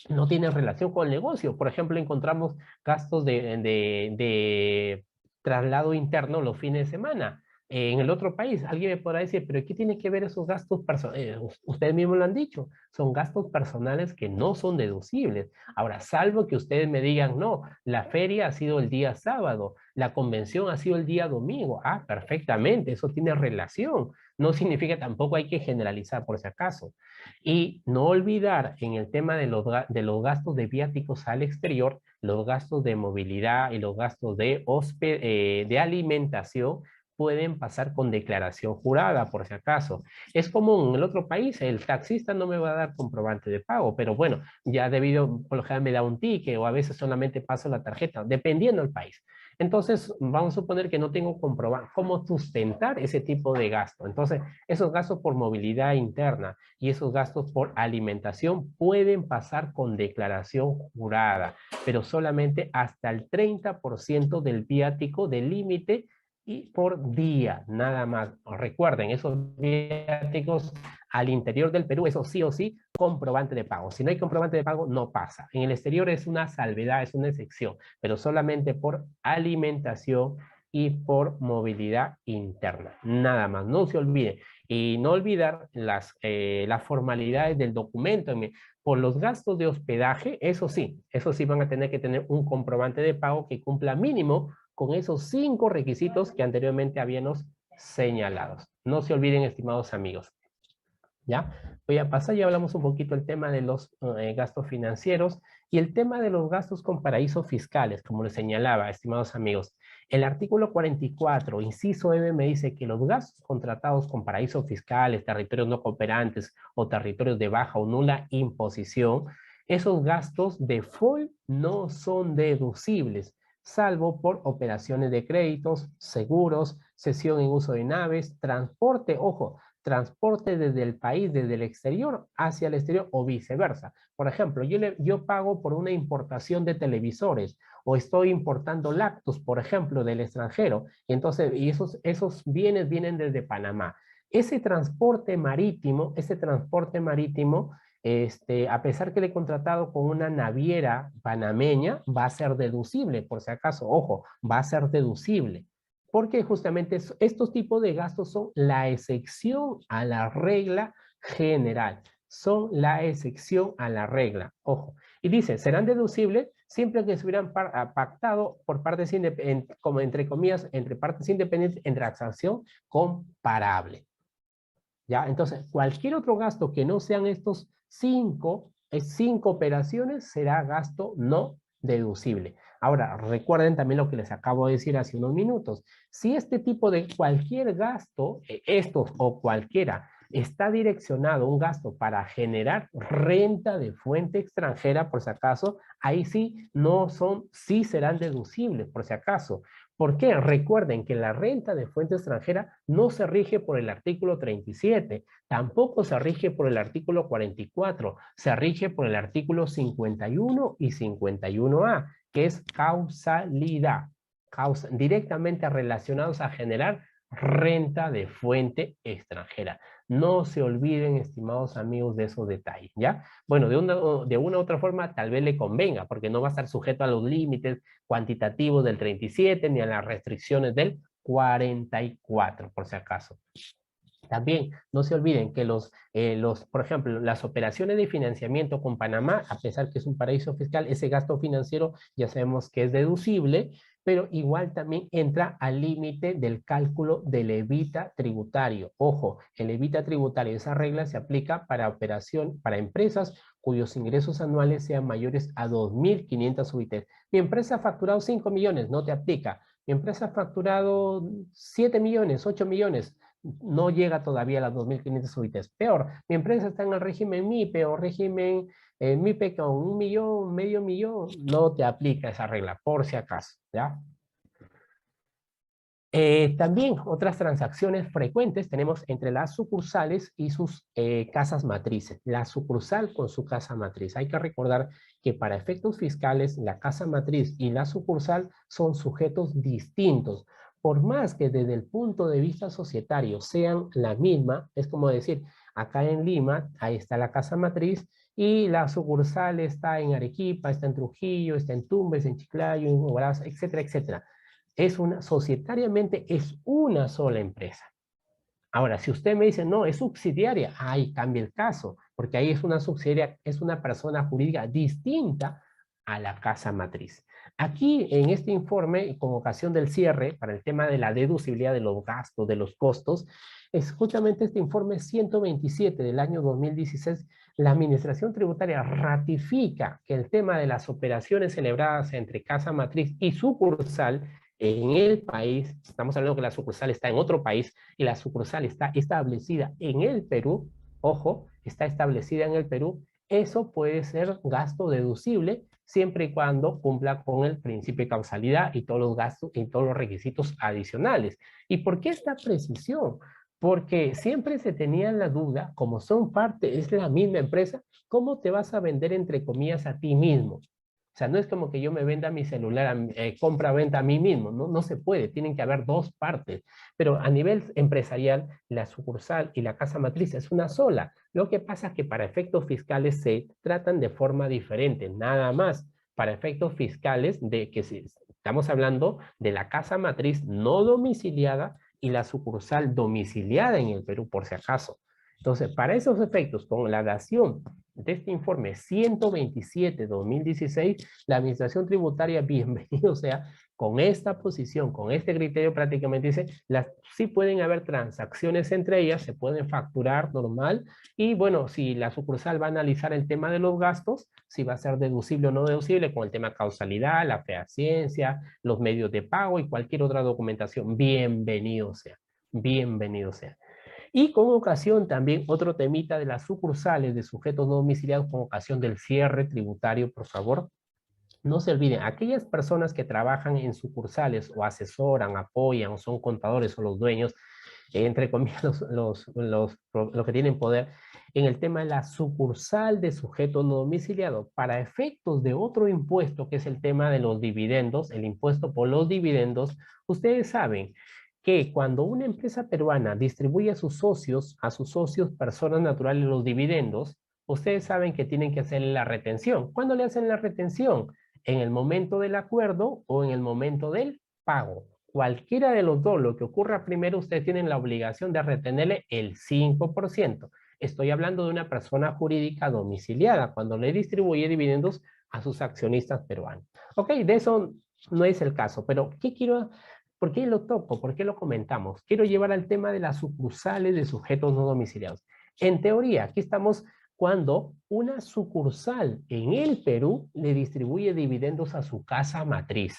B: no tienen relación con el negocio. Por ejemplo, encontramos gastos de traslado interno los fines de semana. En el otro país, alguien me podrá decir, pero ¿qué tiene que ver esos gastos personales? Ustedes mismos lo han dicho, son gastos personales que no son deducibles. Ahora, salvo que ustedes me digan, no, la feria ha sido el día sábado, la convención ha sido el día domingo. Ah, perfectamente, eso tiene relación. No significa tampoco hay que generalizar por si acaso. Y no olvidar en el tema de los gastos de viáticos al exterior, los gastos de movilidad y los gastos de alimentación pueden pasar con declaración jurada, por si acaso. Es común en el otro país, el taxista no me va a dar comprobante de pago, pero bueno, ya por lo general me da un ticket o a veces solamente paso la tarjeta, dependiendo del país. Entonces, vamos a suponer que no tengo comprobante cómo sustentar ese tipo de gasto. Entonces, esos gastos por movilidad interna y esos gastos por alimentación pueden pasar con declaración jurada, pero solamente hasta el 30% del viático del límite y por día, nada más. Recuerden, esos viáticos al interior del Perú, eso sí o sí, comprobante de pago. Si no hay comprobante de pago, no pasa. En el exterior es una salvedad, es una excepción, pero solamente por alimentación y por movilidad interna. Nada más, no se olviden. Y no olvidar las formalidades del documento. Por los gastos de hospedaje, eso sí van a tener que tener un comprobante de pago que cumpla mínimo con esos 5 requisitos que anteriormente habíamos señalados. No se olviden, estimados amigos. ¿Ya? Voy a pasar, ya hablamos un poquito del tema de los gastos financieros y el tema de los gastos con paraísos fiscales, como les señalaba, estimados amigos. El artículo 44, inciso M, me dice que los gastos contratados con paraísos fiscales, territorios no cooperantes o territorios de baja o nula imposición, esos gastos de default no son deducibles, salvo por operaciones de créditos, seguros, cesión en uso de naves, transporte, ojo, transporte desde el país, desde el exterior hacia el exterior o viceversa. Por ejemplo, yo pago por una importación de televisores o estoy importando lácteos, por ejemplo, del extranjero. Y esos bienes vienen desde Panamá. Ese transporte marítimo, a pesar que le he contratado con una naviera panameña, va a ser deducible, por si acaso, ojo, va a ser deducible. Porque justamente estos tipos de gastos son la excepción a la regla general. Son la excepción a la regla. Ojo. Y dice, serán deducibles siempre que se hubieran pactado por partes independientes, como entre comillas, entre partes independientes en transacción comparable. ¿Ya? Entonces, cualquier otro gasto que no sean estos 5 operaciones será gasto no deducible. Ahora, recuerden también lo que les acabo de decir hace unos minutos. Si este tipo de cualquier gasto, estos o cualquiera, está direccionado un gasto para generar renta de fuente extranjera, por si acaso, ahí sí serán deducibles, por si acaso. ¿Por qué? Recuerden que la renta de fuente extranjera no se rige por el artículo 37, tampoco se rige por el artículo 44, se rige por el artículo 51 y 51A, que es causalidad, directamente relacionados a generar renta de fuente extranjera. No se olviden, estimados amigos, de esos detalles, ¿ya? Bueno, de una u otra forma tal vez le convenga, porque no va a estar sujeto a los límites cuantitativos del 37 ni a las restricciones del 44, por si acaso. También no se olviden que por ejemplo, las operaciones de financiamiento con Panamá, a pesar que es un paraíso fiscal, ese gasto financiero ya sabemos que es deducible, pero igual también entra al límite del cálculo del evita tributario. Ojo, el evita tributario, esa regla se aplica para empresas cuyos ingresos anuales sean mayores a 2.500 UITs. Mi empresa ha facturado 5 millones, no te aplica. Mi empresa ha facturado 7 millones, 8 millones, no llega todavía a las 2.500 UITs. Peor, mi empresa está en el régimen MIPE o régimen MIPE con 1 millón, medio millón, no te aplica esa regla, por si acaso, ¿ya? También otras transacciones frecuentes tenemos entre las sucursales y sus casas matrices. La sucursal con su casa matriz. Hay que recordar que para efectos fiscales la casa matriz y la sucursal son sujetos distintos. Por más que desde el punto de vista societario sean la misma, es como decir, acá en Lima, ahí está la casa matriz y la sucursal está en Arequipa, está en Trujillo, está en Tumbes, en Chiclayo, en Huaraz, etcétera, etcétera. Societariamente es una sola empresa. Ahora, si usted me dice, no, es subsidiaria, ahí cambia el caso, porque ahí es una subsidiaria, es una persona jurídica distinta a la casa matriz. Aquí, en este informe, con ocasión del cierre, para el tema de la deducibilidad de los gastos, de los costos, es justamente este informe 127 del año 2016, la Administración Tributaria ratifica que el tema de las operaciones celebradas entre casa matriz y sucursal en el país, estamos hablando que la sucursal está en otro país y la sucursal está establecida en el Perú, ojo, está establecida en el Perú, eso puede ser gasto deducible siempre y cuando cumpla con el principio de causalidad y todos los gastos y todos los requisitos adicionales. ¿Y por qué esta precisión? Porque siempre se tenía la duda, como son parte, es la misma empresa, ¿cómo te vas a vender entre comillas a ti mismo? O sea, no es como que yo me venda mi celular, compra-venta a mí mismo, ¿no? No se puede, tienen que haber dos partes. Pero a nivel empresarial, la sucursal y la casa matriz es una sola. Lo que pasa es que para efectos fiscales se tratan de forma diferente, nada más. Para efectos fiscales, estamos hablando de la casa matriz no domiciliada y la sucursal domiciliada en el Perú, por si acaso. Entonces, para esos efectos, con la dación de este informe 127-2016, la Administración Tributaria, bienvenido sea, con esta posición, con este criterio prácticamente dice, sí pueden haber transacciones entre ellas, se pueden facturar normal, y bueno, si la sucursal va a analizar el tema de los gastos, si va a ser deducible o no deducible, con el tema causalidad, la fehaciencia, los medios de pago y cualquier otra documentación, bienvenido sea, bienvenido sea. Y con ocasión también otro temita de las sucursales de sujetos no domiciliados con ocasión del cierre tributario, por favor. No se olviden, aquellas personas que trabajan en sucursales o asesoran, apoyan o son contadores o los dueños, entre comillas, los que tienen poder, en el tema de la sucursal de sujeto no domiciliado, para efectos de otro impuesto, que es el tema de los dividendos, el impuesto por los dividendos, ustedes saben que cuando una empresa peruana distribuye a sus socios, personas naturales, los dividendos, ustedes saben que tienen que hacerle la retención. ¿Cuándo le hacen la retención? En el momento del acuerdo o en el momento del pago. Cualquiera de los dos, lo que ocurra primero, ustedes tienen la obligación de retenerle el 5%. Estoy hablando de una persona jurídica domiciliada cuando le distribuye dividendos a sus accionistas peruanos. Ok, de eso no es el caso, pero ¿por qué lo toco? ¿Por qué lo comentamos? Quiero llevar al tema de las sucursales de sujetos no domiciliados. En teoría, aquí estamos cuando una sucursal en el Perú le distribuye dividendos a su casa matriz.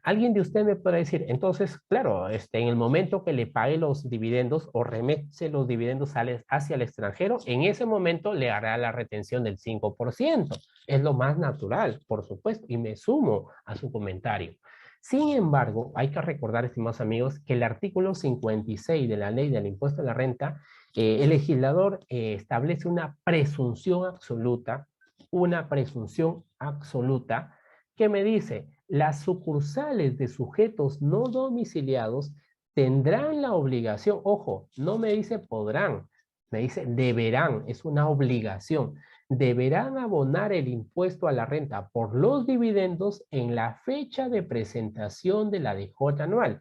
B: Alguien de usted me puede decir, entonces, claro, en el momento que le pague los dividendos o remete los dividendos hacia el extranjero, en ese momento le hará la retención del 5%. Es lo más natural, por supuesto, y me sumo a su comentario. Sin embargo, hay que recordar, estimados amigos, que el artículo 56 de la Ley del Impuesto a la Renta, el legislador establece una presunción absoluta que me dice, las sucursales de sujetos no domiciliados tendrán la obligación, ojo, no me dice podrán, me dice deberán, es una obligación, deberán abonar el impuesto a la renta por los dividendos en la fecha de presentación de la DJ anual.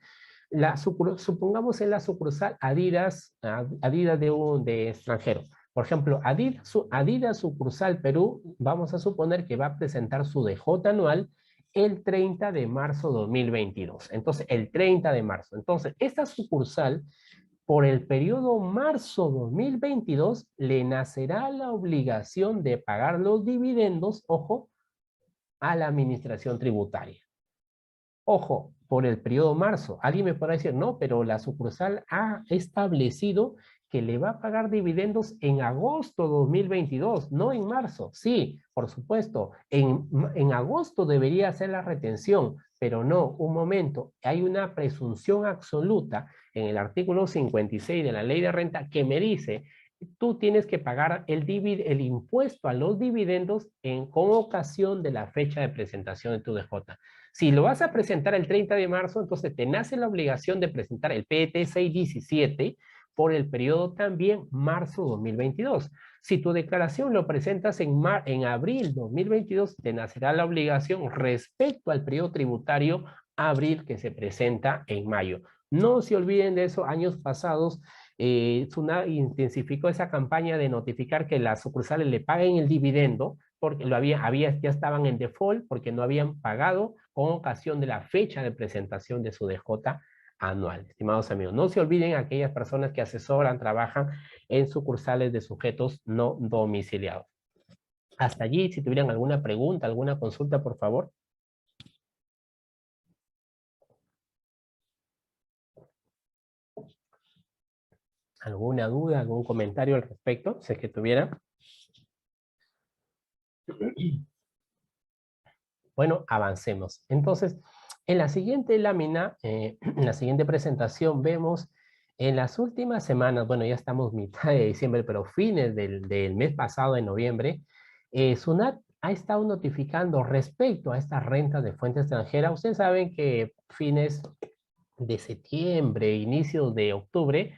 B: supongamos en la sucursal Adidas, Adidas de extranjero. Por ejemplo, Adidas sucursal Perú, vamos a suponer que va a presentar su DJ anual el 30 de marzo 2022. Entonces, el 30 de marzo. Entonces, esta sucursal, por el periodo marzo 2022, le nacerá la obligación de pagar los dividendos, ojo, a la administración tributaria. Ojo, por el periodo marzo. Alguien me podrá decir, no, pero la sucursal ha establecido que le va a pagar dividendos en agosto 2022, no en marzo. Sí, por supuesto, en agosto debería hacer la retención, pero no, un momento, hay una presunción absoluta en el artículo 56 de la ley de renta que me dice, tú tienes que pagar el impuesto a los dividendos con ocasión de la fecha de presentación de tu DJ. Si lo vas a presentar el 30 de marzo, entonces te nace la obligación de presentar el PET 617 por el periodo también marzo 2022. Si tu declaración lo presentas en abril 2022, te nacerá la obligación respecto al periodo tributario abril que se presenta en mayo. No se olviden de eso, años pasados, SUNAT intensificó esa campaña de notificar que las sucursales le paguen el dividendo, porque ya estaban en default, porque no habían pagado con ocasión de la fecha de presentación de su DJ anual. Estimados amigos, no se olviden aquellas personas que asesoran, trabajan en sucursales de sujetos no domiciliados. Hasta allí, si tuvieran alguna pregunta, alguna consulta, por favor. ¿Alguna duda, algún comentario al respecto? Si es que tuviera. Bueno, avancemos. Entonces, en la siguiente lámina, en la siguiente presentación, vemos en las últimas semanas, bueno, ya estamos mitad de diciembre, pero fines del mes pasado, de noviembre, SUNAT ha estado notificando respecto a estas rentas de fuente extranjera. Ustedes saben que fines de septiembre, inicios de octubre,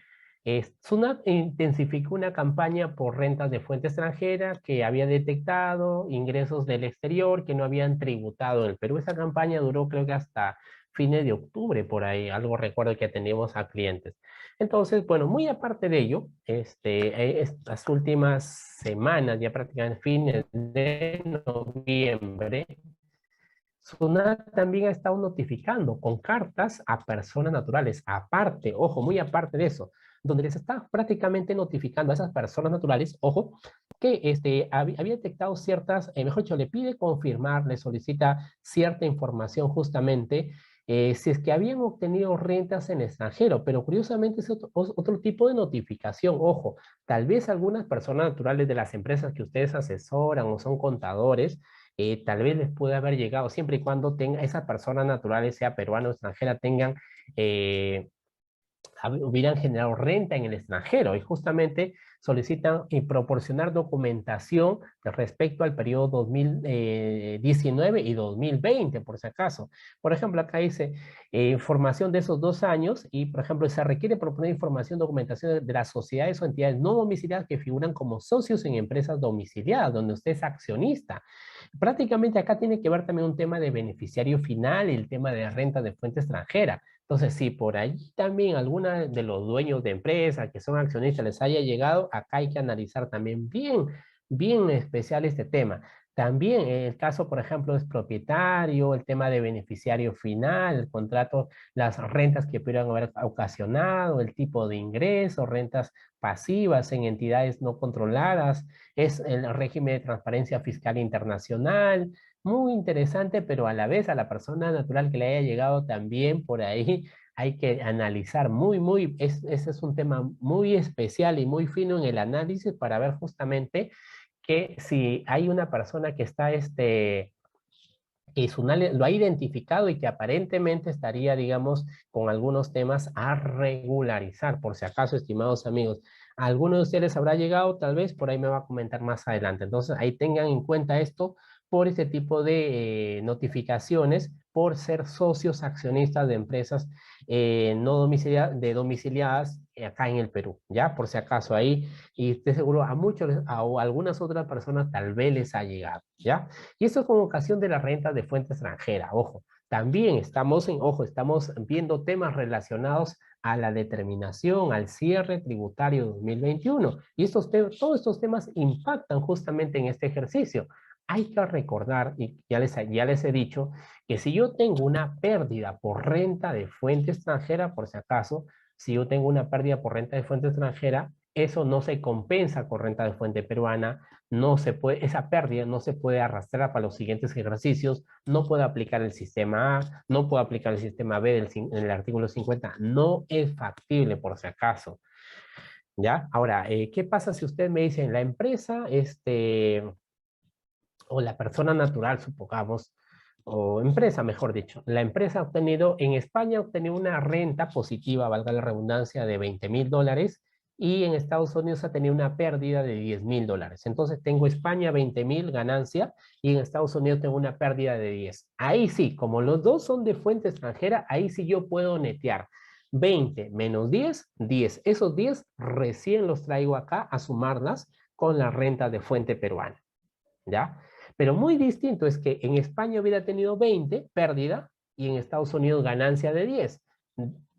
B: SUNAT intensificó una campaña por rentas de fuente extranjera que había detectado ingresos del exterior que no habían tributado en el Perú. Esa campaña duró creo que hasta fines de octubre, por ahí, algo recuerdo que atendimos a clientes. Entonces, bueno, muy aparte de ello, estas últimas semanas, ya prácticamente fines de noviembre, SUNAT también ha estado notificando con cartas a personas naturales, aparte, ojo, muy aparte de eso, donde les está prácticamente notificando a esas personas naturales, ojo, que había detectado ciertas, mejor dicho, le pide confirmar, le solicita cierta información justamente, si es que habían obtenido rentas en extranjero, pero curiosamente es otro tipo de notificación, ojo, tal vez algunas personas naturales de las empresas que ustedes asesoran o son contadores, tal vez les puede haber llegado, siempre y cuando esas personas naturales, sea peruana o extranjera, hubieran generado renta en el extranjero y justamente solicitan proporcionar documentación respecto al periodo 2019 y 2020, por si acaso. Por ejemplo, acá dice información de esos 2 años y, por ejemplo, se requiere proponer información, documentación de las sociedades o entidades no domiciliadas que figuran como socios en empresas domiciliadas, donde usted es accionista. Prácticamente acá tiene que ver también un tema de beneficiario final y el tema de renta de fuente extranjera. Entonces, si por allí también alguna de los dueños de empresa que son accionistas les haya llegado, acá hay que analizar también bien especial este tema. También el caso, por ejemplo, es propietario, el tema de beneficiario final, el contrato, las rentas que pudieran haber ocasionado, el tipo de ingreso, rentas pasivas en entidades no controladas, es el régimen de transparencia fiscal internacional, muy interesante, pero a la vez a la persona natural que le haya llegado también por ahí hay que analizar ese es un tema muy especial y muy fino en el análisis para ver justamente que si hay una persona que está, que SUNAT lo ha identificado y que aparentemente estaría, digamos, con algunos temas a regularizar, por si acaso, estimados amigos. A alguno de ustedes habrá llegado, tal vez, por ahí me va a comentar más adelante. Entonces, ahí tengan en cuenta esto por este tipo de notificaciones, por ser socios accionistas de empresas no domiciliadas acá en el Perú, ¿ya? Por si acaso ahí, y estoy seguro a muchos, a algunas otras personas tal vez les ha llegado, ¿ya? Y esto es con ocasión de la renta de fuente extranjera, ojo. También estamos viendo temas relacionados a la determinación, al cierre tributario 2021. Y todos estos temas impactan justamente en este ejercicio. Hay que recordar, y ya les he dicho, que si yo tengo una pérdida por renta de fuente extranjera, por si acaso, si yo tengo una pérdida por renta de fuente extranjera, eso no se compensa con renta de fuente peruana, esa pérdida no se puede arrastrar para los siguientes ejercicios, no puedo aplicar el sistema A, no puedo aplicar el sistema B del artículo 50, no es factible por si acaso. ¿Ya? Ahora, ¿qué pasa si usted me dice, la empresa, o la persona natural, supongamos, o empresa, mejor dicho, la empresa ha obtenido, en España ha obtenido una renta positiva, valga la redundancia, de $20,000, y en Estados Unidos ha tenido una pérdida de $10,000. Entonces tengo España 20,000 ganancia y en Estados Unidos tengo una pérdida de 10. Ahí sí, como los dos son de fuente extranjera, ahí sí yo puedo netear 20 menos 10, 10. Esos 10 recién los traigo acá a sumarlas con la renta de fuente peruana, ¿ya? Pero muy distinto es que en España hubiera tenido 20, pérdida, y en Estados Unidos ganancia de 10.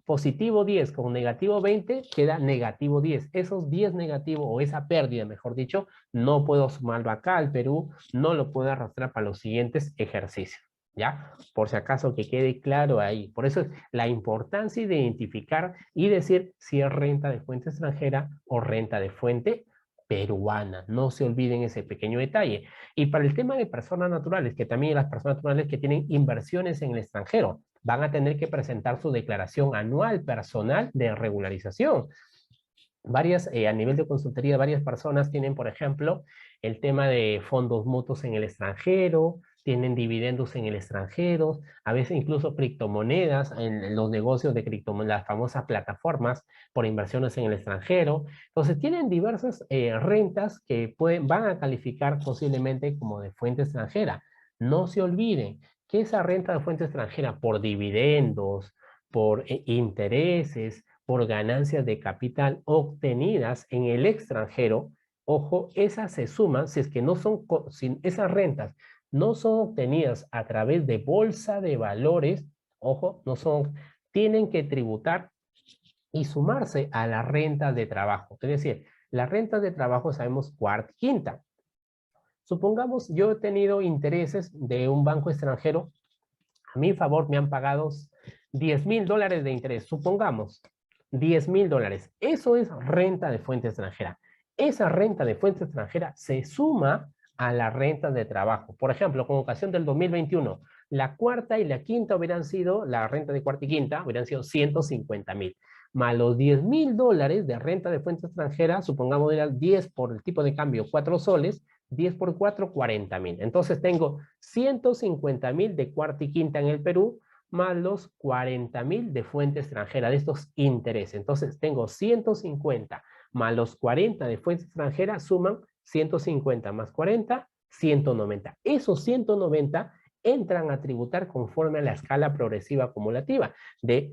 B: Positivo 10 con negativo 20 queda negativo 10. Esos 10 negativos, o esa pérdida, mejor dicho, no puedo sumarlo acá al Perú, no lo puedo arrastrar para los siguientes ejercicios, ¿ya? Por si acaso que quede claro ahí. Por eso es la importancia de identificar y decir si es renta de fuente extranjera o renta de fuente peruana. No se olviden ese pequeño detalle. Y para el tema de personas naturales, que también las personas naturales que tienen inversiones en el extranjero van a tener que presentar su declaración anual personal de regularización. A nivel de consultoría, varias personas tienen, por ejemplo, el tema de fondos mutuos en el extranjero, tienen dividendos en el extranjero, a veces incluso criptomonedas en los negocios de criptomonedas, las famosas plataformas por inversiones en el extranjero. Entonces, tienen diversas rentas que van a calificar posiblemente como de fuente extranjera. No se olviden que esa renta de fuente extranjera por dividendos, por intereses, por ganancias de capital obtenidas en el extranjero, ojo, esas se suman, si es que no son, si esas rentas no son obtenidas a través de bolsa de valores, ojo, tienen que tributar y sumarse a la renta de trabajo. Es decir, la renta de trabajo sabemos cuarta y quinta. Supongamos, yo he tenido intereses de un banco extranjero, a mi favor me han pagado $10,000 de interés, supongamos, $10,000. Eso es renta de fuente extranjera. Esa renta de fuente extranjera se suma a la renta de trabajo. Por ejemplo, con ocasión del 2021, la cuarta y la quinta hubieran sido, la renta de cuarta y quinta hubieran sido 150,000. Más los $10,000 de renta de fuente extranjera, supongamos eran 10 por el tipo de cambio, 4 soles, 10 por 4, 40,000. Entonces tengo 150,000 de cuarta y quinta en el Perú, más los 40,000 de fuente extranjera, de estos intereses. Entonces tengo 150 más los 40 de fuente extranjera, suman 150 más 40, 190. Esos 190 entran a tributar conforme a la escala progresiva acumulativa de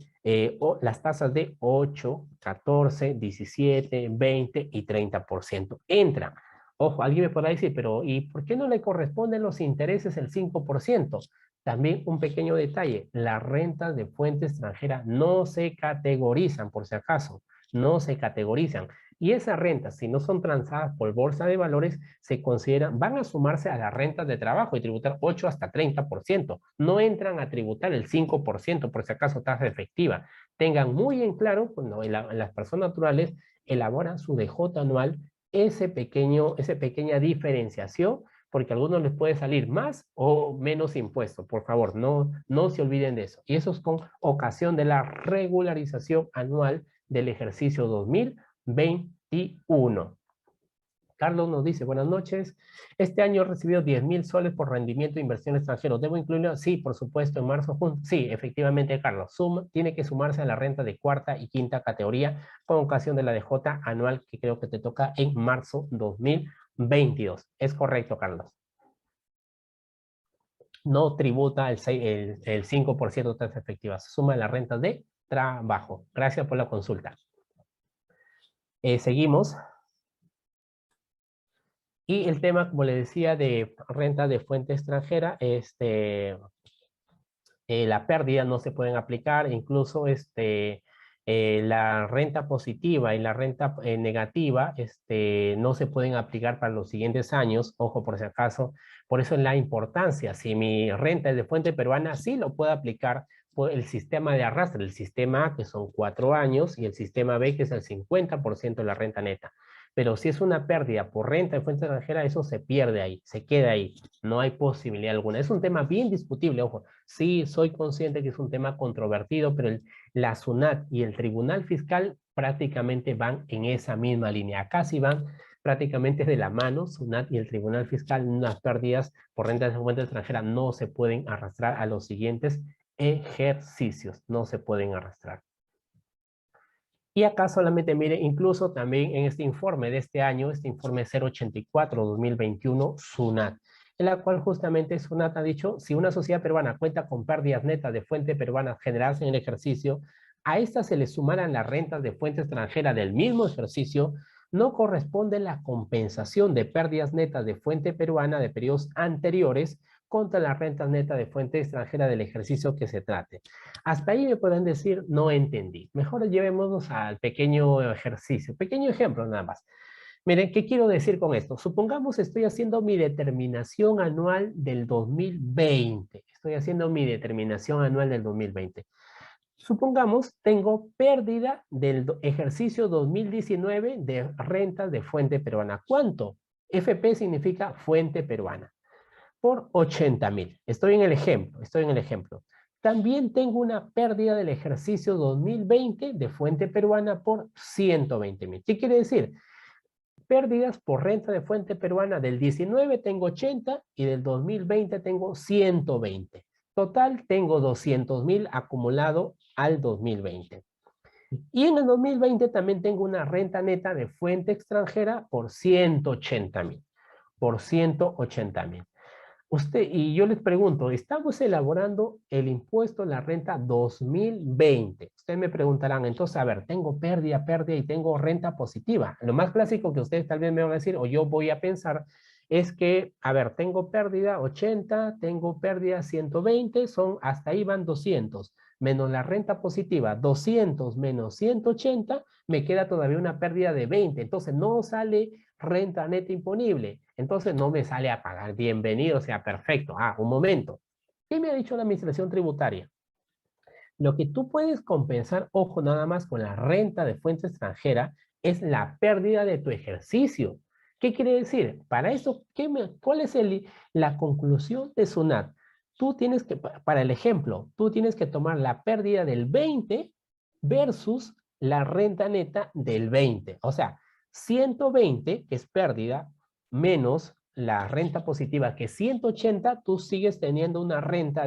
B: las tasas de 8, 14, 17, 20 y 30%. Entran. Ojo, alguien me podrá decir, pero ¿y por qué no le corresponden los intereses el 5%? También un pequeño detalle, las rentas de fuente extranjera no se categorizan, por si acaso, no se categorizan. Y esas rentas, si no son transadas por bolsa de valores, se consideran, van a sumarse a las rentas de trabajo y tributar 8 hasta 30%. No entran a tributar el 5%, por si acaso tasa efectiva. Tengan muy en claro, cuando las personas naturales elaboran su DJ anual, esa pequeña diferenciación, porque a algunos les puede salir más o menos impuesto. Por favor, no se olviden de eso. Y eso es con ocasión de la regularización anual del ejercicio 2021. Carlos nos dice, buenas noches. Este año he recibido 10,000 soles por rendimiento de inversión extranjero. ¿Debo incluirlo? Sí, por supuesto, en marzo. Sí, efectivamente, Carlos. Tiene que sumarse a la renta de cuarta y quinta categoría con ocasión de la DJ anual que creo que te toca en marzo 2022. Es correcto, Carlos. no tributa el 5% de tasa efectiva. Se suma la renta de trabajo. Gracias por la consulta. Seguimos. Y el tema, como le decía, de renta de fuente extranjera, la pérdida no se pueden aplicar, incluso la renta positiva y la renta negativa no se pueden aplicar para los siguientes años, ojo por si acaso, por eso es la importancia, si mi renta es de fuente peruana, sí lo puedo aplicar por el sistema de arrastre, el sistema A, que son 4 años, y el sistema B, que es el 50% de la renta neta. Pero si es una pérdida por renta de fuente extranjera, eso se pierde ahí, se queda ahí, no hay posibilidad alguna. Es un tema bien discutible, ojo. Sí, soy consciente que es un tema controvertido, pero la SUNAT y el Tribunal Fiscal prácticamente van en esa misma línea. Casi van prácticamente de la mano, SUNAT y el Tribunal Fiscal. Unas pérdidas por renta de fuente extranjera no se pueden arrastrar a los siguientes ejercicios, no se pueden arrastrar. Y acá solamente mire, incluso también en este informe de este año, este informe 084-2021, SUNAT, en la cual justamente SUNAT ha dicho, si una sociedad peruana cuenta con pérdidas netas de fuente peruana generadas en el ejercicio, a estas se le sumarán las rentas de fuente extranjera del mismo ejercicio, no corresponde la compensación de pérdidas netas de fuente peruana de periodos anteriores contra las rentas netas de fuente extranjera del ejercicio que se trate. Hasta ahí me pueden decir, no entendí. Mejor llevémonos al pequeño ejercicio, pequeño ejemplo nada más. Miren, ¿qué quiero decir con esto? Supongamos estoy haciendo mi determinación anual del 2020. Estoy haciendo mi determinación anual del 2020. Supongamos tengo pérdida del ejercicio 2019 de rentas de fuente peruana. ¿Cuánto? FP significa fuente peruana. Por 80.000. Estoy en el ejemplo. También tengo una pérdida del ejercicio 2020 de fuente peruana por 120.000. ¿Qué quiere decir? Pérdidas por renta de fuente peruana del 19 tengo 80 y del 2020 tengo 120. Total tengo 200.000 acumulado al 2020. Y en el 2020 también tengo una renta neta de fuente extranjera por 180.000. Por 180.000. Y yo les pregunto, estamos elaborando el impuesto a la renta 2020. Ustedes me preguntarán, entonces, a ver, tengo pérdida y tengo renta positiva. Lo más clásico que ustedes tal vez me van a decir, o yo voy a pensar, es que, a ver, tengo pérdida 80, tengo pérdida 120, hasta ahí van 200, menos la renta positiva, 200 menos 180, me queda todavía una pérdida de 20. Entonces, no sale renta neta imponible. Entonces no me sale a pagar. Bienvenido, sea perfecto. Un momento. ¿Qué me ha dicho la administración tributaria? Lo que tú puedes compensar, ojo, nada más con la renta de fuente extranjera, es la pérdida de tu ejercicio. ¿Qué quiere decir? Para eso, ¿cuál es la conclusión de SUNAT? Tú tienes que, para el ejemplo, tú tienes que tomar la pérdida del 20 versus la renta neta del 20. O sea, 120, que es pérdida, menos la renta positiva, que es 180, tú sigues teniendo una renta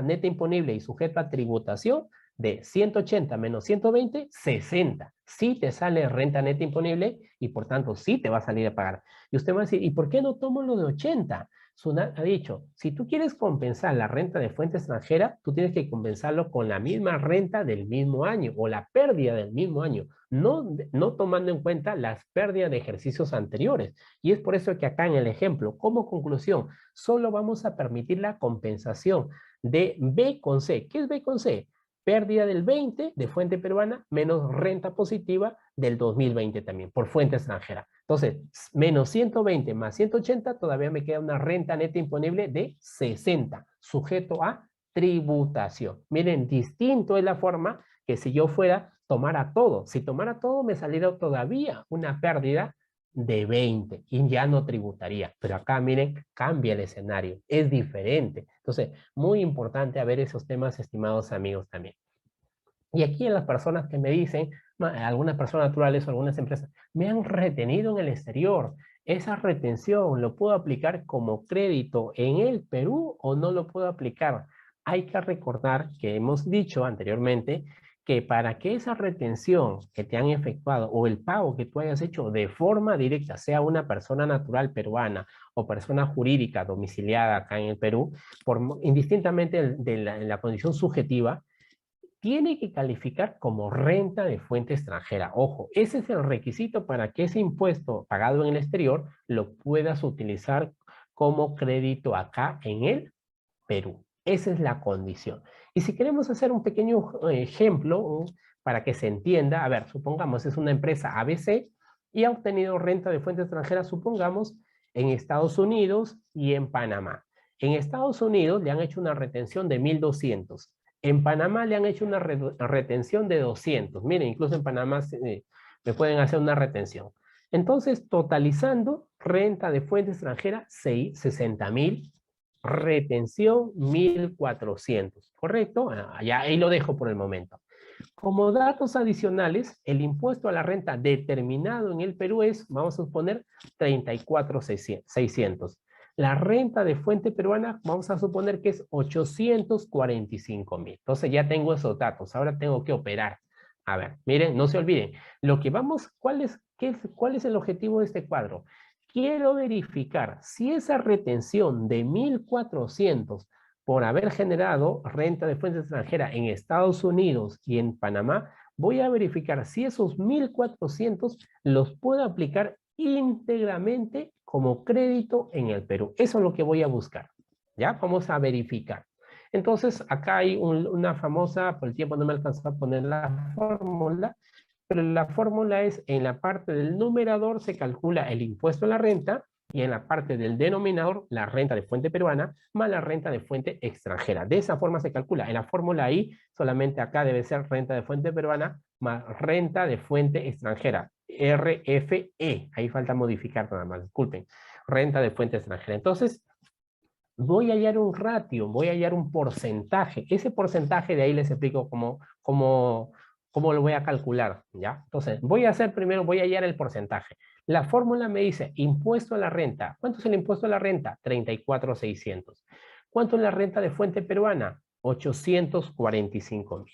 B: neta imponible y sujeta a tributación de 180 menos 120, 60. Sí te sale renta neta imponible y por tanto sí te va a salir a pagar. Y usted va a decir, ¿y por qué no tomo lo de 80? SUNAT ha dicho, si tú quieres compensar la renta de fuente extranjera, tú tienes que compensarlo con la misma renta del mismo año o la pérdida del mismo año, no tomando en cuenta las pérdidas de ejercicios anteriores. Y es por eso que acá en el ejemplo, como conclusión, solo vamos a permitir la compensación de B con C. ¿Qué es B con C? Pérdida del 20 de fuente peruana menos renta positiva del 2020 también, por fuente extranjera. Entonces, menos 120 más 180, todavía me queda una renta neta imponible de 60, sujeto a tributación. Miren, distinto es la forma que si yo tomara todo. Si tomara todo, me saliera todavía una pérdida de 20 y ya no tributaría. Pero acá, miren, cambia el escenario, es diferente. Entonces, muy importante ver esos temas, estimados amigos, también. Y aquí en las personas que me dicen, algunas personas naturales o algunas empresas, me han retenido en el exterior. ¿Esa retención lo puedo aplicar como crédito en el Perú o no lo puedo aplicar? Hay que recordar que hemos dicho anteriormente que para que esa retención que te han efectuado o el pago que tú hayas hecho de forma directa, sea una persona natural peruana o persona jurídica domiciliada acá en el Perú, indistintamente de la condición subjetiva, tiene que calificar como renta de fuente extranjera. Ojo, ese es el requisito para que ese impuesto pagado en el exterior lo puedas utilizar como crédito acá en el Perú. Esa es la condición. Y si queremos hacer un pequeño ejemplo para que se entienda, a ver, supongamos es una empresa ABC y ha obtenido renta de fuente extranjera, supongamos, en Estados Unidos y en Panamá. En Estados Unidos le han hecho una retención de 1.200. En Panamá le han hecho una retención de 200. Miren, incluso en Panamá me pueden hacer una retención. Entonces, totalizando, renta de fuente extranjera, 60.000, retención 1.400, ¿correcto? Ya ahí lo dejo por el momento. Como datos adicionales, el impuesto a la renta determinado en el Perú es, vamos a suponer, 34.600. La renta de fuente peruana, vamos a suponer que es 845.000. Entonces ya tengo esos datos, ahora tengo que operar. A ver, miren, no se olviden, lo que vamos, ¿cuál es el objetivo de este cuadro? Quiero verificar si esa retención de 1.400 por haber generado renta de fuente extranjera en Estados Unidos y en Panamá, voy a verificar si esos 1.400 los puedo aplicar íntegramente como crédito en el Perú. Eso es lo que voy a buscar. ¿Ya? Vamos a verificar. Entonces, acá hay una famosa, por el tiempo no me alcanzó a poner la fórmula, pero la fórmula es, en la parte del numerador se calcula el impuesto a la renta y en la parte del denominador la renta de fuente peruana más la renta de fuente extranjera. De esa forma se calcula. En la fórmula ahí, solamente acá debe ser renta de fuente peruana más renta de fuente extranjera. RFE. Ahí falta modificar nada más, disculpen. Renta de fuente extranjera. Entonces, voy a hallar un ratio, voy a hallar un porcentaje. Ese porcentaje de ahí les explico cómo lo voy a calcular, ¿ya? Entonces, voy a hallar el porcentaje. La fórmula me dice impuesto a la renta. ¿Cuánto es el impuesto a la renta? 34.600. ¿Cuánto es la renta de fuente peruana? 845.000.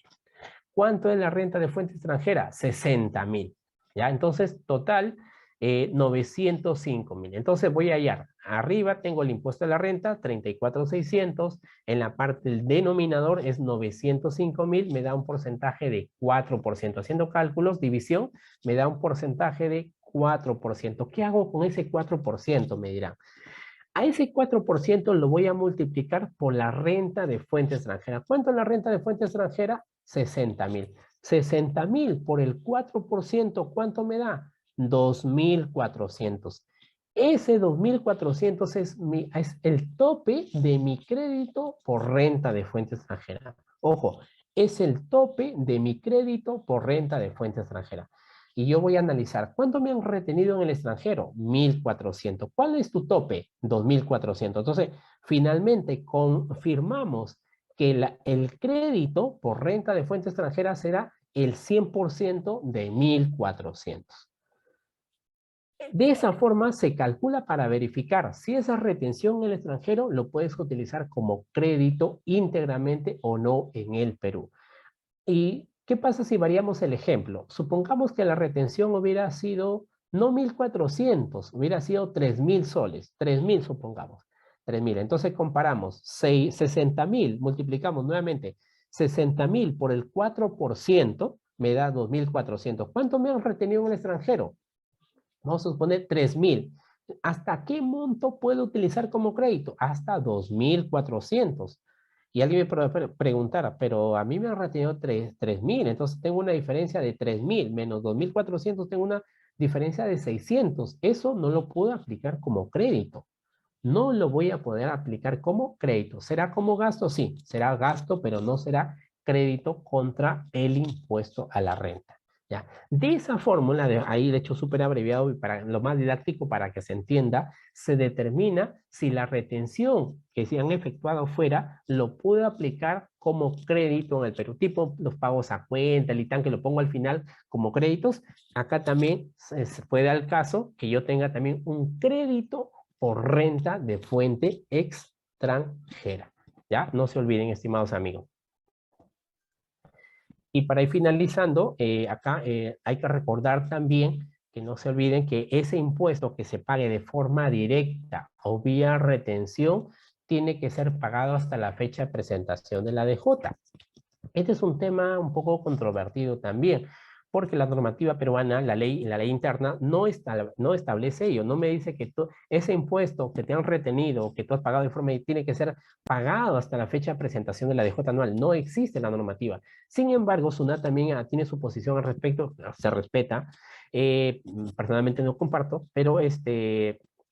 B: ¿Cuánto es la renta de fuente extranjera? 60.000. ¿Ya? Entonces, total, 905.000. Entonces voy a hallar. Arriba tengo el impuesto de la renta, 34.600. En la parte del denominador es 905.000. Me da un porcentaje de 4%. Haciendo cálculos, división, me da un porcentaje de 4%. ¿Qué hago con ese 4%? Me dirán. A ese 4% lo voy a multiplicar por la renta de fuente extranjera. ¿Cuánto es la renta de fuente extranjera? 60.000. 60.000 por el 4%, ¿cuánto me da? 2.400. Ese 2.400 es el tope de mi crédito por renta de fuente extranjera. Ojo, es el tope de mi crédito por renta de fuente extranjera. Y yo voy a analizar, ¿cuánto me han retenido en el extranjero? 1.400. ¿Cuál es tu tope? 2.400. Entonces, finalmente confirmamos que el crédito por renta de fuente extranjera será el 100% de 1.400. De esa forma se calcula para verificar si esa retención en el extranjero lo puedes utilizar como crédito íntegramente o no en el Perú. ¿Y qué pasa si variamos el ejemplo? Supongamos que la retención hubiera sido no 1.400, hubiera sido 3.000 soles, 3.000 supongamos, 3.000. Entonces comparamos 60.000, multiplicamos nuevamente 60.000 por el 4%, me da 2.400. ¿Cuánto me han retenido en el extranjero? Vamos a suponer 3.000. ¿Hasta qué monto puedo utilizar como crédito? Hasta 2.400. Y alguien me preguntara, pero a mí me han retenido 3.000, entonces tengo una diferencia de 3.000 menos 2.400, tengo una diferencia de 600. Eso no lo puedo aplicar como crédito. No lo voy a poder aplicar como crédito. ¿Será como gasto? Sí, será gasto, pero no será crédito contra el impuesto a la renta. ¿Ya? De esa fórmula, ahí de hecho súper abreviado y para lo más didáctico para que se entienda, se determina si la retención que se han efectuado fuera lo puedo aplicar como crédito en el Perú, tipo los pagos a cuenta, el ITAN que lo pongo al final como créditos. Acá también se puede dar el caso que yo tenga también un crédito por renta de fuente extranjera. ¿Ya? No se olviden, estimados amigos. Y para ir finalizando, acá hay que recordar también que no se olviden que ese impuesto que se pague de forma directa o vía retención tiene que ser pagado hasta la fecha de presentación de la DJ. Este es un tema un poco controvertido también, porque la normativa peruana, la ley interna, no establece ello, no me dice que ese impuesto que te han retenido, que tú has pagado de forma, tiene que ser pagado hasta la fecha de presentación de la DJ anual, no existe la normativa. Sin embargo, SUNAT también tiene su posición al respecto, se respeta, personalmente no comparto, pero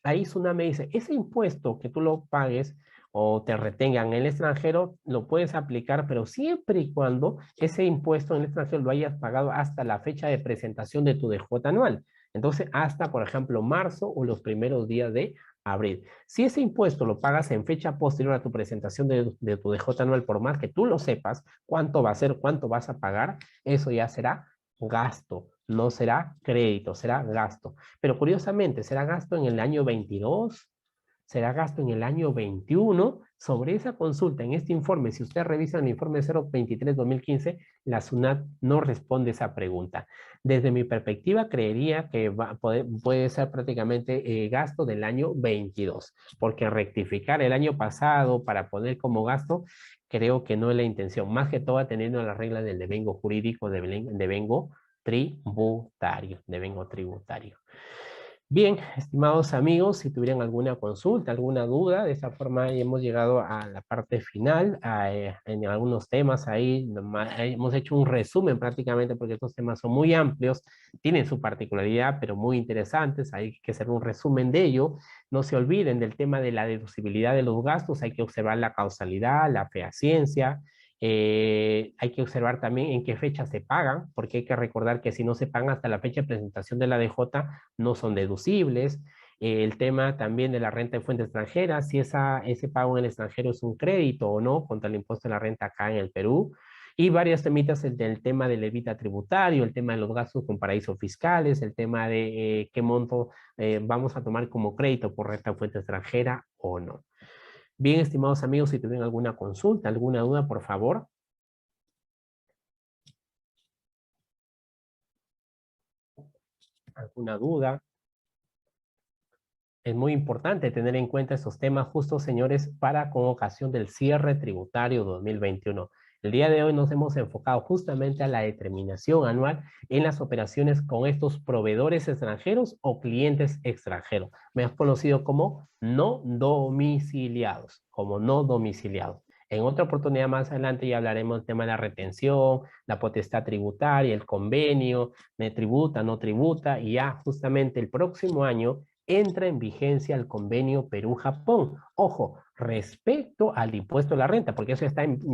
B: ahí SUNAT me dice, ese impuesto que tú lo pagues, o te retengan en el extranjero, lo puedes aplicar, pero siempre y cuando ese impuesto en el extranjero lo hayas pagado hasta la fecha de presentación de tu DJ anual. Entonces, hasta, por ejemplo, marzo o los primeros días de abril. Si ese impuesto lo pagas en fecha posterior a tu presentación de tu DJ anual, por más que tú lo sepas, cuánto va a ser, cuánto vas a pagar, eso ya será gasto, no será crédito, será gasto. Pero curiosamente, será gasto en el año 22, será gasto en el año 21. Sobre esa consulta, en este informe, si usted revisa el informe 023-2015, la SUNAT no responde esa pregunta. Desde mi perspectiva, creería que puede ser prácticamente gasto del año 22, porque rectificar el año pasado para poner como gasto, creo que no es la intención, más que todo atendiendo a las reglas del devengo jurídico, devengo tributario. Bien, estimados amigos, si tuvieran alguna consulta, alguna duda, de esta forma hemos llegado a la parte final, en algunos temas ahí hemos hecho un resumen prácticamente porque estos temas son muy amplios, tienen su particularidad, pero muy interesantes, hay que hacer un resumen de ello. No se olviden del tema de la deducibilidad de los gastos, hay que observar la causalidad, la fehaciencia. Hay que observar también en qué fecha se pagan, porque hay que recordar que si no se pagan hasta la fecha de presentación de la DJ, no son deducibles. El tema también de la renta de fuente extranjera, si ese pago en el extranjero es un crédito o no contra el impuesto de la renta acá en el Perú. Y varias temitas del tema del evita tributario, el tema de los gastos con paraísos fiscales, el tema de qué monto vamos a tomar como crédito por renta de fuente extranjera o no. Bien, estimados amigos, si tienen alguna consulta, alguna duda, por favor. ¿Alguna duda? Es muy importante tener en cuenta estos temas justos, señores, para con ocasión del cierre tributario 2021. El día de hoy nos hemos enfocado justamente a la determinación anual en las operaciones con estos proveedores extranjeros o clientes extranjeros, mejor conocido como no domiciliados, En otra oportunidad más adelante ya hablaremos del tema de la retención, la potestad tributaria, el convenio, me tributa, no tributa, y ya justamente el próximo año entra en vigencia el convenio Perú-Japón. Ojo, respecto al impuesto a la renta, porque eso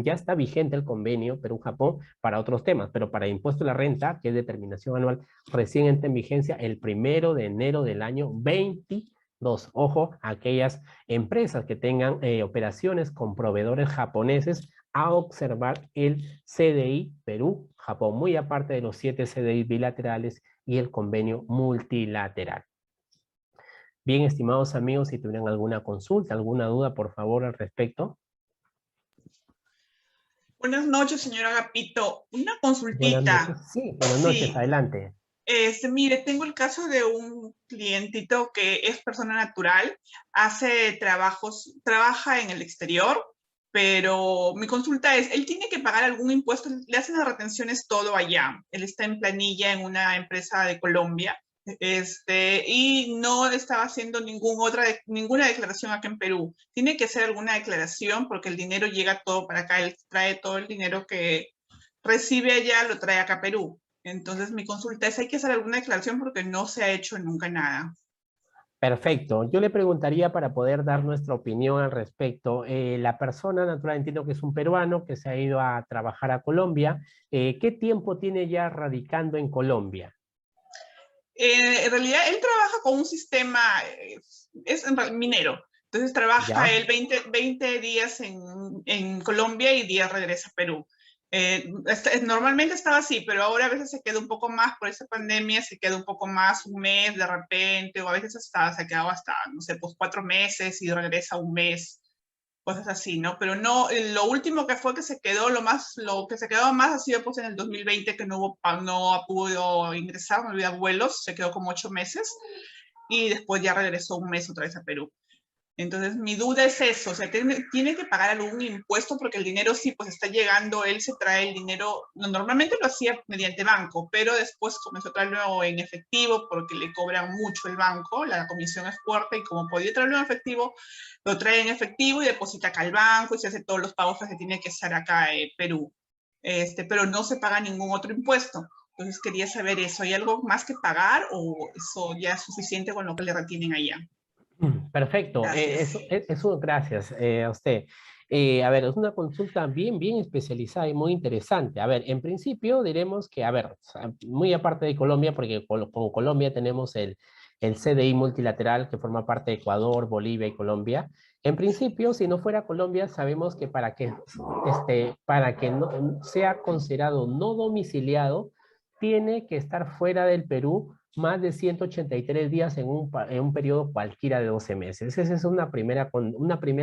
B: ya está vigente el convenio Perú-Japón para otros temas, pero para el impuesto a la renta, que es determinación anual, recién entra en vigencia el 1 de enero del año 22. Ojo, aquellas empresas que tengan operaciones con proveedores japoneses a observar el CDI Perú-Japón, muy aparte de los 7 CDI bilaterales y el convenio multilateral. Bien, estimados amigos, si tuvieran alguna consulta, alguna duda, por favor, al respecto.
C: Buenas noches, señor Agapito. Una
B: Buenas
C: consultita.
B: noches. Sí, buenas noches, adelante.
C: Mire, tengo el caso de un clientito que es persona natural, trabaja en el exterior, pero mi consulta es, ¿él tiene que pagar algún impuesto? Le hacen las retenciones todo allá. Él está en planilla en una empresa de Colombia, y no estaba haciendo ninguna declaración acá en Perú. Tiene que hacer alguna declaración porque el dinero llega todo para acá. Él trae todo el dinero que recibe allá, lo trae acá a Perú. Entonces mi consulta es, ¿hay que hacer alguna declaración? Porque no se ha hecho nunca nada.
B: Perfecto. Yo le preguntaría para poder dar nuestra opinión al respecto. La persona natural, entiendo que es un peruano que se ha ido a trabajar a Colombia. ¿Qué tiempo tiene ya radicando en Colombia?
C: En realidad, él trabaja con un sistema, es minero. Entonces trabaja
B: ¿Ya?
C: él 20 días en Colombia y 10 regresa a Perú. Normalmente estaba así, pero ahora a veces se queda un poco más por esa pandemia, se queda un poco más, un mes de repente, o a veces se ha quedado hasta, no sé, pues 4 meses y regresa un mes. cosas así, ¿no? Pero no, lo último que fue que se quedó, lo que se quedó más ha sido pues en el 2020 que no pudo ingresar, no había vuelos, se quedó como 8 meses y después ya regresó un mes otra vez a Perú. Entonces, mi duda es eso, o sea, tiene que pagar algún impuesto porque el dinero sí, pues está llegando, él se trae el dinero, normalmente lo hacía mediante banco, pero después comenzó a traerlo en efectivo porque le cobran mucho el banco, la comisión es fuerte y como podía traerlo en efectivo, lo trae en efectivo y deposita acá al banco y se hace todos los pagos que se tiene que hacer acá en Perú, pero no se paga ningún otro impuesto. Entonces, quería saber eso, ¿hay algo más que pagar o eso ya es suficiente con lo que le retienen allá?
B: Perfecto,
C: Gracias.
B: eso gracias a usted. A ver, es una consulta bien especializada y muy interesante. A ver, en principio diremos que, a ver, muy aparte de Colombia, porque con Colombia tenemos el CDI multilateral que forma parte de Ecuador, Bolivia y Colombia. En principio, si no fuera Colombia, sabemos que para que no, sea considerado no domiciliado, tiene que estar fuera del Perú más de 183 días en un periodo cualquiera de 12 meses. Esa es una primera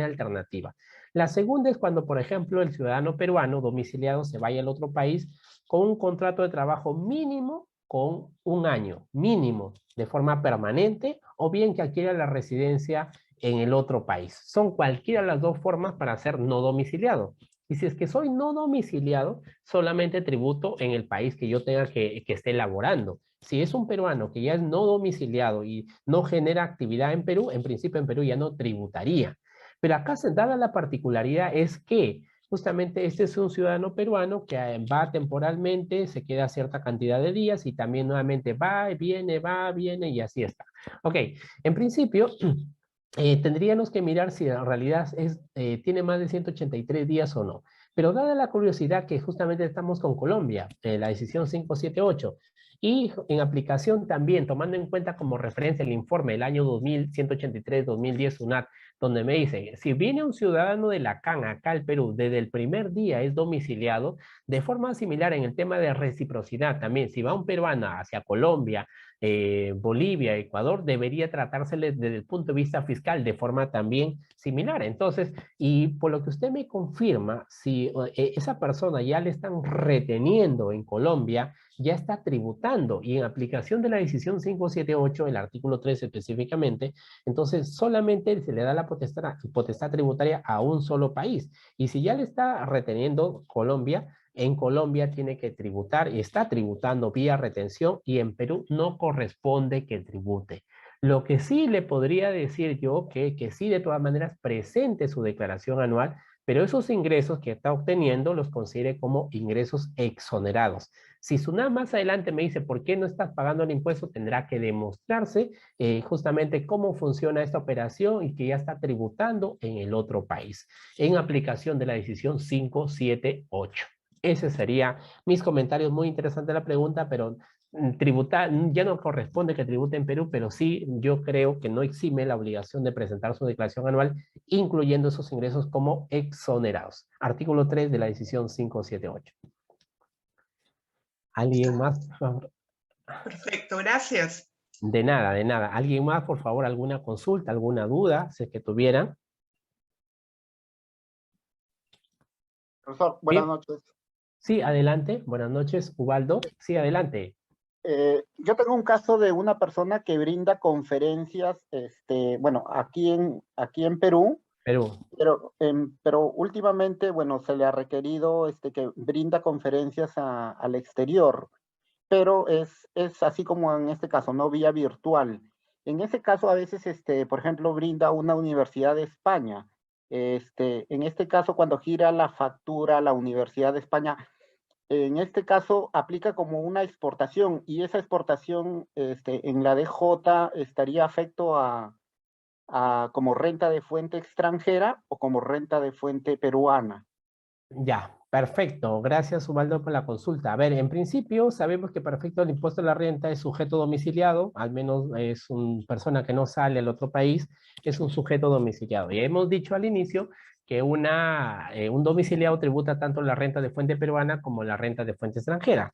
B: alternativa. La segunda es cuando, por ejemplo, el ciudadano peruano domiciliado se vaya al otro país con un contrato de trabajo mínimo con un año, mínimo, de forma permanente, o bien que adquiera la residencia en el otro país. Son cualquiera de las dos formas para ser no domiciliado. Y si es que soy no domiciliado, solamente tributo en el país que yo tenga que esté laborando. Si es un peruano que ya es no domiciliado y no genera actividad en Perú, en principio en Perú ya no tributaría. Pero acá, dada la particularidad, es que justamente este es un ciudadano peruano que va temporalmente, se queda cierta cantidad de días y también nuevamente va, viene y así está. Ok, en principio tendríamos que mirar si en realidad tiene más de 183 días o no. Pero dada la curiosidad que justamente estamos con Colombia, la decisión 578, y en aplicación también, tomando en cuenta como referencia el informe del año 2183-2010 UNAT, donde me dice, si viene un ciudadano de la CAN acá al Perú, desde el primer día es domiciliado, de forma similar en el tema de reciprocidad también, si va un peruano hacia Colombia, Bolivia, Ecuador, debería tratársele desde el punto de vista fiscal de forma también similar. Entonces, y por lo que usted me confirma, si esa persona ya le están reteniendo en Colombia, ya está tributando y en aplicación de la decisión 578, el artículo 3 específicamente, entonces solamente se le da la potestad tributaria a un solo país. Y si ya le está reteniendo Colombia, en Colombia tiene que tributar y está tributando vía retención y en Perú no corresponde que tribute. Lo que sí le podría decir yo que sí de todas maneras presente su declaración anual, pero esos ingresos que está obteniendo los considere como ingresos exonerados. Si SUNAT más adelante me dice por qué no estás pagando el impuesto, tendrá que demostrarse justamente cómo funciona esta operación y que ya está tributando en el otro país, en aplicación de la decisión 578. Ese sería mis comentarios. Muy interesante la pregunta, pero tributar, ya no corresponde que tribute en Perú, pero sí yo creo que no exime la obligación de presentar su declaración anual, incluyendo esos ingresos como exonerados. Artículo 3 de la decisión 578. ¿Alguien más, por favor?
C: Perfecto, gracias.
B: De nada, de nada. ¿Alguien más, por favor, alguna consulta, alguna duda, si es que tuvieran?
D: Profesor, buenas
B: Bien.
D: noches.
B: Sí, adelante. Buenas noches, Ubaldo. Sí, adelante.
D: Yo tengo un caso de una persona que brinda conferencias, bueno, aquí en Perú,
B: Perú.
D: pero últimamente, bueno, se le ha requerido que brinda conferencias al exterior, pero es así como en este caso, no vía virtual. En ese caso, a veces, por ejemplo, brinda una universidad de España. En este caso, cuando gira la factura a la Universidad de España, en este caso aplica como una exportación y esa exportación en la DJ estaría afecto a como renta de fuente extranjera o como renta de fuente peruana.
B: Ya, perfecto. Gracias, Ubaldo, por la consulta. A ver, en principio sabemos que perfecto el impuesto de la renta es sujeto domiciliado, al menos es una persona que no sale al otro país, es un sujeto domiciliado. Y hemos dicho al inicio que un domiciliado tributa tanto la renta de fuente peruana como la renta de fuente extranjera.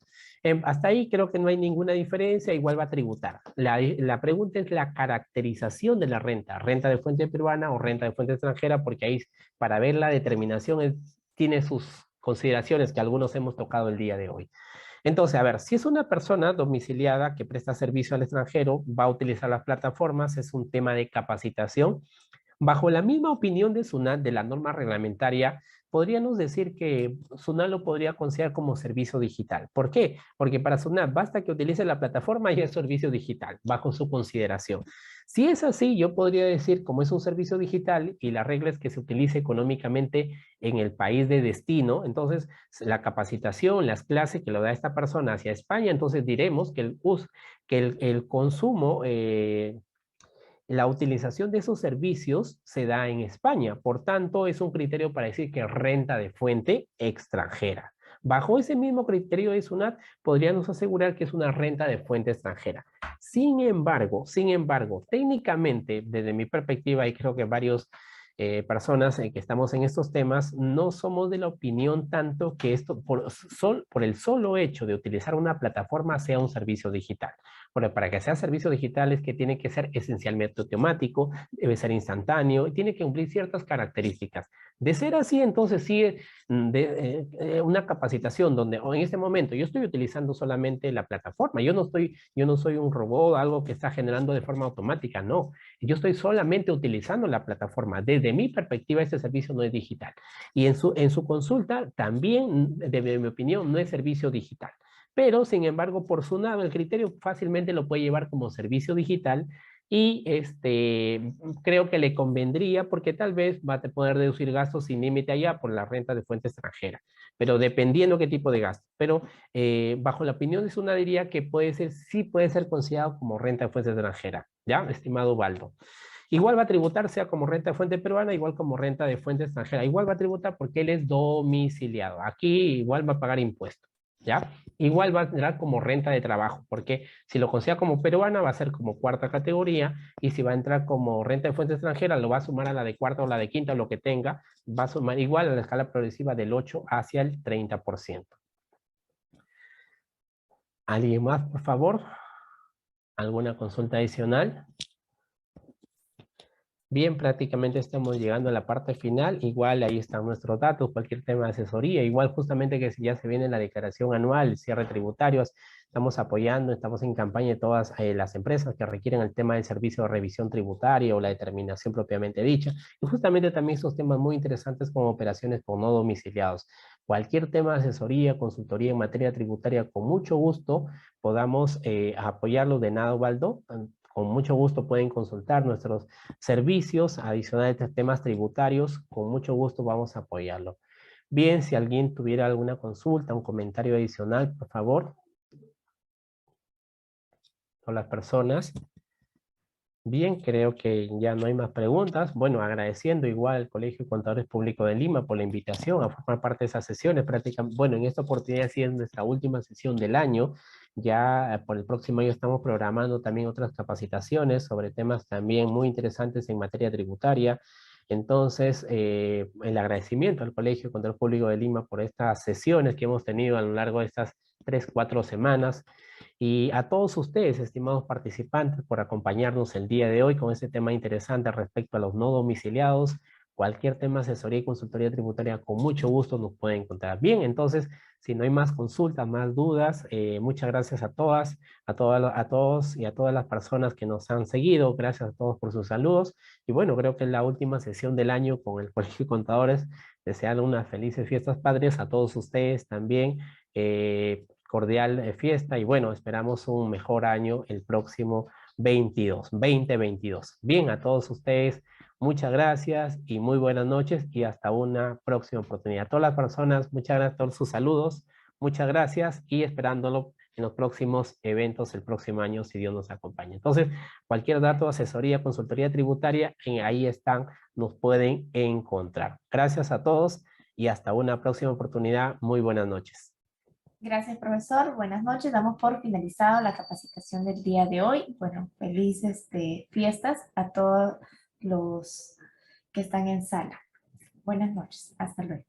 B: Hasta ahí creo que no hay ninguna diferencia, igual va a tributar. La pregunta es la caracterización de la renta de fuente peruana o renta de fuente extranjera, porque ahí para ver la determinación tiene sus consideraciones que algunos hemos tocado el día de hoy. Entonces, a ver, si es una persona domiciliada que presta servicio al extranjero, va a utilizar las plataformas, es un tema de capacitación. Bajo la misma opinión de SUNAT, de la norma reglamentaria, podríamos decir que SUNAT lo podría considerar como servicio digital. ¿Por qué? Porque para SUNAT basta que utilice la plataforma y es servicio digital, bajo su consideración. Si es así, yo podría decir, como es un servicio digital y la regla es que se utilice económicamente en el país de destino, entonces la capacitación, las clases que lo da esta persona hacia España, entonces diremos que el consumo... la utilización de esos servicios se da en España, por tanto es un criterio para decir que renta de fuente extranjera. Bajo ese mismo criterio de SUNAT, podríamos asegurar que es una renta de fuente extranjera. Sin embargo, técnicamente, desde mi perspectiva, y creo que varios personas que estamos en estos temas, no somos de la opinión tanto que esto, por el solo hecho de utilizar una plataforma, sea un servicio digital. Bueno, para que sea servicio digital es que tiene que ser esencialmente automático, debe ser instantáneo y tiene que cumplir ciertas características. De ser así, entonces sí, una capacitación donde en este momento yo estoy utilizando solamente la plataforma, yo no soy un robot, algo que está generando de forma automática, no. Yo estoy solamente utilizando la plataforma. Desde mi perspectiva, este servicio no es digital. Y en su consulta también, de mi opinión, no es servicio digital. Pero, sin embargo, por SUNAT, el criterio fácilmente lo puede llevar como servicio digital y creo que le convendría porque tal vez va a poder deducir gastos sin límite allá por la renta de fuente extranjera, pero dependiendo qué tipo de gasto. Pero bajo la opinión de SUNAT diría que sí puede ser considerado como renta de fuente extranjera, ¿ya, estimado Baldo? Igual va a tributar, sea como renta de fuente peruana, igual como renta de fuente extranjera. Igual va a tributar porque él es domiciliado. Aquí igual va a pagar impuestos, ¿ya? Igual va a entrar como renta de trabajo, porque si lo considera como peruana va a ser como cuarta categoría, y si va a entrar como renta de fuente extranjera, lo va a sumar a la de cuarta o la de quinta, o lo que tenga, va a sumar igual a la escala progresiva del 8 hacia el 30%. ¿Alguien más, por favor? ¿Alguna consulta adicional? Bien, prácticamente estamos llegando a la parte final. Igual ahí están nuestros datos, cualquier tema de asesoría. Igual justamente que si ya se viene la declaración anual, el cierre tributarios, estamos apoyando, estamos en campaña de todas las empresas que requieren el tema del servicio de revisión tributaria o la determinación propiamente dicha. Y justamente también esos temas muy interesantes como operaciones por no domiciliados. Cualquier tema de asesoría, consultoría en materia tributaria, con mucho gusto podamos apoyarlo. De nada, Ubaldo. Con mucho gusto pueden consultar nuestros servicios adicionales de temas tributarios. Con mucho gusto vamos a apoyarlo. Bien, si alguien tuviera alguna consulta, un comentario adicional, por favor. Con las personas. Bien, creo que ya no hay más preguntas. Bueno, agradeciendo igual al Colegio de Contadores Públicos de Lima por la invitación a formar parte de esas sesiones. Prácticamente, bueno, en esta oportunidad sí es nuestra última sesión del año. Ya por el próximo año estamos programando también otras capacitaciones sobre temas también muy interesantes en materia tributaria. Entonces, el agradecimiento al Colegio de Contadores Públicos de Lima por estas sesiones que hemos tenido a lo largo de estas 3-4 semanas. Y a todos ustedes, estimados participantes, por acompañarnos el día de hoy con este tema interesante respecto a los no domiciliados. Cualquier tema de asesoría y consultoría tributaria, con mucho gusto nos pueden encontrar. Bien, entonces, si no hay más consultas, más dudas, muchas gracias a todas, a todos y a todas las personas que nos han seguido. Gracias a todos por sus saludos. Y bueno, creo que es la última sesión del año con el Colegio de Contadores. Desear unas felices fiestas patrias a todos ustedes también. Cordial fiesta y bueno, esperamos un mejor año el próximo 2022. Bien, a todos ustedes, muchas gracias y muy buenas noches y hasta una próxima oportunidad. A todas las personas, muchas gracias por sus saludos, muchas gracias y esperándolo en los próximos eventos el próximo año, si Dios nos acompaña. Entonces, cualquier dato, asesoría, consultoría tributaria, ahí están, nos pueden encontrar. Gracias a todos y hasta una próxima oportunidad. Muy buenas noches.
A: Gracias, profesor. Buenas noches. Damos por finalizado la capacitación del día de hoy. Bueno, felices fiestas a todos los que están en sala. Buenas noches. Hasta luego.